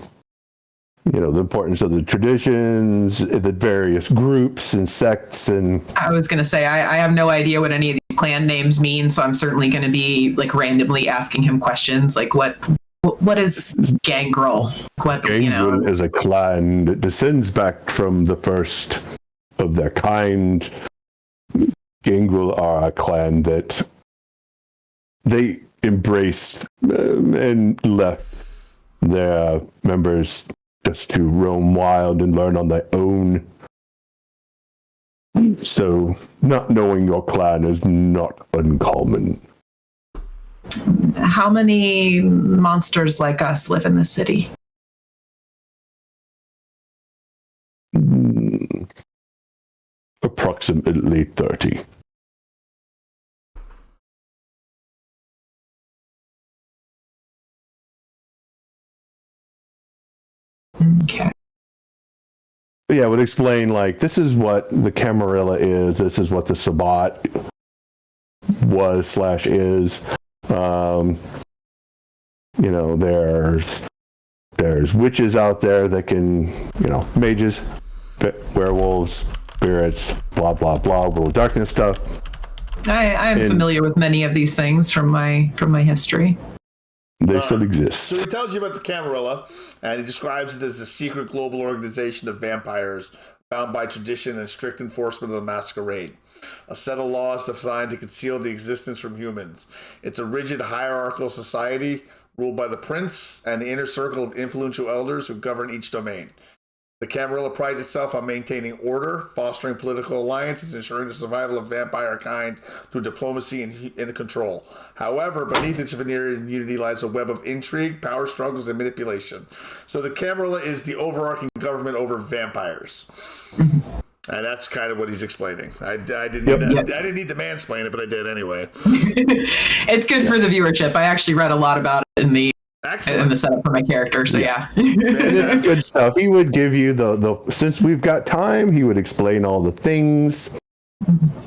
importance of the traditions, the various groups and sects, and. I was going to say I have no idea what any of these clan names mean, so I'm certainly going to be like randomly asking him questions, like what is Gangrel? Gangrel is a clan that descends back from the first of their kind. Gangrel are a clan that they embraced and left their members just to roam wild and learn on their own. So not knowing your clan is not uncommon. How many monsters like us live in the city? Approximately 30. Okay. Yeah, I would explain, like, this is what the Camarilla is, this is what the Sabbat was/is. There's witches out there that can, mages, werewolves, spirits, blah, blah, blah, little darkness stuff. I am familiar with many of these things from my history. They still exist. So he tells you about the Camarilla, and he describes it as a secret global organization of vampires bound by tradition and strict enforcement of the Masquerade. A set of laws designed to conceal the existence from humans. It's a rigid hierarchical society ruled by the prince and the inner circle of influential elders who govern each domain. The Camarilla prides itself on maintaining order, fostering political alliances, ensuring the survival of vampire kind through diplomacy and control. However, beneath its veneer of unity lies a web of intrigue, power struggles, and manipulation. So the Camarilla is the overarching government over vampires. And that's kind of what he's explaining. I didn't need to mansplain it, but I did anyway. It's good for the viewership. I actually read a lot about it in the setup for my character, so yeah. It's good stuff. He would give you the since we've got time, he would explain all the things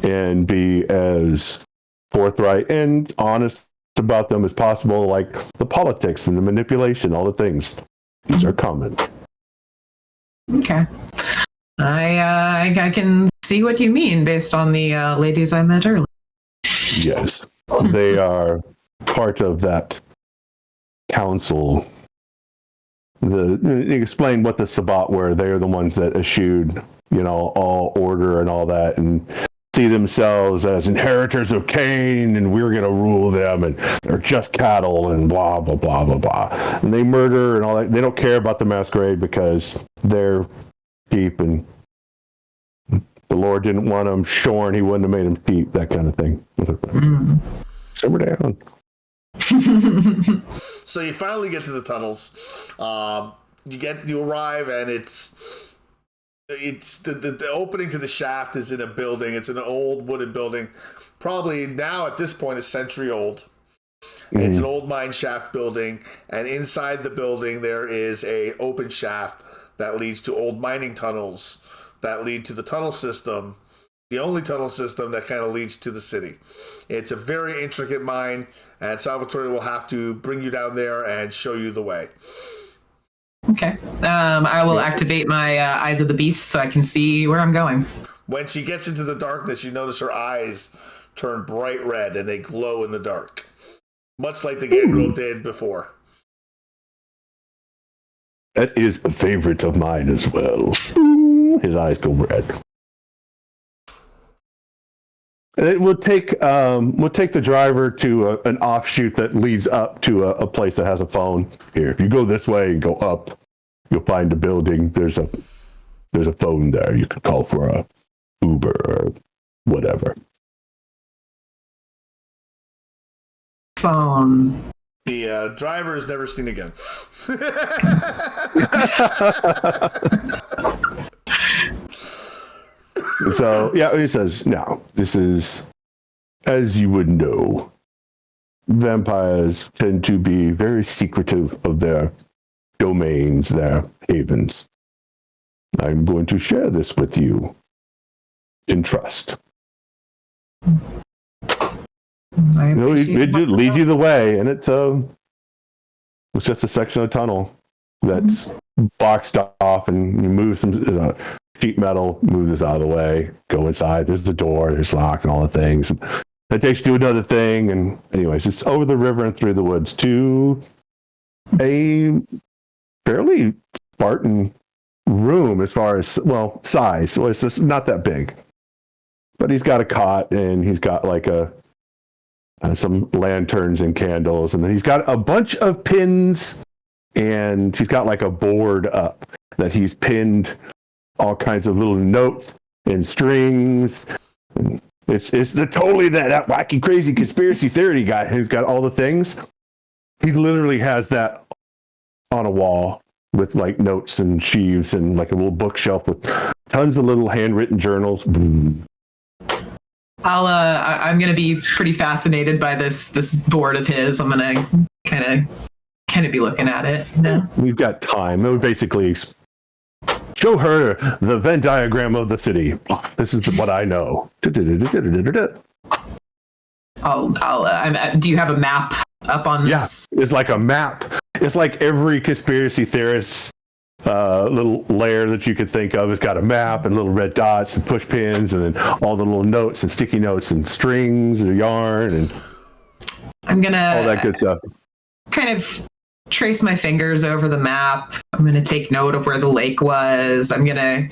and be as forthright and honest about them as possible, like the politics and the manipulation, all the things. These are common. Okay. I can see what you mean based on the ladies I met earlier. Yes. They are part of that council. Explain what the Sabbat were. They're the ones that eschewed, all order and all that, and see themselves as inheritors of Cain, and we're going to rule them, and they're just cattle, and blah, blah, blah, blah, blah. And they murder and all that. They don't care about the Masquerade because they're cheap, and the Lord didn't want them shorn. He wouldn't have made them cheap, that kind of thing. Simmer down. So you finally get to the tunnels. You arrive, and it's the opening to the shaft is in a building. It's an old wooden building, probably now at this point a century old. It's an old mine shaft building, and inside the building there is a open shaft that leads to old mining tunnels that lead to the tunnel system, the only tunnel system that kind of leads to the city. It's a very intricate mine, and Salvatore will have to bring you down there and show you the way. Okay. I will activate my Eyes of the Beast so I can see where I'm going. When she gets into the darkness, you notice her eyes turn bright red, and they glow in the dark, much like the Gangrel did before. That is a favorite of mine as well. His eyes go red. And it will take the driver to an offshoot that leads up to a place that has a phone. Here, if you go this way and go up, you'll find a building. There's a phone there. You can call for a Uber or whatever. Phone. The driver is never seen again. So, yeah, he says, now, this is, as you would know, vampires tend to be very secretive of their domains, their havens. I'm going to share this with you in trust. It leads you the way, and it's just a section of tunnel that's boxed off, and you move some sheet metal, move this out of the way, go inside. There's the door, there's locked, and all the things. That takes you to another thing, and anyways, it's over the river and through the woods to a fairly Spartan room as far as, well, size. So it's just not that big, but he's got a cot, and he's got like some lanterns and candles, and then he's got a bunch of pins, and he's got like a board up that he's pinned all kinds of little notes and strings. And it's totally that wacky, crazy conspiracy theory guy who's got all the things. He literally has that on a wall with like notes and sheaves and like a little bookshelf with tons of little handwritten journals. I'm gonna be pretty fascinated by this board of his. I'm gonna kind of be looking at it. You know? We've got time. It would basically show her the Venn diagram of the city. This is what I know. Do you have a map up on this? Yeah, it's like a map. It's like every conspiracy theorist little layer that you could think of has got a map and little red dots and push pins and then all the little notes and sticky notes and strings and yarn and I'm gonna all that good stuff. Kind of trace my fingers over the map. I'm gonna take note of where the lake was. I'm gonna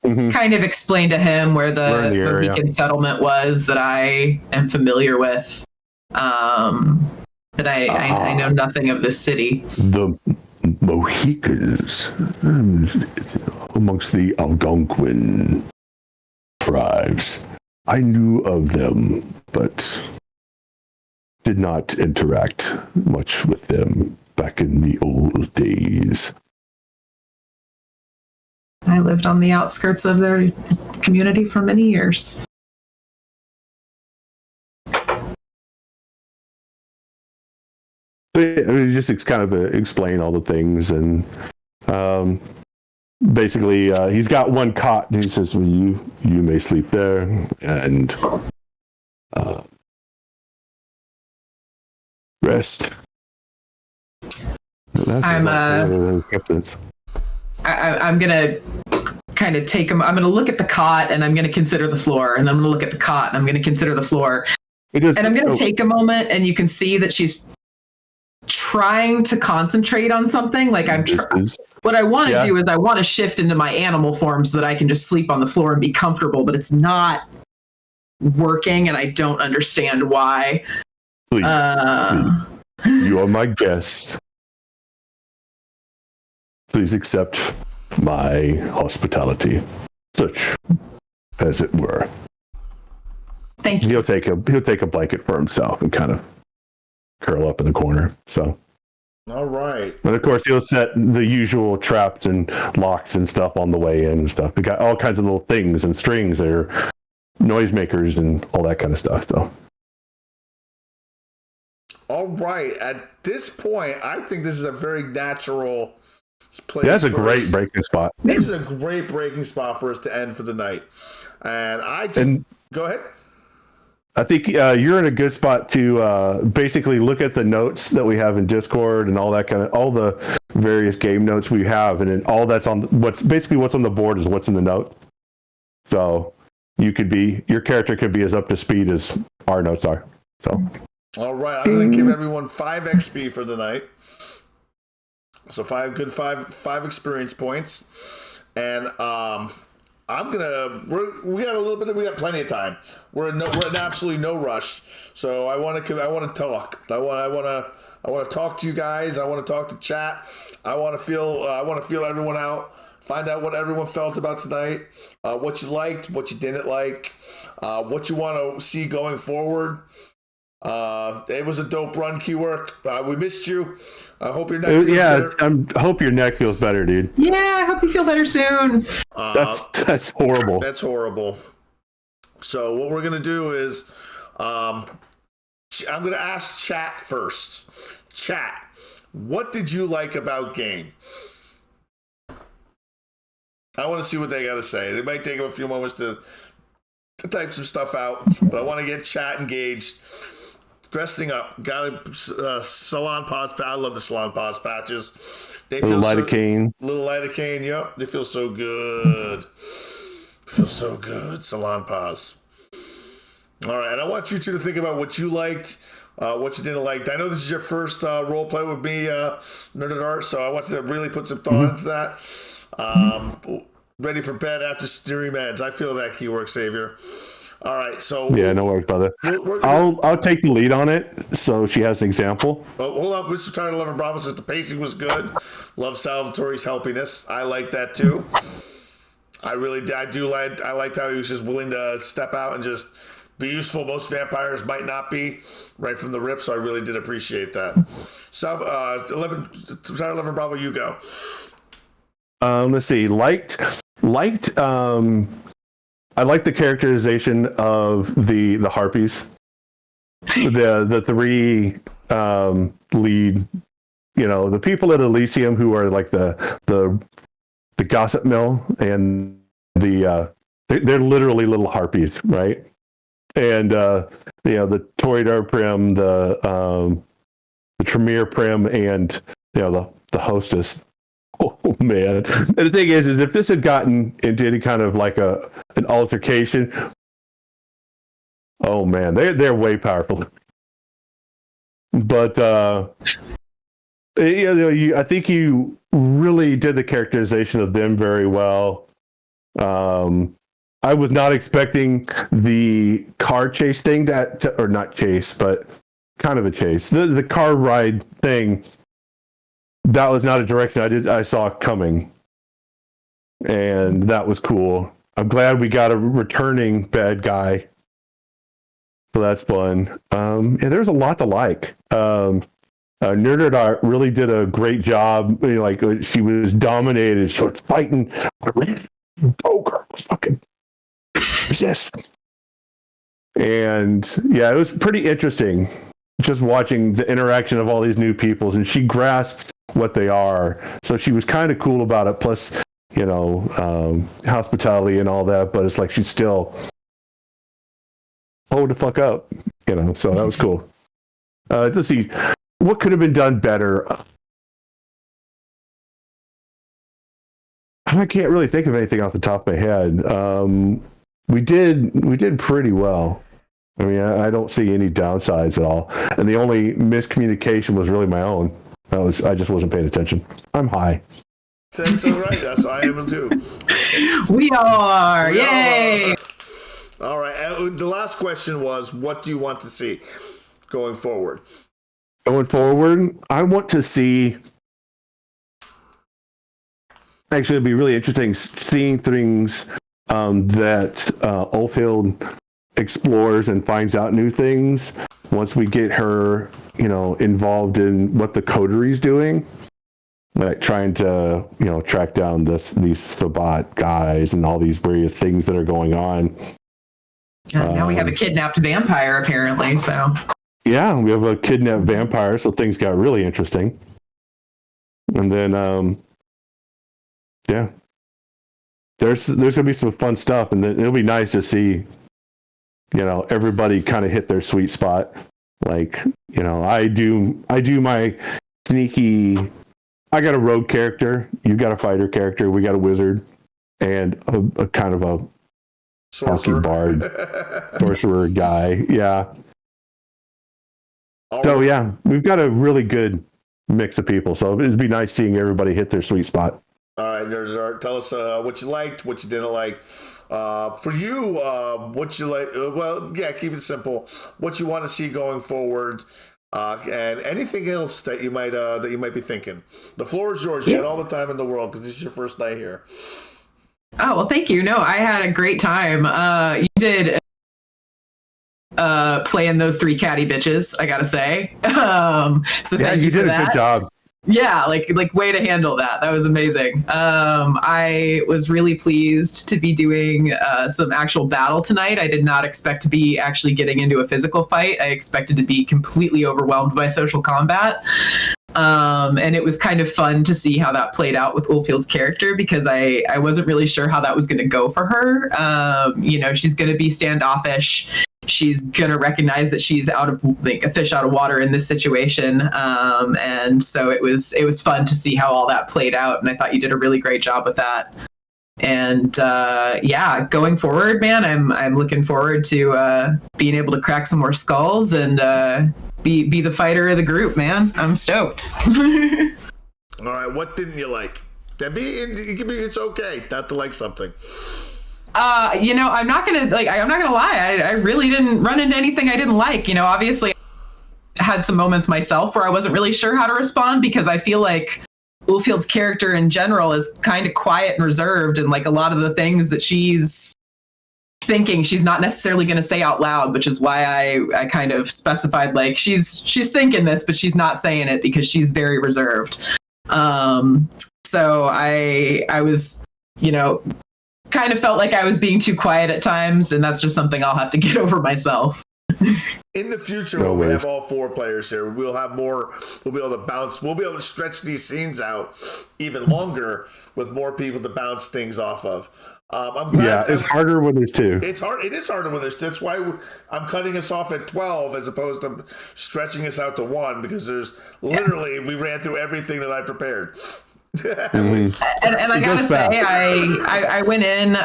kind of explain to him where the Mohican settlement was that I am familiar with. That I know nothing of this city. The Mohicans amongst the Algonquin tribes. I knew of them, but did not interact much with them back in the old days. I lived on the outskirts of their community for many years. Just kind of explain all the things, and basically he's got one cot, and he says, well, you may sleep there, and rest. I'm gonna kind of take him. I'm gonna look at the cot, and I'm gonna consider the floor, and then I'm gonna look at the cot, and I'm gonna consider the floor. And I'm gonna take a moment, and you can see that she's trying to concentrate on something. Like what I want to do is I want to shift into my animal form so that I can just sleep on the floor and be comfortable, but it's not working, and I don't understand why. Please. You are my guest. Please accept my hospitality, such as it were. Thank you. He'll take a blanket for himself and kind of curl up in the corner. So, all right. And of course, he'll set the usual traps and locks and stuff on the way in and stuff. We got all kinds of little things and strings that are noisemakers and all that kind of stuff. So, all right. At this point, I think this is a very natural place. That's a great breaking spot. This is a great breaking spot for us to end for the night. And go ahead. I think you're in a good spot to basically look at the notes that we have in Discord and all that all the various game notes we have, and then all that's on what's on the board is what's in the note. So your character could be as up to speed as our notes are. So, all right, I'm going to give everyone 5 XP for the night. So five experience points, and I'm gonna. We got plenty of time. We're in absolutely no rush. So I want to talk. I want to talk to you guys. I want to talk to chat. I want to feel everyone out. Find out what everyone felt about tonight. What you liked, what you didn't like, what you want to see going forward. It was a dope run, Keywork. We missed you. I hope your neck feels better. I hope your neck feels better, dude. Yeah, I hope you feel better soon. That's horrible. That's horrible. So what we're gonna do is, I'm gonna ask chat first. Chat, what did you like about game? I want to see what they got to say. It might take them a few moments to type some stuff out, but I want to get chat engaged. Dressing up, got a salon pause. I love the salon pause patches. They feel lidocaine. Little lidocaine. Yep, they feel so good. Feel so good. Salon pause. All right, and I want you two to think about what you liked, what you didn't like. I know this is your first role play with me, Nerded Art, so I want you to really put some thought into that. Ready for bed after steering meds. I feel that, Keywork Savior. All right, so yeah, no worries, brother. I'll take the lead on it, so she has an example. Oh, hold up, Mr. Title 11 Bravo says the pacing was good. Love Salvatore's helpiness. I like that too. I liked how he was just willing to step out and just be useful. Most vampires might not be right from the rip, so I really did appreciate that. Title 11 Bravo, you go. Let's see. I like the characterization of the harpies, the three lead, the people at Elysium who are like the gossip mill, and they're literally little harpies, right? And the Toreador Prim, the Tremere Prim, and the hostess. Oh man! And the thing is if this had gotten into any kind of like an altercation, oh man, they're way powerful. But I think you really did the characterization of them very well. I was not expecting the car chase thing or not chase, but kind of a chase. The car ride thing. That was not a direction I saw coming, and that was cool. I'm glad we got a returning bad guy, so that's fun. There's a lot to like. Nerded Art really did a great job. Like she was dominated. She was fighting. Go, girl, fucking resist. And yeah, it was pretty interesting just watching the interaction of all these new peoples, and she grasped what they are. So she was kind of cool about it. Plus, hospitality and all that. But it's like she's still hold the fuck up, So that was cool. Let's see, what could have been done better. I can't really think of anything off the top of my head. We did pretty well. I mean, I don't see any downsides at all. And the only miscommunication was really my own. I just wasn't paying attention. I'm high. That's all right. Yes, I am too. We are. Yay! All right. The last question was, what do you want to see going forward? Going forward, I want to see. Actually, it'd be really interesting seeing things that Oldfield explores and finds out new things once we get her, involved in what the coterie's doing, like trying to, track down these Sabbat guys and all these various things that are going on. Now we have a kidnapped vampire, apparently. So yeah, we have a kidnapped vampire, so things got really interesting. And then, yeah, there's gonna be some fun stuff, and it'll be nice to see, everybody kind of hit their sweet spot. Like, I do my sneaky. I got a rogue character. You got a fighter character. We got a wizard, and a kind of a sorcerer bard, sorcerer guy. Yeah. So yeah, we've got a really good mix of people. So it'd be nice seeing everybody hit their sweet spot. All right, Nerd Art, tell us what you liked, what you didn't like. For you, what you like? Well, yeah, keep it simple. What you want to see going forward, and anything else that you might be thinking. The floor is yours. You had all the time in the world because this is your first night here. Oh, well, thank you. No, I had a great time. You did playing those 3 catty bitches, I gotta say. So Yeah, thank you did for a that. good job. Yeah, like way to handle that. That was amazing. I was really pleased to be doing some actual battle tonight. I did not expect to be actually getting into a physical fight. I expected to be completely overwhelmed by social combat. And it was kind of fun to see how that played out with Ulfield's character, because I wasn't really sure how that was going to go for her. She's going to be standoffish. She's going to recognize that she's out of like a fish out of water in this situation. And so it was fun to see how all that played out. And I thought you did a really great job with that. And going forward, man, I'm looking forward to being able to crack some more skulls and be the fighter of the group, man. I'm stoked. All right, what didn't you like? It's okay not to like something. I'm not gonna lie. I really didn't run into anything I didn't like. Obviously, I had some moments myself where I wasn't really sure how to respond, because I feel like Ulfield's character in general is kind of quiet and reserved, and like a lot of the things that she's thinking, she's not necessarily going to say out loud, which is why I kind of specified like she's thinking this, but she's not saying it because she's very reserved. So I was, kind of felt like I was being too quiet at times, and that's just something I'll have to get over myself. In the future, when we have all 4 players here, we'll have more. We'll be able to bounce. We'll be able to stretch these scenes out even longer with more people to bounce things off of. I'm glad it's harder when there's 2. It's hard. It is harder when there's 2. That's why I'm cutting us off at 12 as opposed to stretching us out to 1, because there's literally we ran through everything that I prepared. And I gotta say, I went in,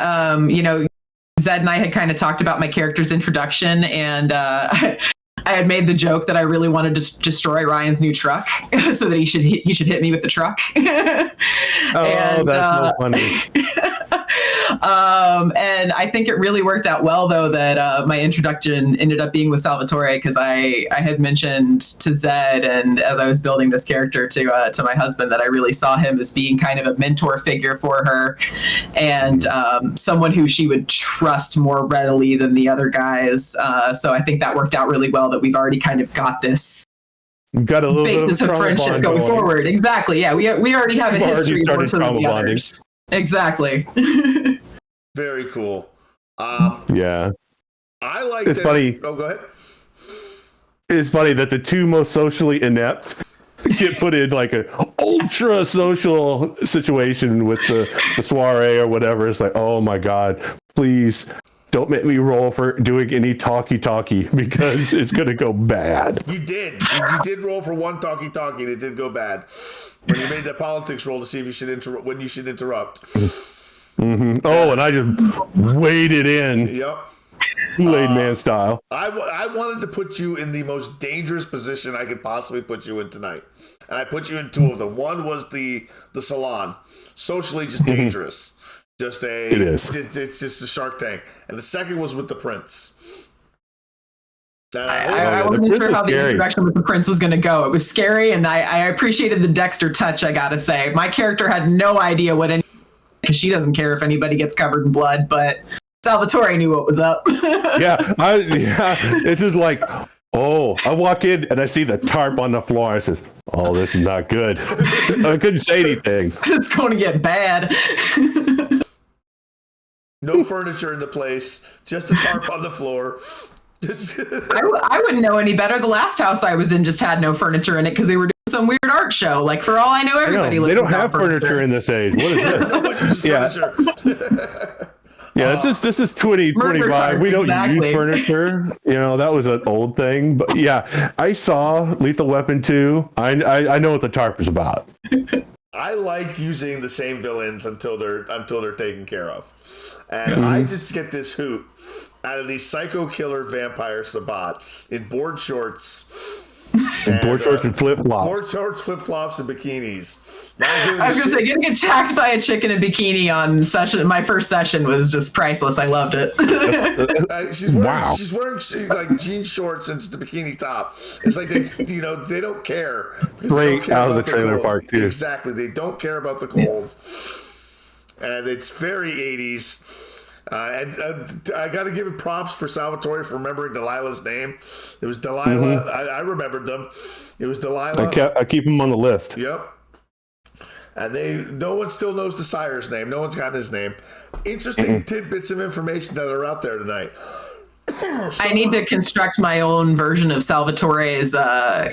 Zed and I had kind of talked about my character's introduction, and I had made the joke that I really wanted to destroy Ryan's new truck so that he should hit me with the truck. That's so funny. And I think it really worked out well, though, that my introduction ended up being with Salvatore, because I had mentioned to Zed, and as I was building this character to my husband, that I really saw him as being kind of a mentor figure for her, and someone who she would trust more readily than the other guys. So I think that worked out really well, that we've already kind of got this got a little basis bit of friendship going forward. Exactly. Yeah, we already have a history of one from the others. Exactly. Very cool. Yeah. I like it's funny. Oh, go ahead. It's funny that the 2 most socially inept get put in like an ultra social situation with the soiree or whatever. It's like, oh my God, please don't make me roll for doing any talkie because it's going to go bad. You did roll for 1 talkie and it did go bad. When you made that politics roll to see if you should when you should interrupt. Mm-hmm. Oh, and I just waded in. Yep. Kool-Aid Man style. I wanted to put you in the most dangerous position I could possibly put you in tonight. And I put you in 2 of them. One was the salon. Socially just dangerous. It is. It's just a Shark Tank. And the second was with the prince. I wasn't sure how the introduction with the prince was going to go. It was scary, and I appreciated the Dexter touch, I gotta say. My character had no idea because she doesn't care if anybody gets covered in blood, but Salvatore knew what was up. This is like, I walk in and I see the tarp on the floor. I says, oh, this is not good. I couldn't say anything. It's going to get bad. No furniture in the place, just a tarp on the floor. I wouldn't know any better. The last house I was in just had no furniture in it because they were doing some weird art show. Like, for all I know, everybody lives. They don't have furniture in this age. What is this? This is 2025. We don't use furniture. That was an old thing. But yeah, I saw Lethal Weapon 2. I know what the tarp is about. I like using the same villains until they're taken care of. And I just get this hoot out of the psycho killer vampire Sabat in board shorts And board shorts and flip Board flops. shorts, flip flops, and bikinis. I was gonna say, getting attacked by a chick in a bikini on my first session was just priceless. I loved it. She's wearing like jean shorts and just a bikini top. It's like they don't care. Straight out of the trailer park too. Exactly, they don't care about the cold, and it's very 80s. And I got to give it props for Salvatore for remembering Delilah's name. It was Delilah. I remembered them. It was Delilah. I keep them on the list. Yep. And no one still knows the sire's name. No one's gotten his name. Interesting tidbits of information that are out there tonight. I need to construct my own version of Salvatore's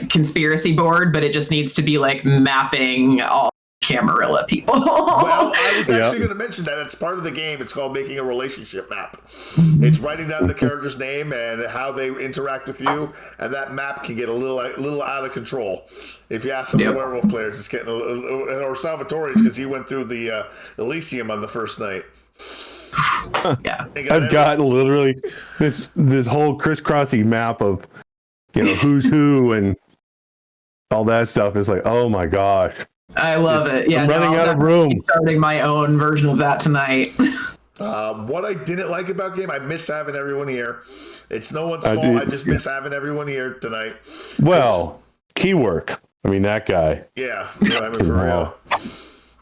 conspiracy board, but it just needs to be like mapping all Camarilla people. Well, I was actually going to mention that it's part of the game. It's called making a relationship map. It's writing down the character's name and how they interact with you, and that map can get a little out of control. If you ask some of the werewolf players, it's getting or Salvatore's because he went through the Elysium on the first night. Yeah, I've got literally this whole crisscrossy map of who's who and all that stuff. Is like, oh my gosh. I love it. Yeah, I'm running out of room. Starting my own version of that tonight. What I didn't like about game, I miss having everyone here. It's no one's fault. I just miss having everyone here tonight. Well, key work. I mean, that guy. Yeah, I mean, for real.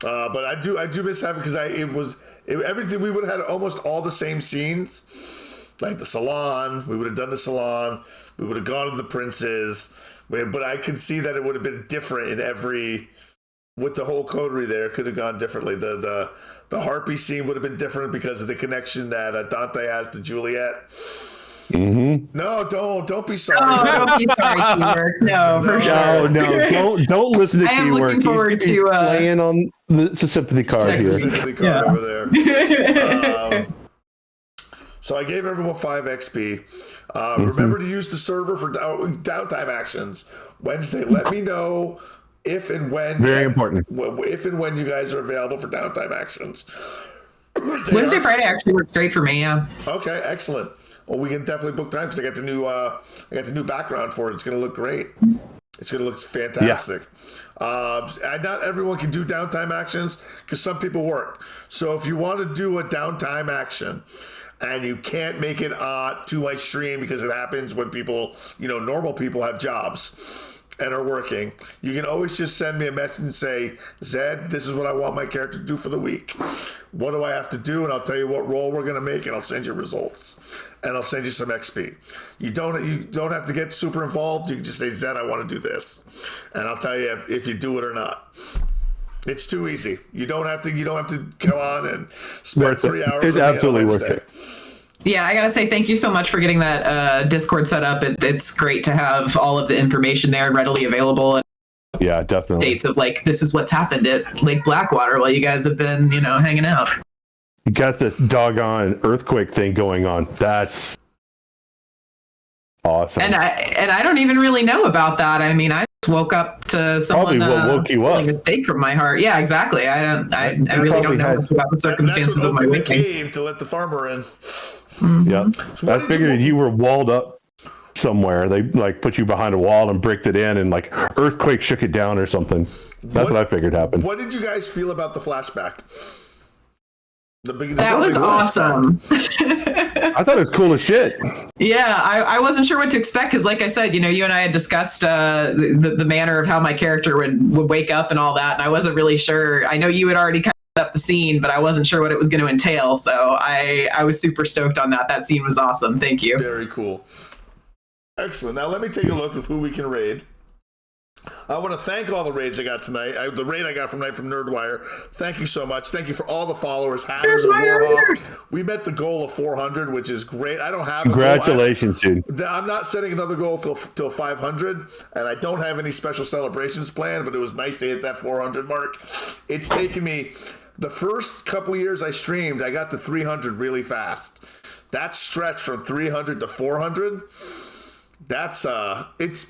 But I do miss having because everything we would have had almost all the same scenes, like the salon. We would have done the salon. We would have gone to the princes. But I could see that it would have been different in every. With the whole coterie there, it could have gone differently. The harpy scene would have been different because of the connection that Dante has to Juliet. Mm-hmm. No, don't be sorry. Oh, don't be sorry, Keyword. No, for sure. No, don't listen to Keyword. I am looking forward to playing on the sympathy card here. Sympathy card over there. So I gave everyone 5 XP. Remember to use the server for downtime actions. Wednesday, let me know if and when. Very important. If and when you guys are available for downtime actions. Wednesday, Friday actually works great for me. Yeah. Okay, excellent. Well, we can definitely book time because I got the new background for it. It's going to look great. It's going to look fantastic. Yeah. And not everyone can do downtime actions because some people work. So if you want to do a downtime action and you can't make it to my stream because it happens when people, normal people have jobs and are working, you can always just send me a message and say, Zed, this is what I want my character to do for the week. What do I have to do? And I'll tell you what role we're going to make, and I'll send you results. And I'll send you some XP. You don't have to get super involved. You can just say, Zed, I want to do this. And I'll tell you if you do it or not. It's too easy. You don't have to go on and spend 3 hours. It's absolutely worth it. Yeah, I gotta say thank you so much for getting that Discord set up. It's great to have all of the information there readily available. And yeah, definitely. Dates of this is what's happened at Lake Blackwater while you guys have been, hanging out. You got this doggone earthquake thing going on. That's awesome. And I don't even really know about that. I mean, I just woke up to someone probably what woke you up. A mistake from my heart. Yeah, exactly. I really don't know about the circumstances of my waking. Cave to let the farmer in. Mm-hmm. Yeah, so I figured you were walled up somewhere. They put you behind a wall and bricked it in, and earthquake shook it down or something. That's what I figured happened. What did you guys feel about the flashback? That was awesome. I thought it was cool as shit. Yeah, I wasn't sure what to expect because, like I said, you and I had discussed the manner of how my character would wake up and all that, and I wasn't really sure. I know you had already kind of set up the scene, but I wasn't sure what it was going to entail. So I was super stoked on that. That scene was awesome. Thank you. Very cool. Excellent. Now let me take a look at who we can raid. I want to thank all the raids I got tonight. The raid I got from Nerdwire. Thank you so much. Thank you for all the followers. Hatters and Warhawk. We met the goal of 400, which is great. I don't have a Congratulations, dude. I'm not setting another goal till 500, and I don't have any special celebrations planned, but it was nice to hit that 400 mark. It's taken me the first couple years I streamed, I got to 300 really fast. That stretch from 300 to 400, that's it's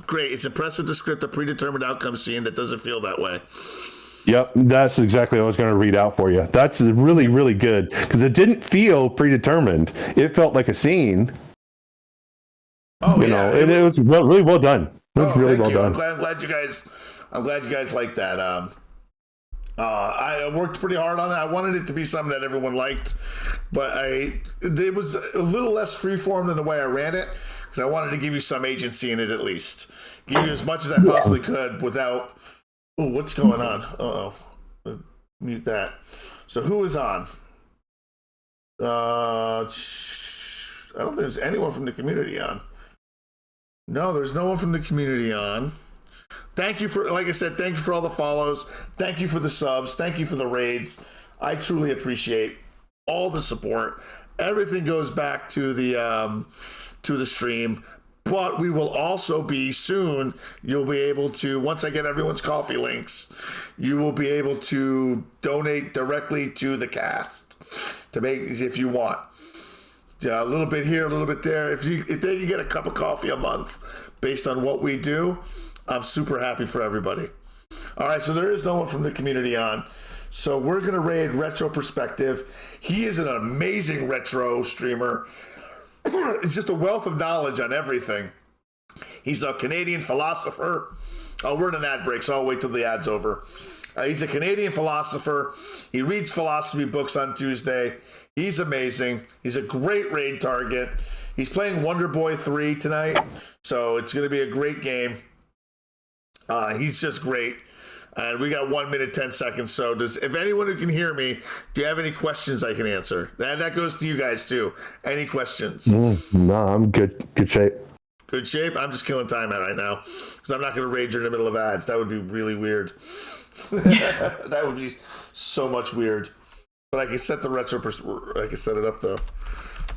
great. It's impressive to script a predetermined outcome scene that doesn't feel that way. Yep, that's exactly what I was going to read out for you. That's really, really good because it didn't feel predetermined. It felt like a scene. Oh, and it was really well done. That's really thank well you. done. I'm glad you guys like that. I worked pretty hard on it. I wanted it to be something that everyone liked, but it was a little less freeform than the way I ran it, because I wanted to give you some agency in it at least. Give you as much as I possibly could without. Oh, what's going on? Mute that. So who is on? I don't think there's anyone from the community on. No, there's no one from the community on. Thank you for, like I said, thank you for all the follows. Thank you for the subs. Thank you for the raids. I truly appreciate all the support. Everything goes back to the stream. But we will also be soon, you'll be able to, once I get everyone's coffee links, you will be able to donate directly to the cast to make, if you want. Yeah, a little bit here, a little bit there. If they can get a cup of coffee a month based on what we do, I'm super happy for everybody. All right, so there is no one from the community on. So we're going to raid Retro Perspective. He is an amazing retro streamer. It's just a wealth of knowledge on everything. He's a Canadian philosopher. Oh, we're in an ad break, so I'll wait till the ad's over. He's a Canadian philosopher. He reads philosophy books on Tuesday. He's amazing. He's a great raid target. He's playing Wonder Boy 3 tonight, so it's going to be a great game. He's just great. And we got 1 minute, 10 seconds. So if anyone who can hear me, do you have any questions I can answer? That goes to you guys too. Any questions? No, I'm good. Good shape. Good shape? I'm just killing time right now because I'm not going to rage in the middle of ads. That would be really weird. That would be so much weird. But I can set the I can set it up though.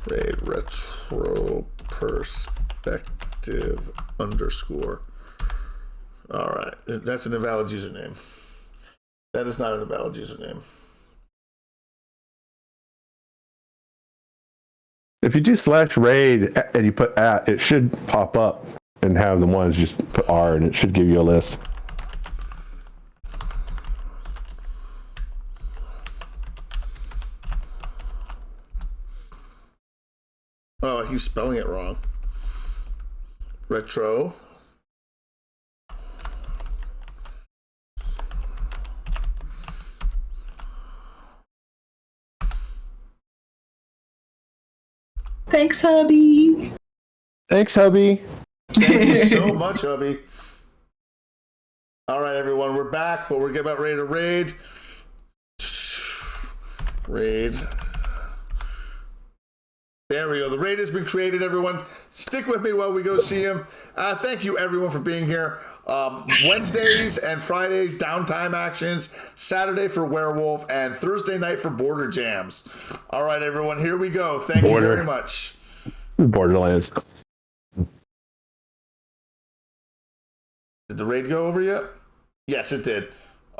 Raid retro perspective _ All right, that's an invalid username. That is not an invalid username. If you do /raid and you put @ it should pop up and have the ones, just put R and it should give you a list. Oh, he's spelling it wrong. Retro. Thanks, hubby. Thanks, hubby. Thank you so much, hubby. All right, everyone, we're back, but we're about ready to raid. Raid. There we go. The raid has been created, everyone. Stick with me while we go see him. Thank you, everyone, for being here. Wednesdays and Fridays, downtime actions. Saturday for Werewolf, and Thursday night for Border Jams. All right, everyone, here we go. Thank you very much. Borderlands. Did the raid go over yet? Yes, it did.